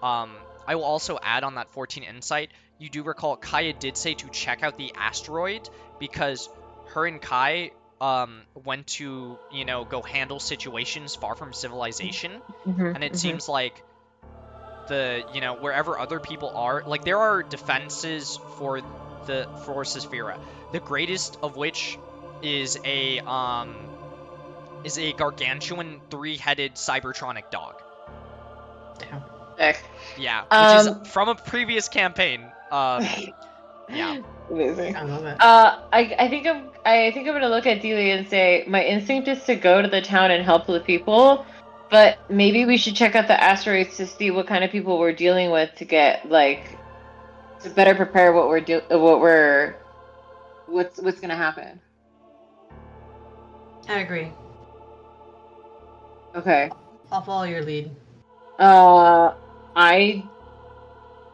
I will also add on that 14 insight, you do recall Kaya did say to check out the asteroid because her and Kai went to, go handle situations far from civilization, and it seems like wherever other people are, like there are defenses for Sisfira, the greatest of which is a gargantuan 3-headed cybertronic dog. Damn. Sick. Yeah, which is from a previous campaign. Yeah. Amazing. I love it. I think I'm gonna look at Delia and say my instinct is to go to the town and help the people, but maybe we should check out the asteroids to see what kind of people we're dealing with to get to better prepare what's gonna happen. I agree. Okay. I'll follow your lead. I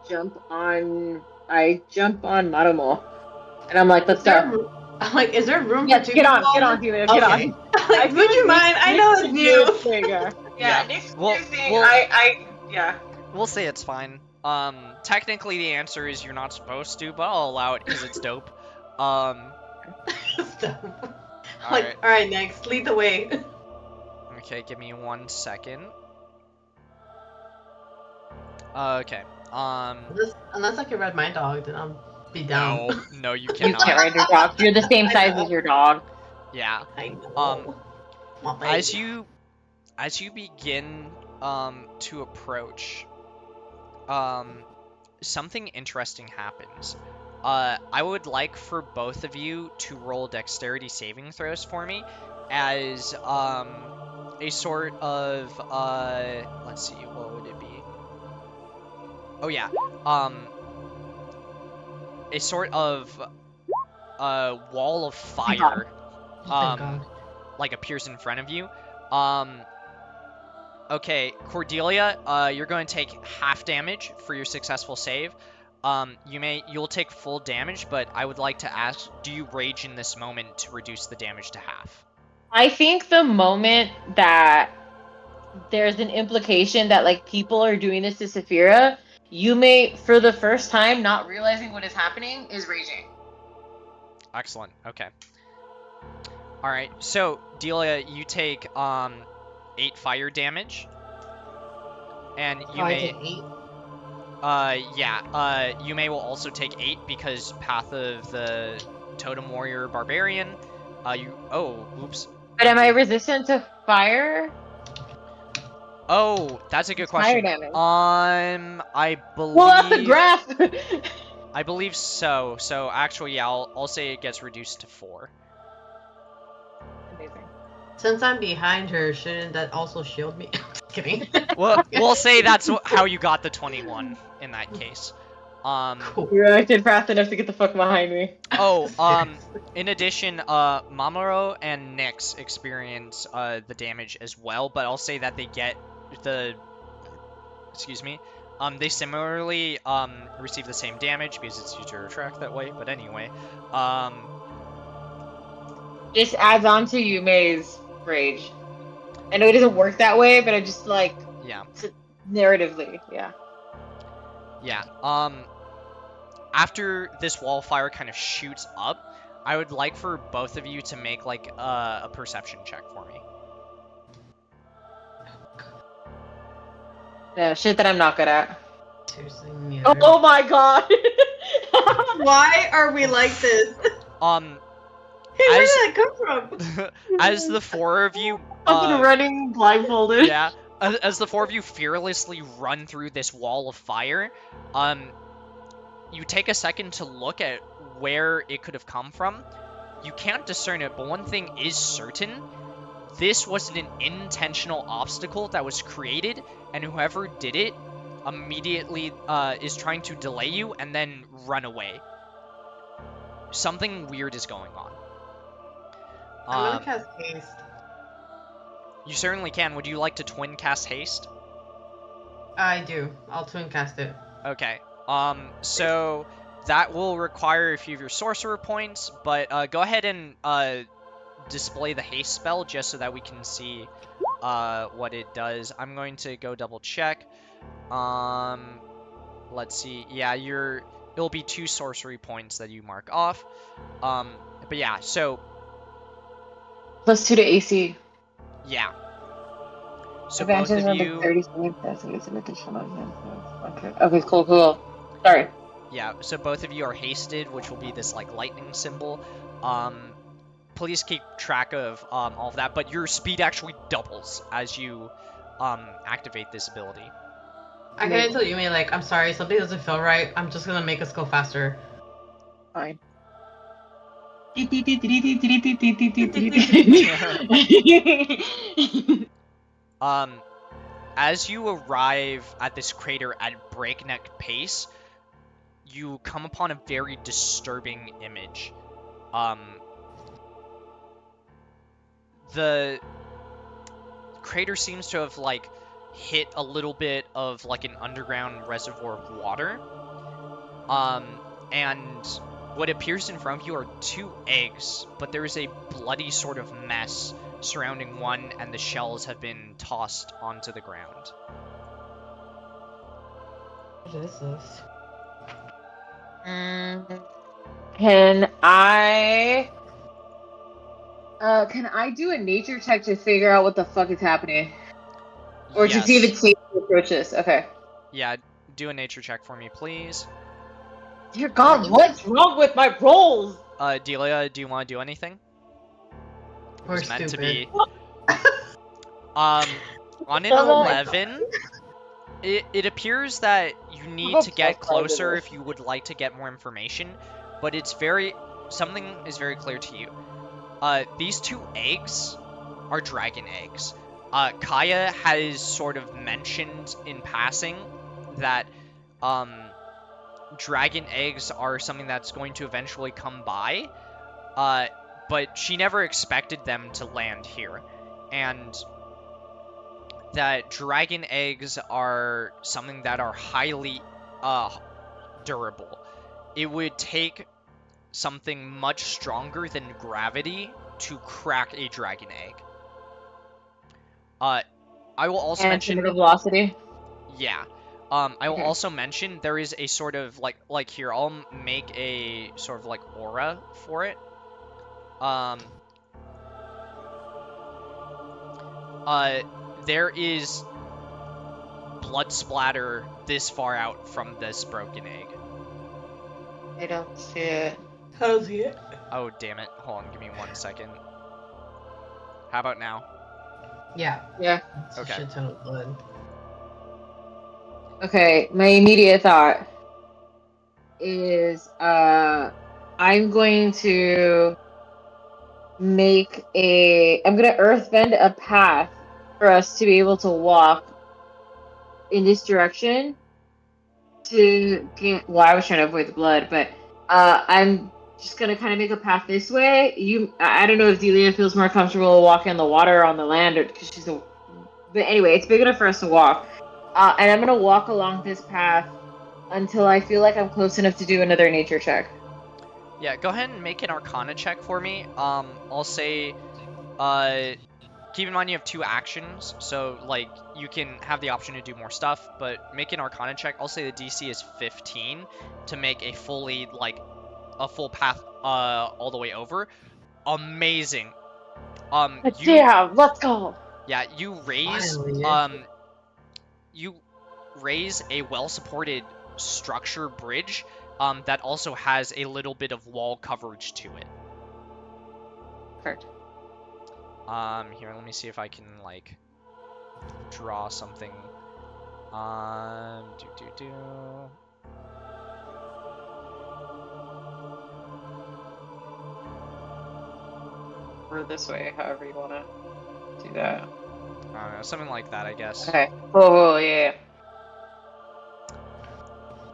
jump on Marumo, and I'm like, let's go. I'm like, is there room Yes, for two get people? on, Delia, get Okay. on. Like, would you mind? I know it's new. Yeah, Yeah. Nick's Well, confusing. well- Yeah. We'll say it's fine. Technically the answer is you're not supposed to, but I'll allow it because it's dope. Like, all right, next, lead the way. Okay, give me 1 second. Okay. Unless I can ride my dog, then I'll be down. No, you You can't cannot. ride your dog. You're the same I size know. as your dog. Yeah. I know. My baby. As you begin to approach, something interesting happens. I would like for both of you to roll dexterity saving throws for me as a sort of let's see, what would it be? Oh yeah. A sort of wall of fire Thank God. like appears in front of you. Okay, Cordelia, you're going to take half damage for your successful save. You'll take full damage, but I would like to ask, do you rage in this moment to reduce the damage to half? I think the moment that there's an implication that people are doing this to Saphira, you may, for the first time, not realizing what is happening, is raging. Excellent. Okay. All right. So, Delia, you take 8 fire damage, and you I may take 8. you may will also take 8 because Path of the Totem Warrior Barbarian. Oops. But am I resistant to fire? Oh, that's a good Fire question. damage. I believe. Pull out the graph. I believe so. So actually, yeah, I'll say it gets reduced to 4. Amazing. Since I'm behind her, shouldn't that also shield me? Just kidding. We'll say that's how you got the 21 in that case. Cool. You reacted fast enough to get the fuck behind me. In addition, Mamoru and Nyx experience the damage as well, but I'll say that they get they similarly receive the same damage because it's easier to track that way. But anyway, Just adds on to Yume's rage. I know it doesn't work that way, but I just yeah. Narratively, yeah. Yeah. After this wall fire kind of shoots up, I would like for both of you to make a perception check for me. Yeah, shit that I'm not good at. Seriously, neither. Oh my god! Why are we like this? Hey, where As did that come from? as the four of you, I've been running blindfolded. yeah, as the four of you fearlessly run through this wall of fire, you take a second to look at where it could have come from. You can't discern it, but one thing is certain. This wasn't an intentional obstacle that was created, and whoever did it immediately is trying to delay you and then run away. Something weird is going on. I'm gonna cast haste. You certainly can. Would you like to twin cast haste? I do. I'll twin cast it. Okay. So that will require a few of your sorcerer points, but go ahead and display the haste spell just so that we can see what it does. I'm going to go double check. Let's see. Yeah, it'll be 2 sorcery points that you mark off. But yeah, so +2 to AC. yeah. So both of you. 30 seconds. That's an additional. Okay, cool. Sorry. Yeah, so both of you are hasted, which will be this like lightning symbol. Please keep track of all of that, but your speed actually doubles as you activate this ability. I can tell you, May, like, I'm sorry, something doesn't feel right. I'm just gonna make us go faster. Fine. As you arrive at this crater at breakneck pace, you come upon a very disturbing image. The crater seems to have like hit a little bit of like an underground reservoir of water. And what appears in front of you are 2 eggs, but there is a bloody sort of mess surrounding one, and the shells have been tossed onto the ground. What is this? Can I do a nature check to figure out what the fuck is happening? Or to see if Yes. it's safe to approach this? Okay. Yeah, do a nature check for me, please. Dear God, what's wrong with my rolls? Delia, do you want to do anything? It We're was meant to stupid. be. On an Oh my 11, it appears that you need Oh, to get plus closer five. if you would like to get more information, but something is very clear to you. These 2 eggs are dragon eggs. Kaya has sort of mentioned in passing that dragon eggs are something that's going to eventually come by, but she never expected them to land here, and that dragon eggs are something that are highly durable. It would take something much stronger than gravity to crack a dragon egg. I will also And mention, terminal velocity. yeah. I will Okay. also mention there is a sort of like here, I'll make a sort of like aura for it. There is blood splatter this far out from this broken egg. I don't see it. How's it? Oh, damn it. Hold on, give me 1 second. How about now? Yeah. Yeah. It's Okay. a shit ton of blood. Okay, my immediate thought is I'm going to I'm gonna earthbend a path for us to be able to walk in this direction to get, well, I was trying to avoid the blood, but I'm just gonna kind of make a path this way. I don't know if Delia feels more comfortable walking on the water or on the land, or because but anyway, it's big enough for us to walk. And I'm gonna walk along this path until I feel like I'm close enough to do another nature check. Yeah, go ahead and make an Arcana check for me. I'll say, keep in mind you have 2 actions, so like you can have the option to do more stuff, but make an Arcana check. I'll say the DC is 15 to make a full path all the way over. Amazing. Yeah, let's go. Yeah, you raise Finally. you raise a well-supported structure bridge that also has a little bit of wall coverage to it. Perfect. Here, let me see if I can, like, draw something. Do. Or this way, however you want to do that. I don't know, something like that, I guess. Okay. Oh, yeah.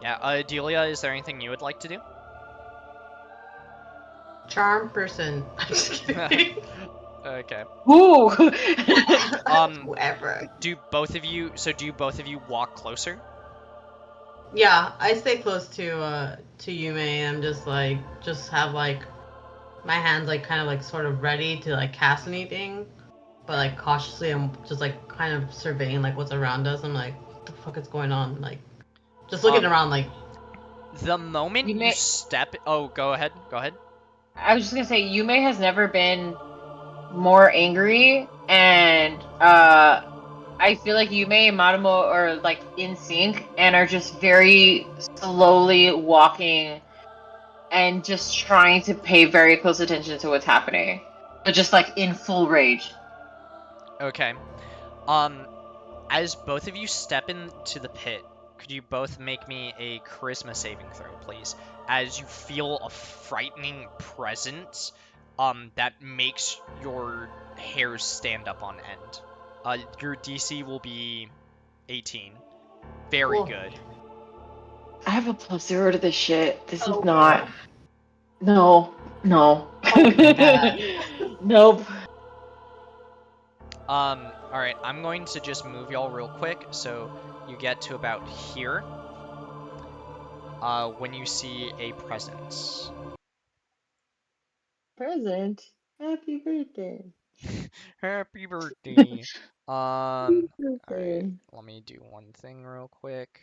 Yeah, Delia, is there anything you would like to do? Charm person. I'm just kidding. Okay. Ooh! Whoever. Do both of you walk closer? Yeah, I stay close to Yume and I'm just have like my hands like kind of like sort of ready to like cast anything, but like cautiously I'm just like kind of surveying like what's around us. I'm like, what the fuck is going on? Like, just looking around like. The moment you step, go ahead. I was just gonna say, Yume has never been more angry, and I feel like Yume and Marumo are like in sync and are just very slowly walking and just trying to pay very close attention to what's happening, but just like in full rage. Okay. As both of you step into the pit, could you both make me a charisma saving throw, please? As you feel a frightening presence, that makes your hairs stand up on end. Your DC will be 18. Very good. I have a +0 to this shit. This is not. No. No. Nope. Alright, I'm going to just move y'all real quick, so you get to about here. When you see a presence. Present. Happy birthday. Happy birthday. Alright, Birthday. let me do one thing real quick.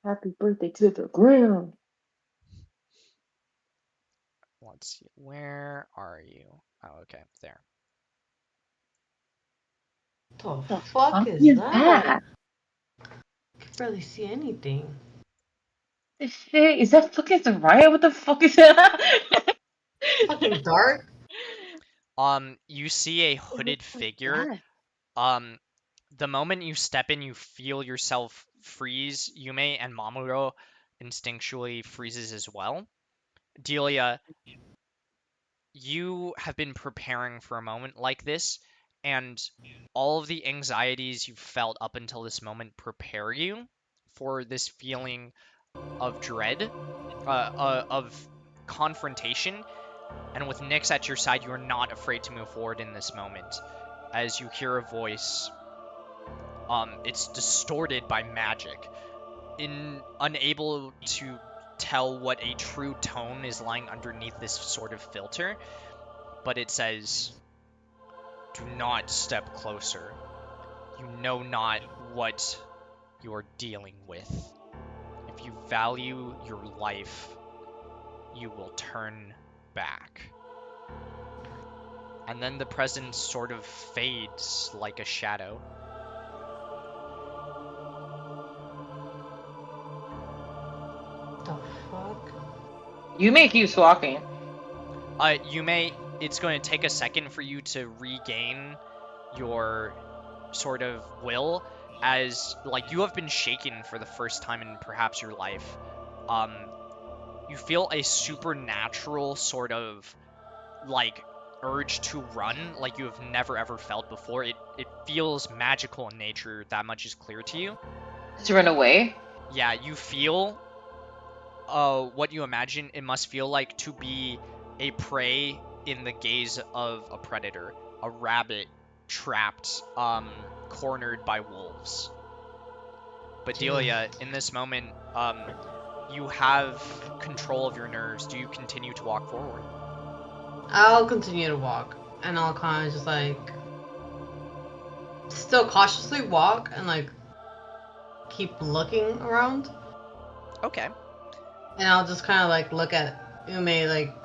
Happy birthday to the ground. Let's see, where are you? Oh, okay, there. What the fuck is that? I can barely see anything. This shit, is that fucking Soraya? What the fuck is that? Fucking dark. You see a hooded figure. The moment you step in, you feel yourself freeze. Yume and Mamoru instinctually freezes as well. Delia, you have been preparing for a moment like this, and all of the anxieties you've felt up until this moment prepare you for this feeling of dread, of confrontation. And with Nyx at your side, you're not afraid to move forward in this moment. As you hear a voice, it's distorted by magic. Unable to tell what a true tone is lying underneath this sort of filter, but it says, "Do not step closer. You know not what you are dealing with. If you value your life, you will turn back." And then the presence sort of fades like a shadow. The fuck? Yume keeps walking. It's going to take a second for you to regain your sort of will, as like you have been shaken for the first time in perhaps your life. You feel a supernatural sort of like urge to run like you have never ever felt before. It feels magical in nature, that much is clear to you. To run away? Yeah, you feel what you imagine it must feel like to be a prey in the gaze of a predator, a rabbit trapped, cornered by wolves. But Delia, in this moment, you have control of your nerves. Do you continue to walk forward? I'll continue to walk, and I'll kind of just like still cautiously walk and like keep looking around. Okay. And I'll just kind of like look at Ume, like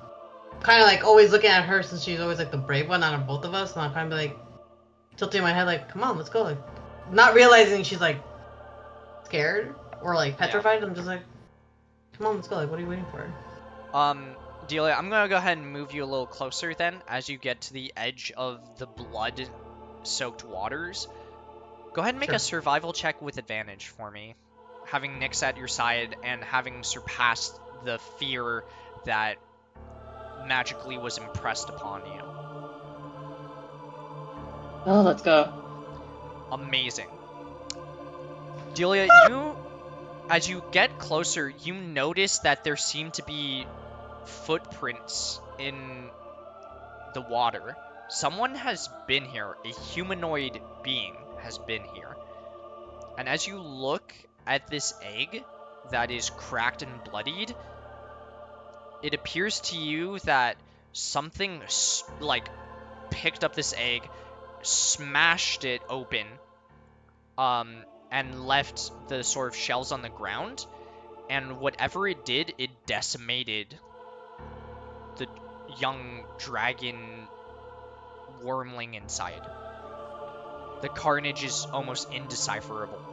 kind of like always looking at her since she's always like the brave one out of both of us, and I'll kind of be like tilting my head like, come on, let's go, like not realizing she's like scared or like petrified. I'm just like, come on, let's go. Like, what are you waiting for? Delia, I'm gonna go ahead and move you a little closer then, as you get to the edge of the blood-soaked waters. Go ahead and make Sure. a survival check with advantage for me. Having Nyx at your side and having surpassed the fear that magically was impressed upon you. Oh, let's go. Amazing. Delia, as you get closer, you notice that there seem to be footprints in the water. Someone has been here. A humanoid being has been here. And as you look at this egg that is cracked and bloodied, it appears to you that something like picked up this egg, smashed it open, and left the sort of shells on the ground. And whatever it did, it decimated the young dragon wormling inside. The carnage is almost indecipherable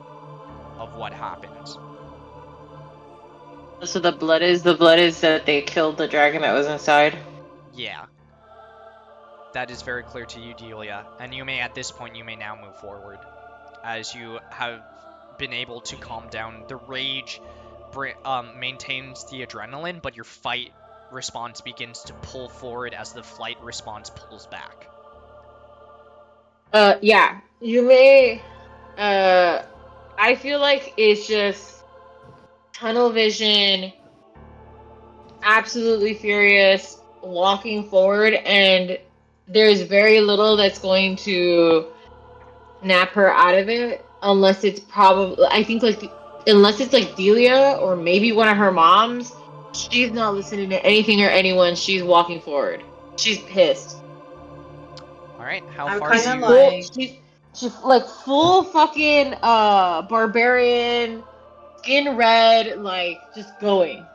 of what happens. So the blood is that they killed the dragon that was inside. Yeah. That is very clear to you, Delia. And you may, at this point, you may now move forward. As you have been able to calm down. The rage maintains the adrenaline, but your fight response begins to pull forward as the flight response pulls back. Yeah. You may... I feel like it's just tunnel vision, absolutely furious, walking forward, and there's very little that's going to snap her out of it, unless it's probably, I think, like, unless it's like Delia or maybe one of her moms. She's not listening to anything or anyone. She's walking forward. She's pissed. Alright, how I'm far kind do of you... like... She's like full fucking barbarian, skin red, like just going.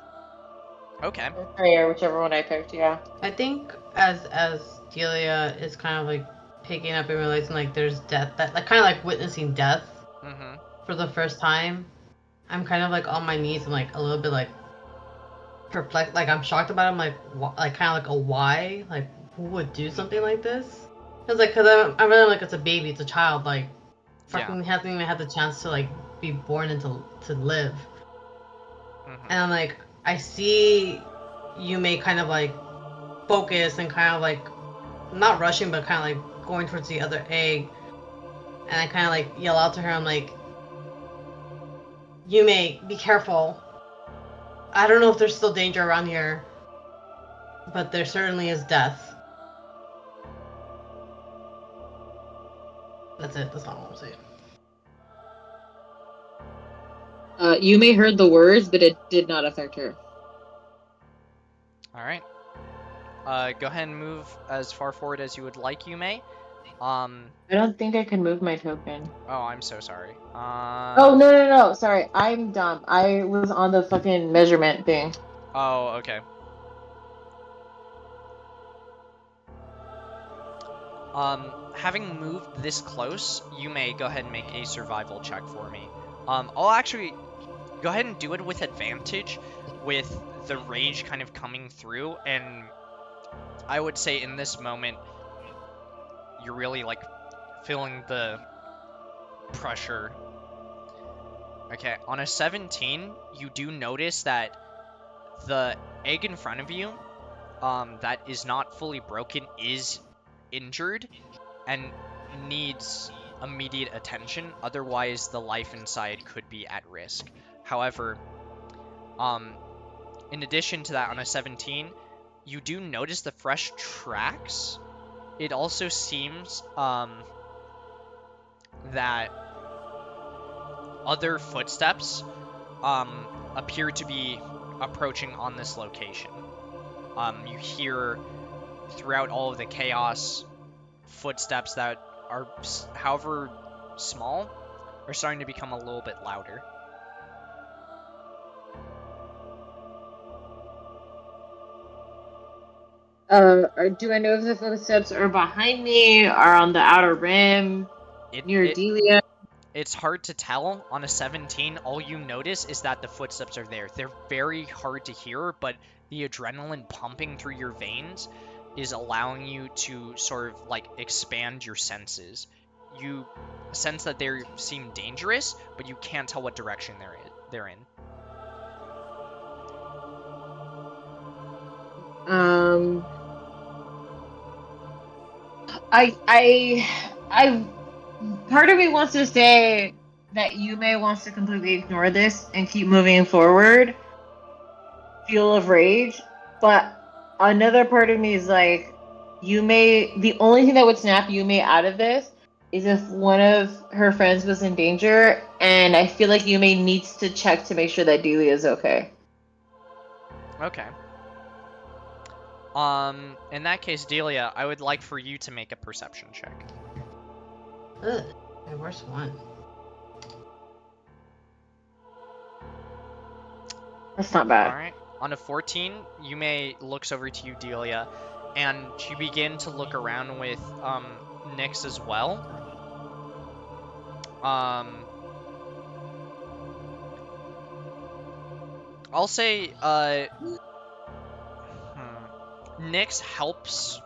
Okay. Or whichever one I picked, yeah. I think as Delia is kind of like picking up and realizing like there's death, that like kind of like witnessing death for the first time, I'm kind of like on my knees and like a little bit like perplexed, like I'm shocked about it. I'm like kind of like a why, like who would do something like this? Because I'm really like, it's a baby, it's a child, like fucking hasn't even had the chance to like be born and to live. And I'm like, I see you may kind of like focus and kind of like not rushing, but kind of like going towards the other egg. And I kind of like yell out to her, I'm like, you may be careful. I don't know if there's still danger around here, but there certainly is death. That's it. That's all I want to say. You may heard the words, but it did not affect her. Alright. Go ahead and move as far forward as you would like, you may. I don't think I can move my token. Oh, I'm so sorry. Oh, no. Sorry, I'm dumb. I was on the fucking measurement thing. Oh, okay. Having moved this close, you may go ahead and make a survival check for me. I'll actually go ahead and do it with advantage, with the rage kind of coming through, and I would say in this moment, you're really, like, feeling the pressure. Okay, on a 17, you do notice that the egg in front of you, that is not fully broken, is injured and needs immediate attention. Otherwise, the life inside could be at risk. However, in addition to that, on a 17, you do notice the fresh tracks. It also seems that other footsteps appear to be approaching on this location. You hear throughout all of the chaos footsteps that are, however small, are starting to become a little bit louder. Do I know if the footsteps are behind me, or on the outer rim, near Delia? It's hard to tell. On a 17, all you notice is that the footsteps are there. They're very hard to hear, but the adrenaline pumping through your veins is allowing you to sort of like expand your senses. You sense that they seem dangerous, but you can't tell what direction they're in. I part of me wants to say that Yume wants to completely ignore this and keep moving forward, fuel of rage, but another part of me is like, the only thing that would snap Yume out of this is if one of her friends was in danger, and I feel like Yume needs to check to make sure that Delia is okay. Okay. In that case, Delia, I would like for you to make a perception check. Ugh, my worst one. That's not bad. Alright. On a 14, Yume looks over to you, Delia, and you begin to look around with, Nyx as well. I'll say, Nyx helps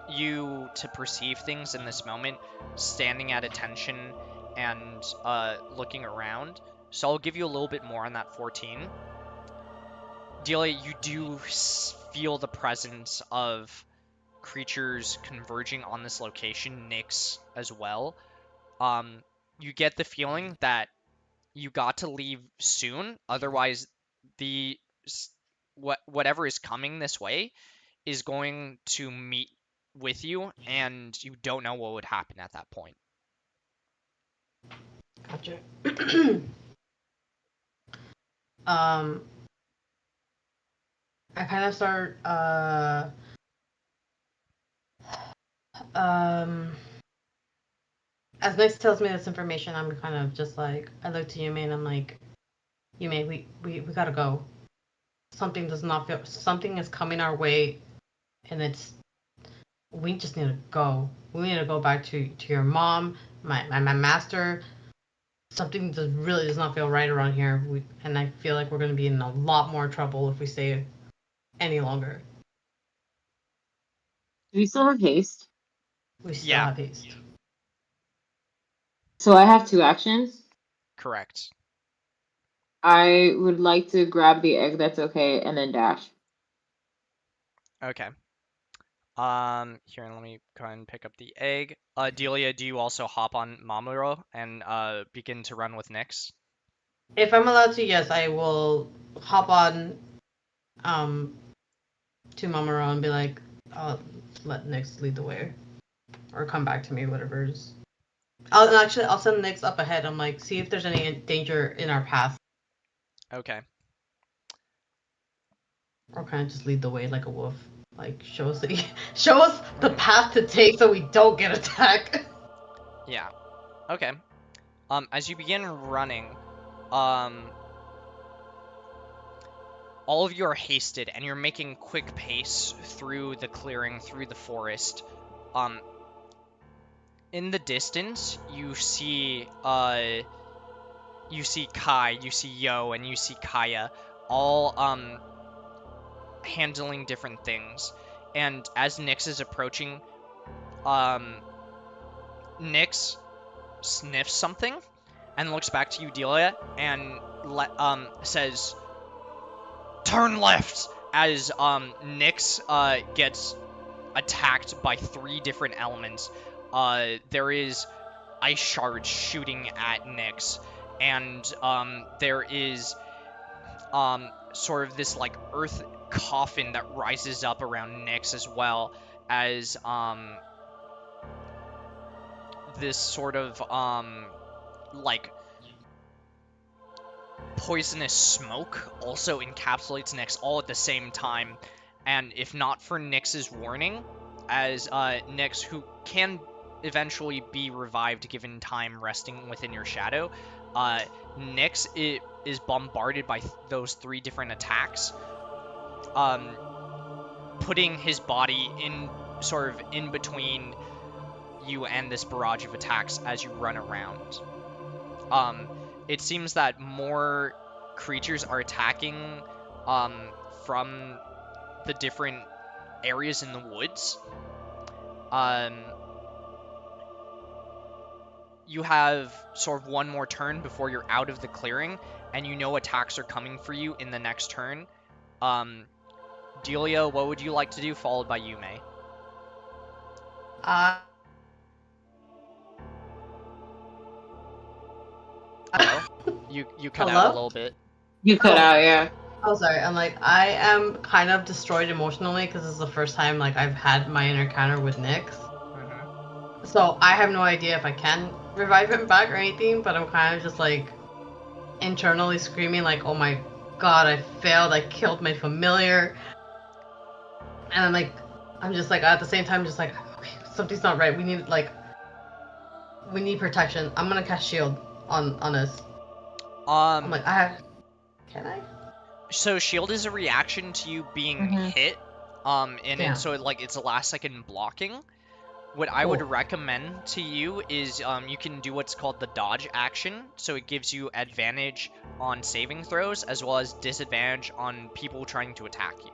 you to perceive things in this moment, standing at attention and, looking around. So I'll give you a little bit more on that 14. Delia, you do feel the presence of creatures converging on this location, Nyx as well. You get the feeling that you got to leave soon, otherwise whatever is coming this way is going to meet with you, and you don't know what would happen at that point. Gotcha. I kind of start, as Nyx tells me this information, I'm kind of just like, I look to Yume and I'm like, Yume, we gotta go. Something does not feel, something is coming our way, and we just need to go. We need to go back to your mom, my master. Something really does not feel right around here, and I feel like we're going to be in a lot more trouble if we stay any longer. Do we still have haste? We still Yeah. have haste. So I have 2 actions. Correct. I would like to grab the egg that's okay and then dash. Okay. Here, let me go ahead and pick up the egg. Delia, do you also hop on Mamoru and begin to run with Nyx? If I'm allowed to, yes, I will hop on to Mamoru and be like, I'll let Nyx lead the way. Or come back to me, whatever's. I'll send Nyx up ahead. I'm like, see if there's any danger in our path. Okay. Or kind of just lead the way like a wolf. Like, show us the path to take so we don't get attacked. Yeah. Okay. As you begin running, all of you are hasted, and you're making quick pace through the clearing, through the forest. In the distance, you see Kai, you see Yo, and you see Kaya, all, handling different things. And as Nyx is approaching, Nyx sniffs something and looks back to you, Delia, and says, "Turn left!" as Nyx gets attacked by 3 different elements. There is ice shards shooting at Nyx, and there is sort of this like earth coffin that rises up around Nyx, as well as this sort of like poisonous smoke also encapsulates Nyx all at the same time. And if not for Nyx's warning, as Nyx, who can eventually be revived given time resting within your shadow, Nyx is bombarded by those 3 different attacks, putting his body in sort of in between you and this barrage of attacks as you run around. it seems that more creatures are attacking from the different areas in the woods. You have sort of one more turn before you're out of the clearing, and you know attacks are coming for you in the next turn. Delia, what would you like to do, followed by Yume? Hello? You cut out a Hello? little bit. You cut out, yeah. Oh, sorry. I'm like, I am kind of destroyed emotionally because this is the first time like I've had my encounter with Nyx. So I have no idea if I can revive him back or anything, but I'm kind of just like internally screaming like, oh my god, I failed, I killed my familiar. And I'm just like, at the same time, just like, okay, something's not right. We need protection. I'm gonna cast shield on us. I'm like, can I? So shield is a reaction to you being hit, and it's a last second blocking. What I would recommend to you is you can do what's called the dodge action, so it gives you advantage on saving throws as well as disadvantage on people trying to attack you.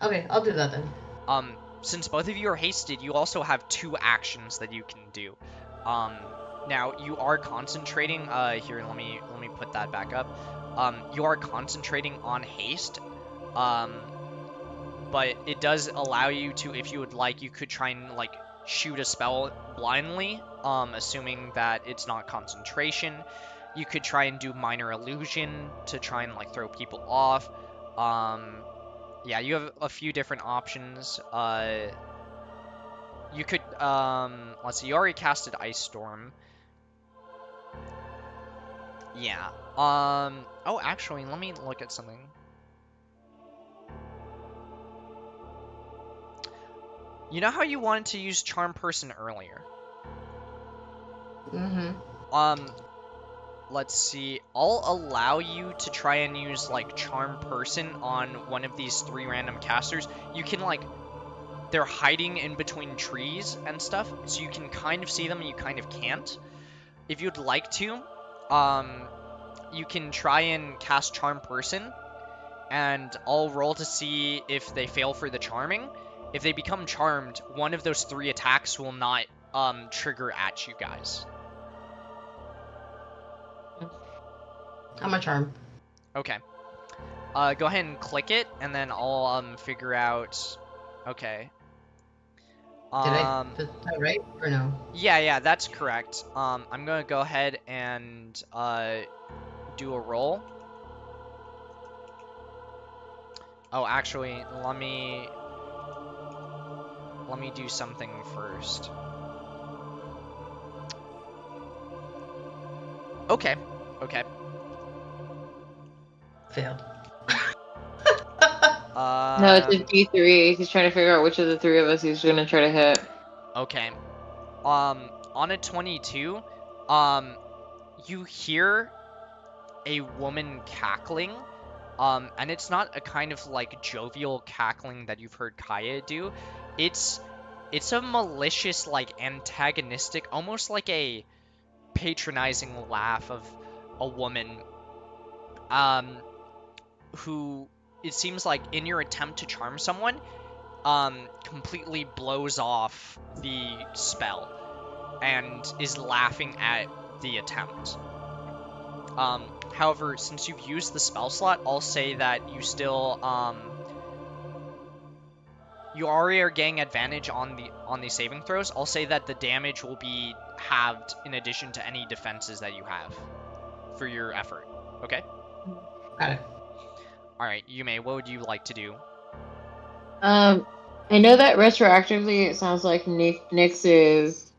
Okay, I'll do that then. Since both of you are hasted, you also have 2 actions that you can do. Now you are concentrating. Here, let me put that back up. You are concentrating on haste. But it does allow you to, if you would like, you could try and like shoot a spell blindly, assuming that it's not concentration. You could try and do minor illusion to try and like throw people off. Yeah, you have a few different options. You could, let's see, you already casted Ice Storm. Yeah. Oh, actually, let me look at something. You know how you wanted to use Charm Person earlier? Let's see. I'll allow you to try and use, like, Charm Person on one of these 3 random casters. You can, like, they're hiding in between trees and stuff, so you can kind of see them and you kind of can't. If you'd like to, you can try and cast Charm Person, and I'll roll to see if they fail for the charming. If they become charmed, one of those 3 attacks will not trigger at you guys. I'm a charm. Okay. Go ahead and click it, and then I'll figure out. Okay. Did I put that right or no? Yeah, that's correct. I'm gonna go ahead and do a roll. Oh, actually, let me do something first. Okay. Failed. No, it's a D3. He's trying to figure out which of the 3 of us he's gonna try to hit. Okay. On a 22, you hear a woman cackling, and it's not a kind of like jovial cackling that you've heard Kaya do. It's a malicious, like antagonistic, almost like a patronizing laugh of a woman, who it seems like in your attempt to charm someone, completely blows off the spell and is laughing at the attempt. However, since you've used the spell slot, I'll say that you still, you already are getting advantage on the saving throws. I'll say that the damage will be halved in addition to any defenses that you have for your effort. Okay? Got it. Alright, Yume, what would you like to do? I know that retroactively it sounds like Nyx is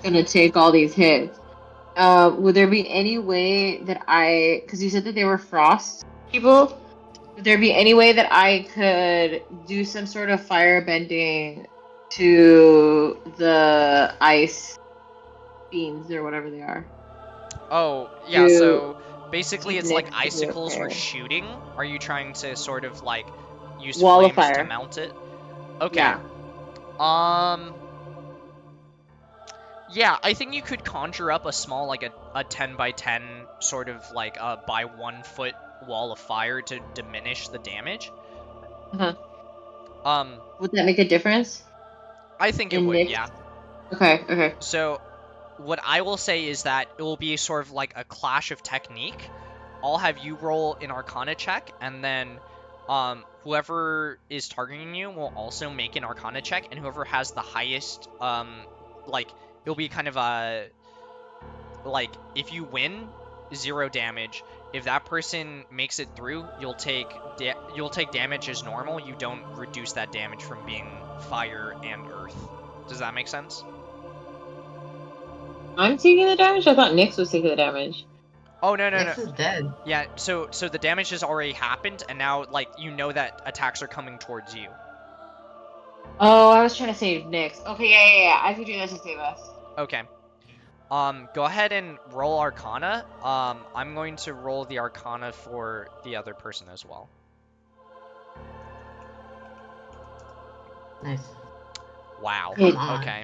gonna take all these hits. Would there be any way that because you said that they were frost people, would there be any way that I could do some sort of fire bending to the ice beams or whatever they are? Oh, yeah, so basically it's like icicles were shooting. Are you trying to sort of like use wall of flames fire to melt it? Okay. Yeah. Yeah, I think you could conjure up a small, like a 10 by 10 sort of like by 1 foot wall of fire to diminish the damage. Uh-huh. Um, Would that make a difference I think it in would, Nick's? yeah. Okay. So, what I will say is that it will be sort of like a clash of technique. I'll have you roll an Arcana check, and then whoever is targeting you will also make an Arcana check, and whoever has the highest, like, it'll be kind of a, like, if you win, 0 damage. If that person makes it through, you'll take damage as normal. You don't reduce that damage from being fire and earth. Does that make sense? I'm taking the damage? I thought Nyx was taking the damage. Oh, no. Nyx is dead. Yeah, so the damage has already happened, and now, like, you know that attacks are coming towards you. Oh, I was trying to save Nyx. Okay, yeah. I could do that to save us. Okay. Go ahead and roll Arcana. I'm going to roll the Arcana for the other person as well. Nice. Wow. Come on. Okay.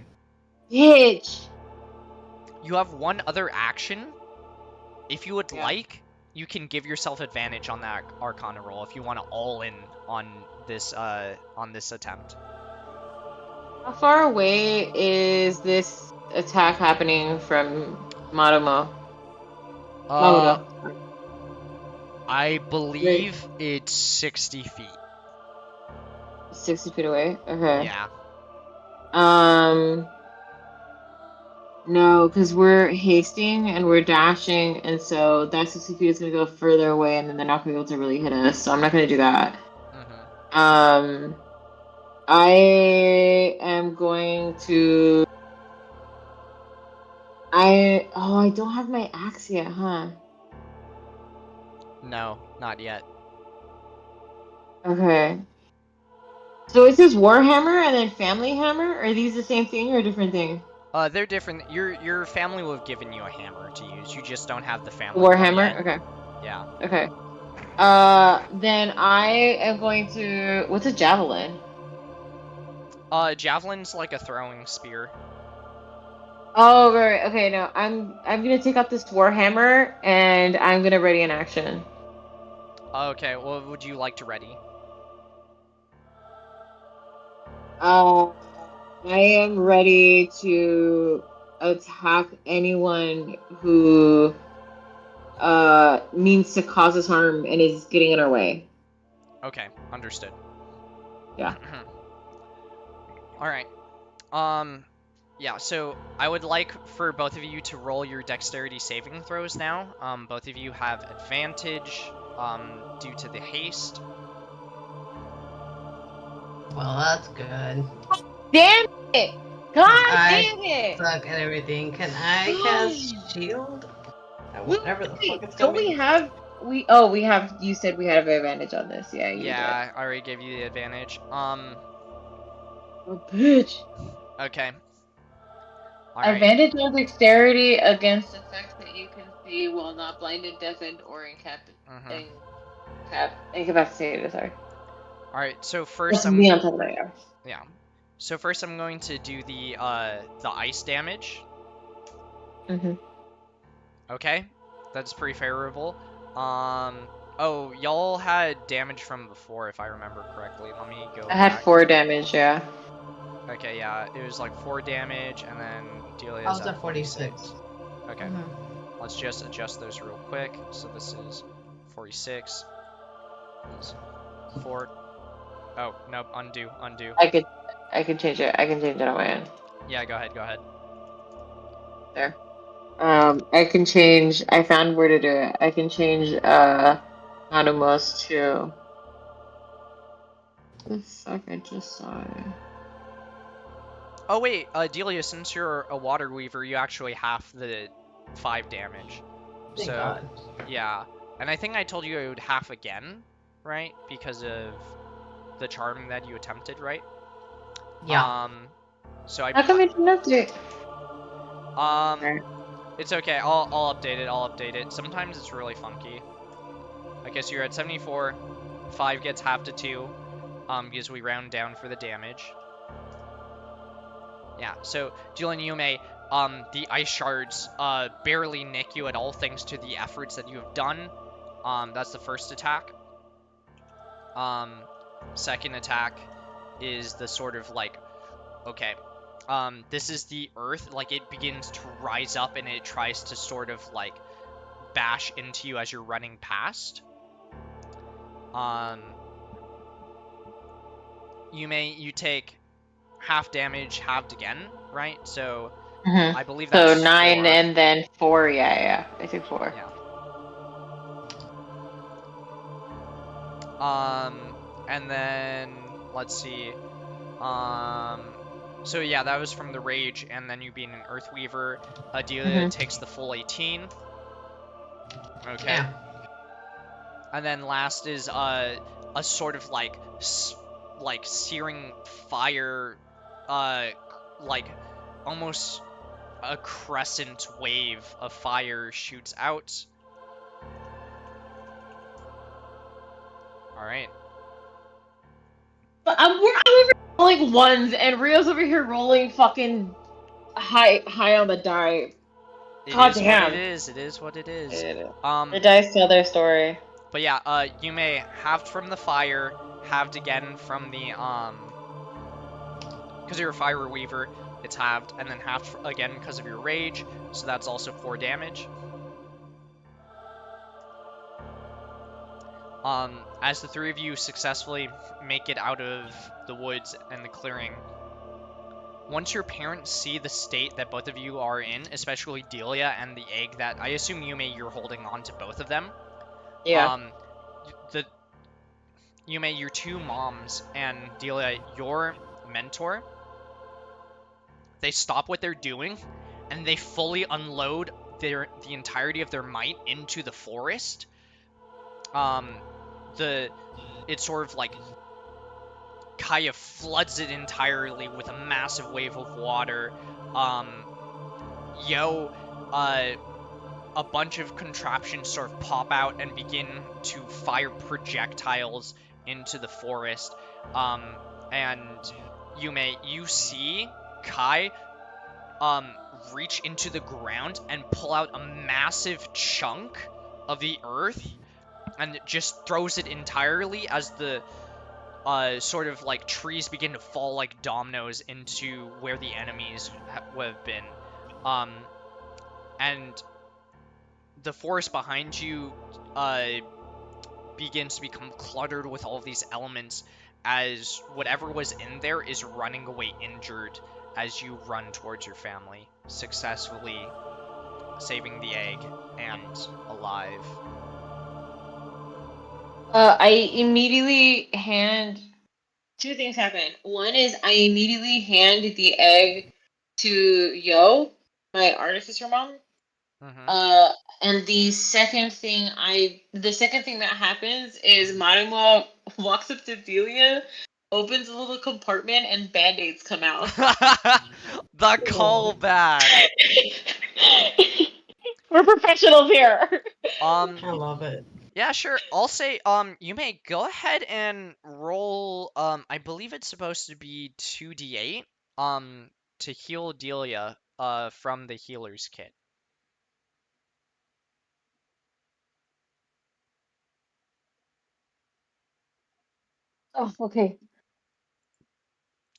Bitch! You have one other action. If you would Yeah. like, you can give yourself advantage on that Arcana roll if you want to all in on this attempt. How far away is this attack happening from Marumo? Marumo. I believe it's 60 feet. 60 feet away? Okay. Yeah. No, because we're hasting and we're dashing, and so that 60 feet is going to go further away, and then they're not going to be able to really hit us, so I'm not going to do that. Mm-hmm. I am going to... I don't have my axe yet, huh? No, not yet. Okay. So it says Warhammer and then Family Hammer? Are these the same thing or a different thing? They're different. Your family will have given you a hammer to use. You just don't have the family one Warhammer? yet. Okay. Yeah. Okay. Then I am going to... What's a javelin? Javelin's like a throwing spear. Oh, right. Okay, no. I'm gonna take out this Warhammer and I'm gonna ready an action. Okay, what would you like to ready? I am ready to attack anyone who means to cause us harm and is getting in our way. Okay, understood. Yeah. Alright. Yeah, so I would like for both of you to roll your dexterity saving throws now. Both of you have advantage, due to the haste. Well, that's good. Damn it! God I damn it! suck at everything. Can I cast shield? Whatever the fuck it's Don't gonna we be. have... we have... You said we had an advantage on this. Yeah, you Yeah, I already gave you the advantage. did. Oh, bitch. Okay. Alright. Advantage on dexterity against effects that you can see while not blinded, deafened, or incapacitated. Sorry. Alright, so first That's me on top of my arm. Yeah. So first I'm going to do the ice damage. Mm-hmm. Okay. That's pretty favorable. Oh, y'all had damage from before, if I remember correctly. Let me go I had back. 4 damage, yeah. Okay, yeah, it was like 4 damage, and then Delia's I was at at 46. Okay, let's just adjust those real quick. So this is 46. This is 4. Oh, nope, undo. I can change it. I can change it on my end. Yeah, go ahead. There. I can change... I found where to do it. I can change, Animus to... The fuck, I just saw it. Oh wait, Delia, since you're a water weaver, you actually half the 5 damage. Thank So, God. yeah. And I think I told you it would half again, right? Because of the charm that you attempted, right? Yeah. So I... How come it didn't update? It's okay. I'll update it. Sometimes it's really funky. I guess you're at 74. 5 gets half to 2. Because we round down for the damage. Yeah, so Julian Yume, the ice shards barely nick you at all thanks to the efforts that you have done. That's the first attack. Second attack is the sort of like, okay, this is the earth, like it begins to rise up and it tries to sort of like bash into you as you're running past. You take half damage halved again, right? So I believe So that's 9 4. and then 4. Yeah. I think 4. Yeah. And then let's see. So yeah, that was from the rage, and then you being an Earthweaver. Adelia takes the full 18. Okay. Yeah. And then last is a sort of like searing fire, like almost a crescent wave of fire shoots out. All right. But I'm over here rolling ones, and Rio's over here rolling fucking high on the die. God damn. It is what it is. The dice tell their story. But yeah, you may halved from the fire, halved again from the because you're a fire weaver, it's halved, and then halved again because of your rage, so that's also 4 damage. As the 3 of you successfully make it out of the woods and the clearing, once your parents see the state that both of you are in, especially Delia and the egg that I assume you're holding on to both of them. Yeah. Your 2 moms and Delia, your mentor, they stop what they're doing and they fully unload the entirety of their might into the forest. It's sort of like Kaya floods it entirely with a massive wave of water. A bunch of contraptions sort of pop out and begin to fire projectiles into the forest. And you see Kai reach into the ground and pull out a massive chunk of the earth and just throws it entirely as the sort of like trees begin to fall like dominoes into where the enemies would have been. And the forest behind you begins to become cluttered with all of these elements as whatever was in there is running away injured as you run towards your family, successfully saving the egg and alive. I immediately hand... 2 things happen. One is I immediately hand the egg to Yo, my artist mom. And the second thing that happens is Marimo walks up to Delia, opens a little compartment, and band-aids come out. The callback. We're professionals here. I love it. Yeah, sure. I'll say, you may go ahead and roll, I believe it's supposed to be 2d8, to heal Delia, from the healer's kit. Oh, okay.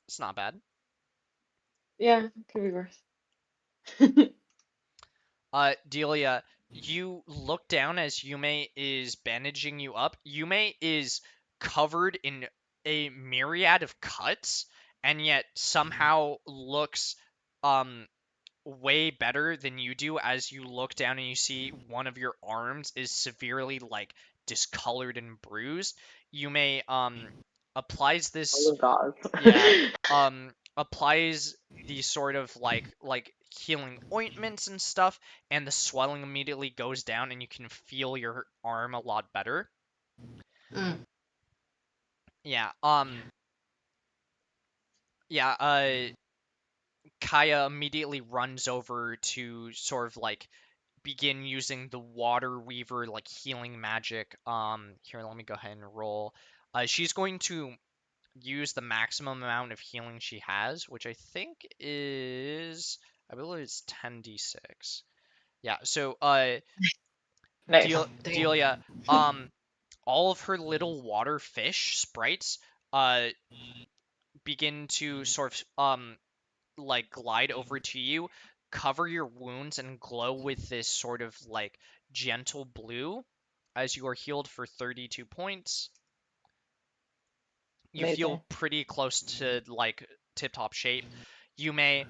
It's not bad. Yeah, could be worse. Delia, you look down as Yume is bandaging you up. Yume is covered in a myriad of cuts, and yet somehow looks, way better than you do as you look down and you see one of your arms is severely like discolored and bruised. Yume applies this Oh god. applies the sort of like healing ointments and stuff, and the swelling immediately goes down and you can feel your arm a lot better. Yeah, Kaya immediately runs over to sort of like begin using the water weaver like healing magic. Here, let me go ahead and roll. She's going to use the maximum amount of healing she has, which I think is, I believe it's 10d6. Yeah, so Nice. Damn. Delia, all of her little water fish sprites uh begin to sort of like glide over to you, cover your wounds, and glow with this sort of like gentle blue as you are healed for 32 points. You feel Amazing. pretty close to like tip-top shape. You may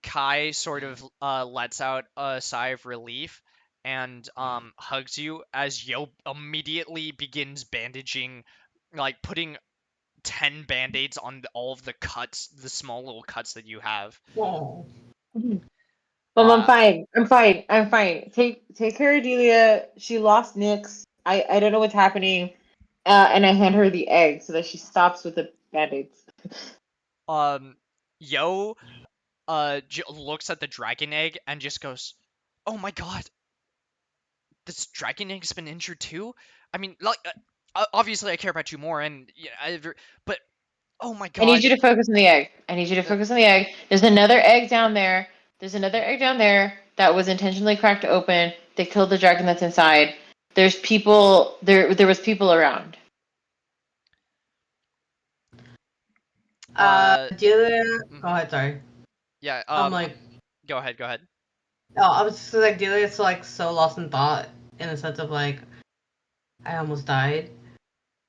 Kai sort of lets out a sigh of relief and hugs you as Yo immediately begins bandaging, like putting 10 band-aids on all of the cuts, the small little cuts that you have. Oh. Mom, I'm Uh, fine. I'm fine. I'm fine. Take care of Delia. She lost Nyx. I don't know what's happening. And I hand her the egg so that she stops with the band-aids. Yo looks at the dragon egg and just goes, "Oh my god, this dragon egg's been injured too? I mean, like, obviously I care about you more, and yeah, but oh my I need god, you to focus on the egg. I need you to uh, focus on the egg. There's another egg down there. There's another egg down there that was intentionally cracked open. They killed the dragon that's inside. There's people there. There was people around. Delia. Go mhm. ahead, sorry. Yeah, I'm like, go ahead, go ahead. oh, I was just like, Delia's like so lost in thought in the sense of like, I almost died.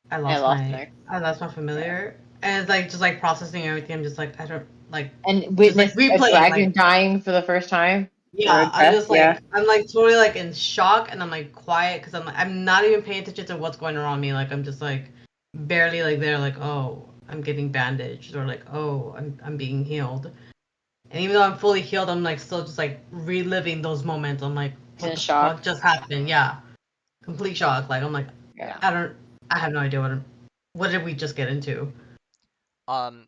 I lost Nyx. I lost my familiar. And it's like, just like processing everything. I'm just like, I don't, like, And just like witnessed a replaying, dragon like, dying for the first time. Or a yeah, I'm death, just yeah. like, I'm like totally like in shock and I'm like quiet because I'm like, I'm not even paying attention to what's going around me. Like, I'm just like barely like there, like, oh, I'm getting bandaged or like, oh, I'm being healed. And even though I'm fully healed, I'm like still just like reliving those moments. I'm like, He's what in the shock. fuck just happened? Yeah, complete shock. Like I'm like, Yeah. I don't, I have no idea what did we just get into? Um,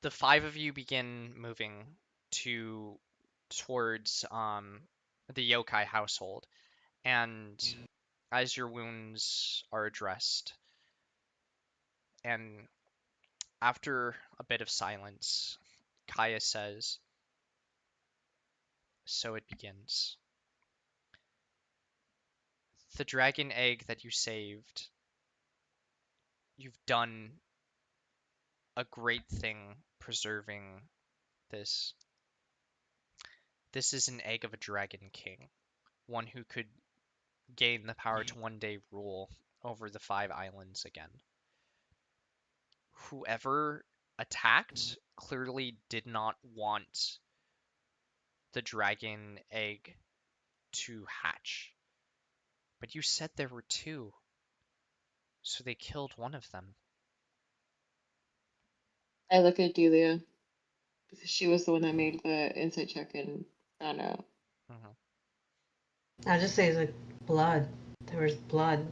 the five of you begin moving to towards the yokai household, and as your wounds are addressed, and after a bit of silence, Kaya says, "So it begins. The dragon egg that you saved, you've done a great thing preserving this. This is an egg of a dragon king, one who could gain the power to one day rule over the five islands again. Whoever attacked clearly did not want the dragon egg to hatch. But you said there were two, so they killed one of them." I look at Delia because she was the one that made the insight check and found out. Mhm. I just say it's like blood. There was blood,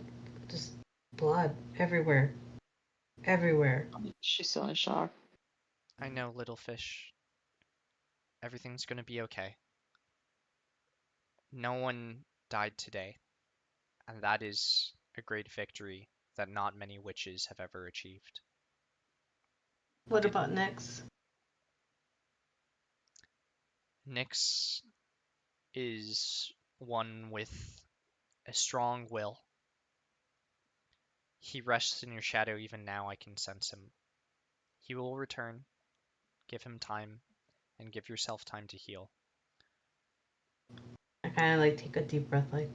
just blood everywhere, everywhere. She's still in shock. "I know, little fish. Everything's gonna be okay. No one died today, and that is a great victory that not many witches have ever achieved." What about next? Nyx is one with a strong will. He rests in your shadow even now. I can sense him. He will return. Give him time, and give yourself time to heal. I kind of like take a deep breath, like,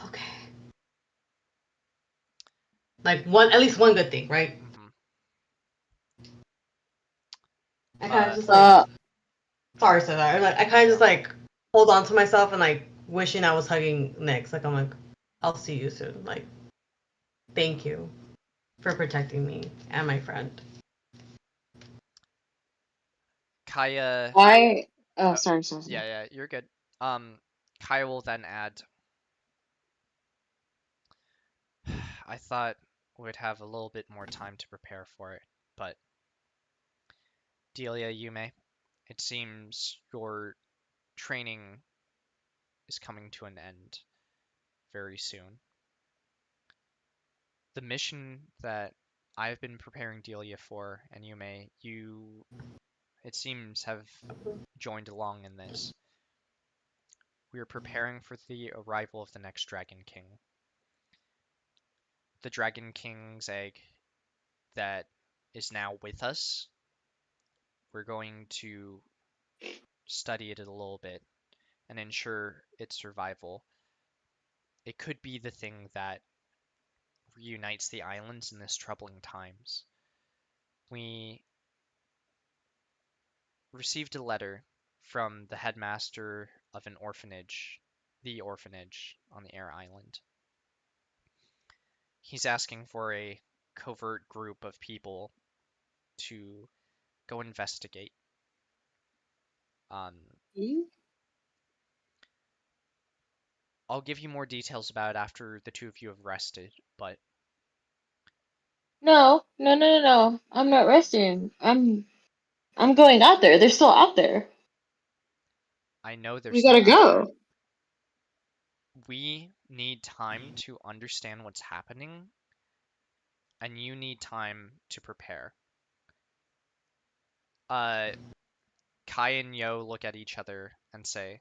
okay, like one, at least one good thing, right? Mm-hmm. I kind of Uh, just like, sorry, so that. Like, I kind of just like hold on to myself and like wishing I was hugging next. Like I'm like, I'll see you soon. Like, thank you for protecting me and my friend. Kaya, I. Oh, uh, sorry. yeah, you're good. Kaya will then add, "I thought we'd have a little bit more time to prepare for it, but Delia, Yume, it seems your training is coming to an end very soon. The mission that I've been preparing Delia for, and you, it seems, have joined along in this. We are preparing for the arrival of the next Dragon King. The Dragon King's egg that is now with us. We're going to study it a little bit and ensure its survival. It could be the thing that reunites the islands in this troubling times. We received a letter from the headmaster of an orphanage, the orphanage on the air island. He's asking for a covert group of people to go investigate. Um, I'll give you more details about it after the two of you have rested, but No, no, no, no, no. I'm not resting. I'm going out there. They're still out there. I know they're We still gotta out there. go. We need time to understand what's happening, and you need time to prepare. Uh, Kai and Yo look at each other and say,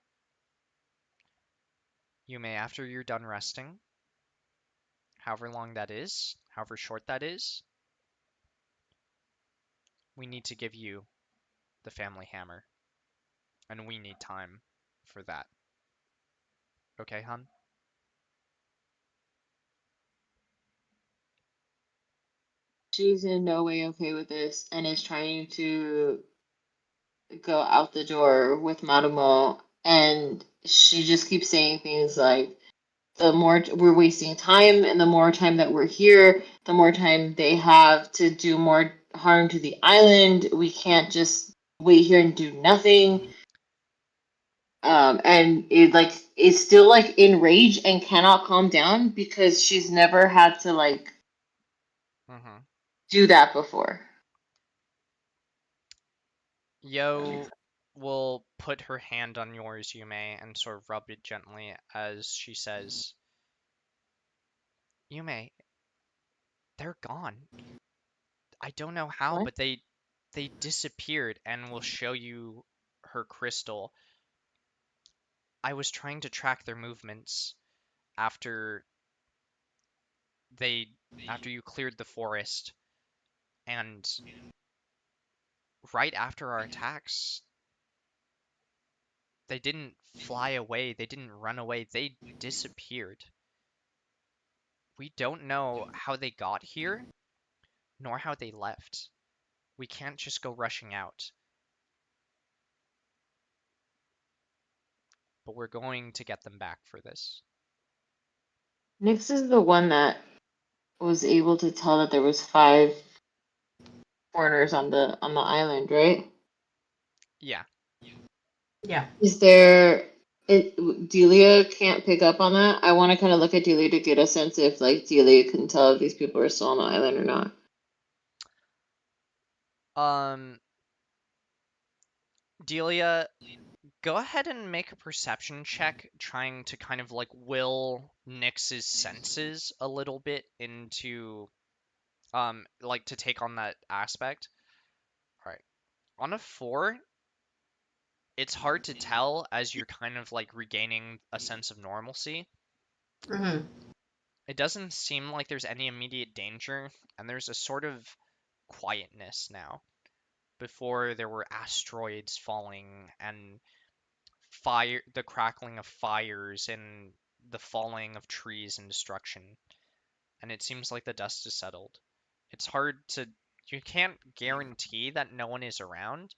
Yume, after you're done resting, however long that is, however short that is, we need to give you the family hammer, and we need time for that. Okay, hun? She's in no way okay with this and is trying to go out the door with Marumo, and she just keeps saying things like, the more we're wasting time and the more time that we're here, the more time they have to do more harm to the island. We can't just wait here and do nothing. And it like is still like enraged and cannot calm down because she's never had to like Mm-hmm. do that before. Yo will put her hand on yours, Yume, and sort of rub it gently as she says, Yume, they're gone. I don't know how, What? but they disappeared, and will show you her crystal. I was trying to track their movements after they after you cleared the forest, and right after our attacks, they didn't fly away, they didn't run away, they disappeared. We don't know how they got here, nor how they left. We can't just go rushing out, but we're going to get them back for this. Nyx is the one that was able to tell that there was 5 foreigners on the island, right? Yeah, Yeah. Is there Delia can't pick up on that? I want to kind of look at Delia to get a sense if like Delia can tell if these people are still on the island or not. um, Delia, go ahead and make a perception check, trying to kind of like will Nyx's senses a little bit into like to take on that aspect. All right. On a 4, it's hard to tell as you're kind of like regaining a sense of normalcy. Mm-hmm. It doesn't seem like there's any immediate danger, and there's a sort of quietness now. Before there were asteroids falling and fire, the crackling of fires and the falling of trees and destruction. And it seems like the dust has settled. It's hard to, you can't guarantee that no one is around,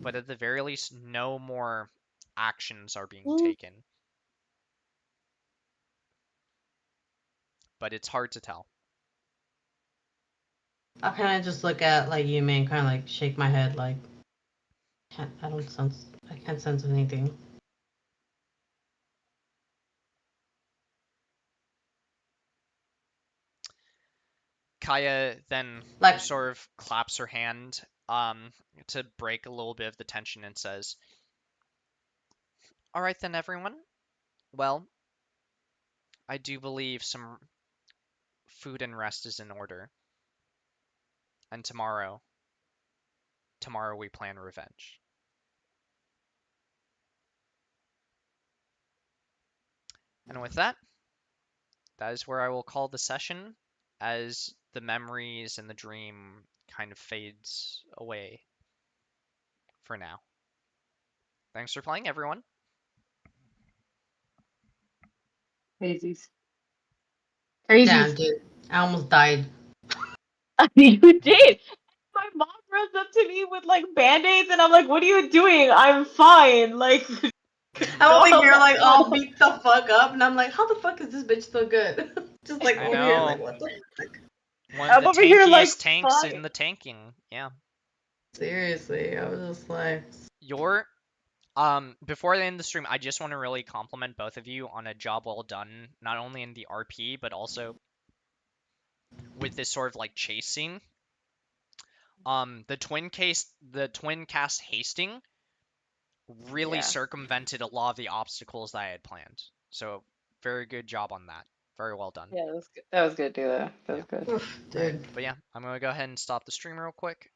but at the very least, no more actions are being taken. But it's hard to tell. I kind of just look at like Yume and kind of like shake my head like I can't sense anything. Kaya then Like, sort of claps her hand to break a little bit of the tension and says, All right then, everyone. Well, I do believe some food and rest is in order. And tomorrow we plan revenge. And with that is where I will call the session as the memories and the dream kind of fades away for now. Thanks for playing, everyone. Crazies. Damn, dude. I almost died. You did. My mom runs up to me with like band-aids and I'm like, what are you doing? I'm fine. Like I'm over here like all beat the fuck up, and I'm like, how the fuck is this bitch so good? Just like I over here, know. like what the fuck? One of I'm the over here, like, tankiest tanks fine. in the tanking. Yeah. Seriously, I was just like, Your before I end the stream, I just want to really compliment both of you on a job well done, not only in the RP but also with this sort of like chase scene. The twin cast hasting really Yeah. circumvented a lot of the obstacles that I had planned. So very good job on that. Very well done. Yeah, that was good. That was good, dude. That was good. oof, dude. But yeah, I'm gonna go ahead and stop the stream real quick.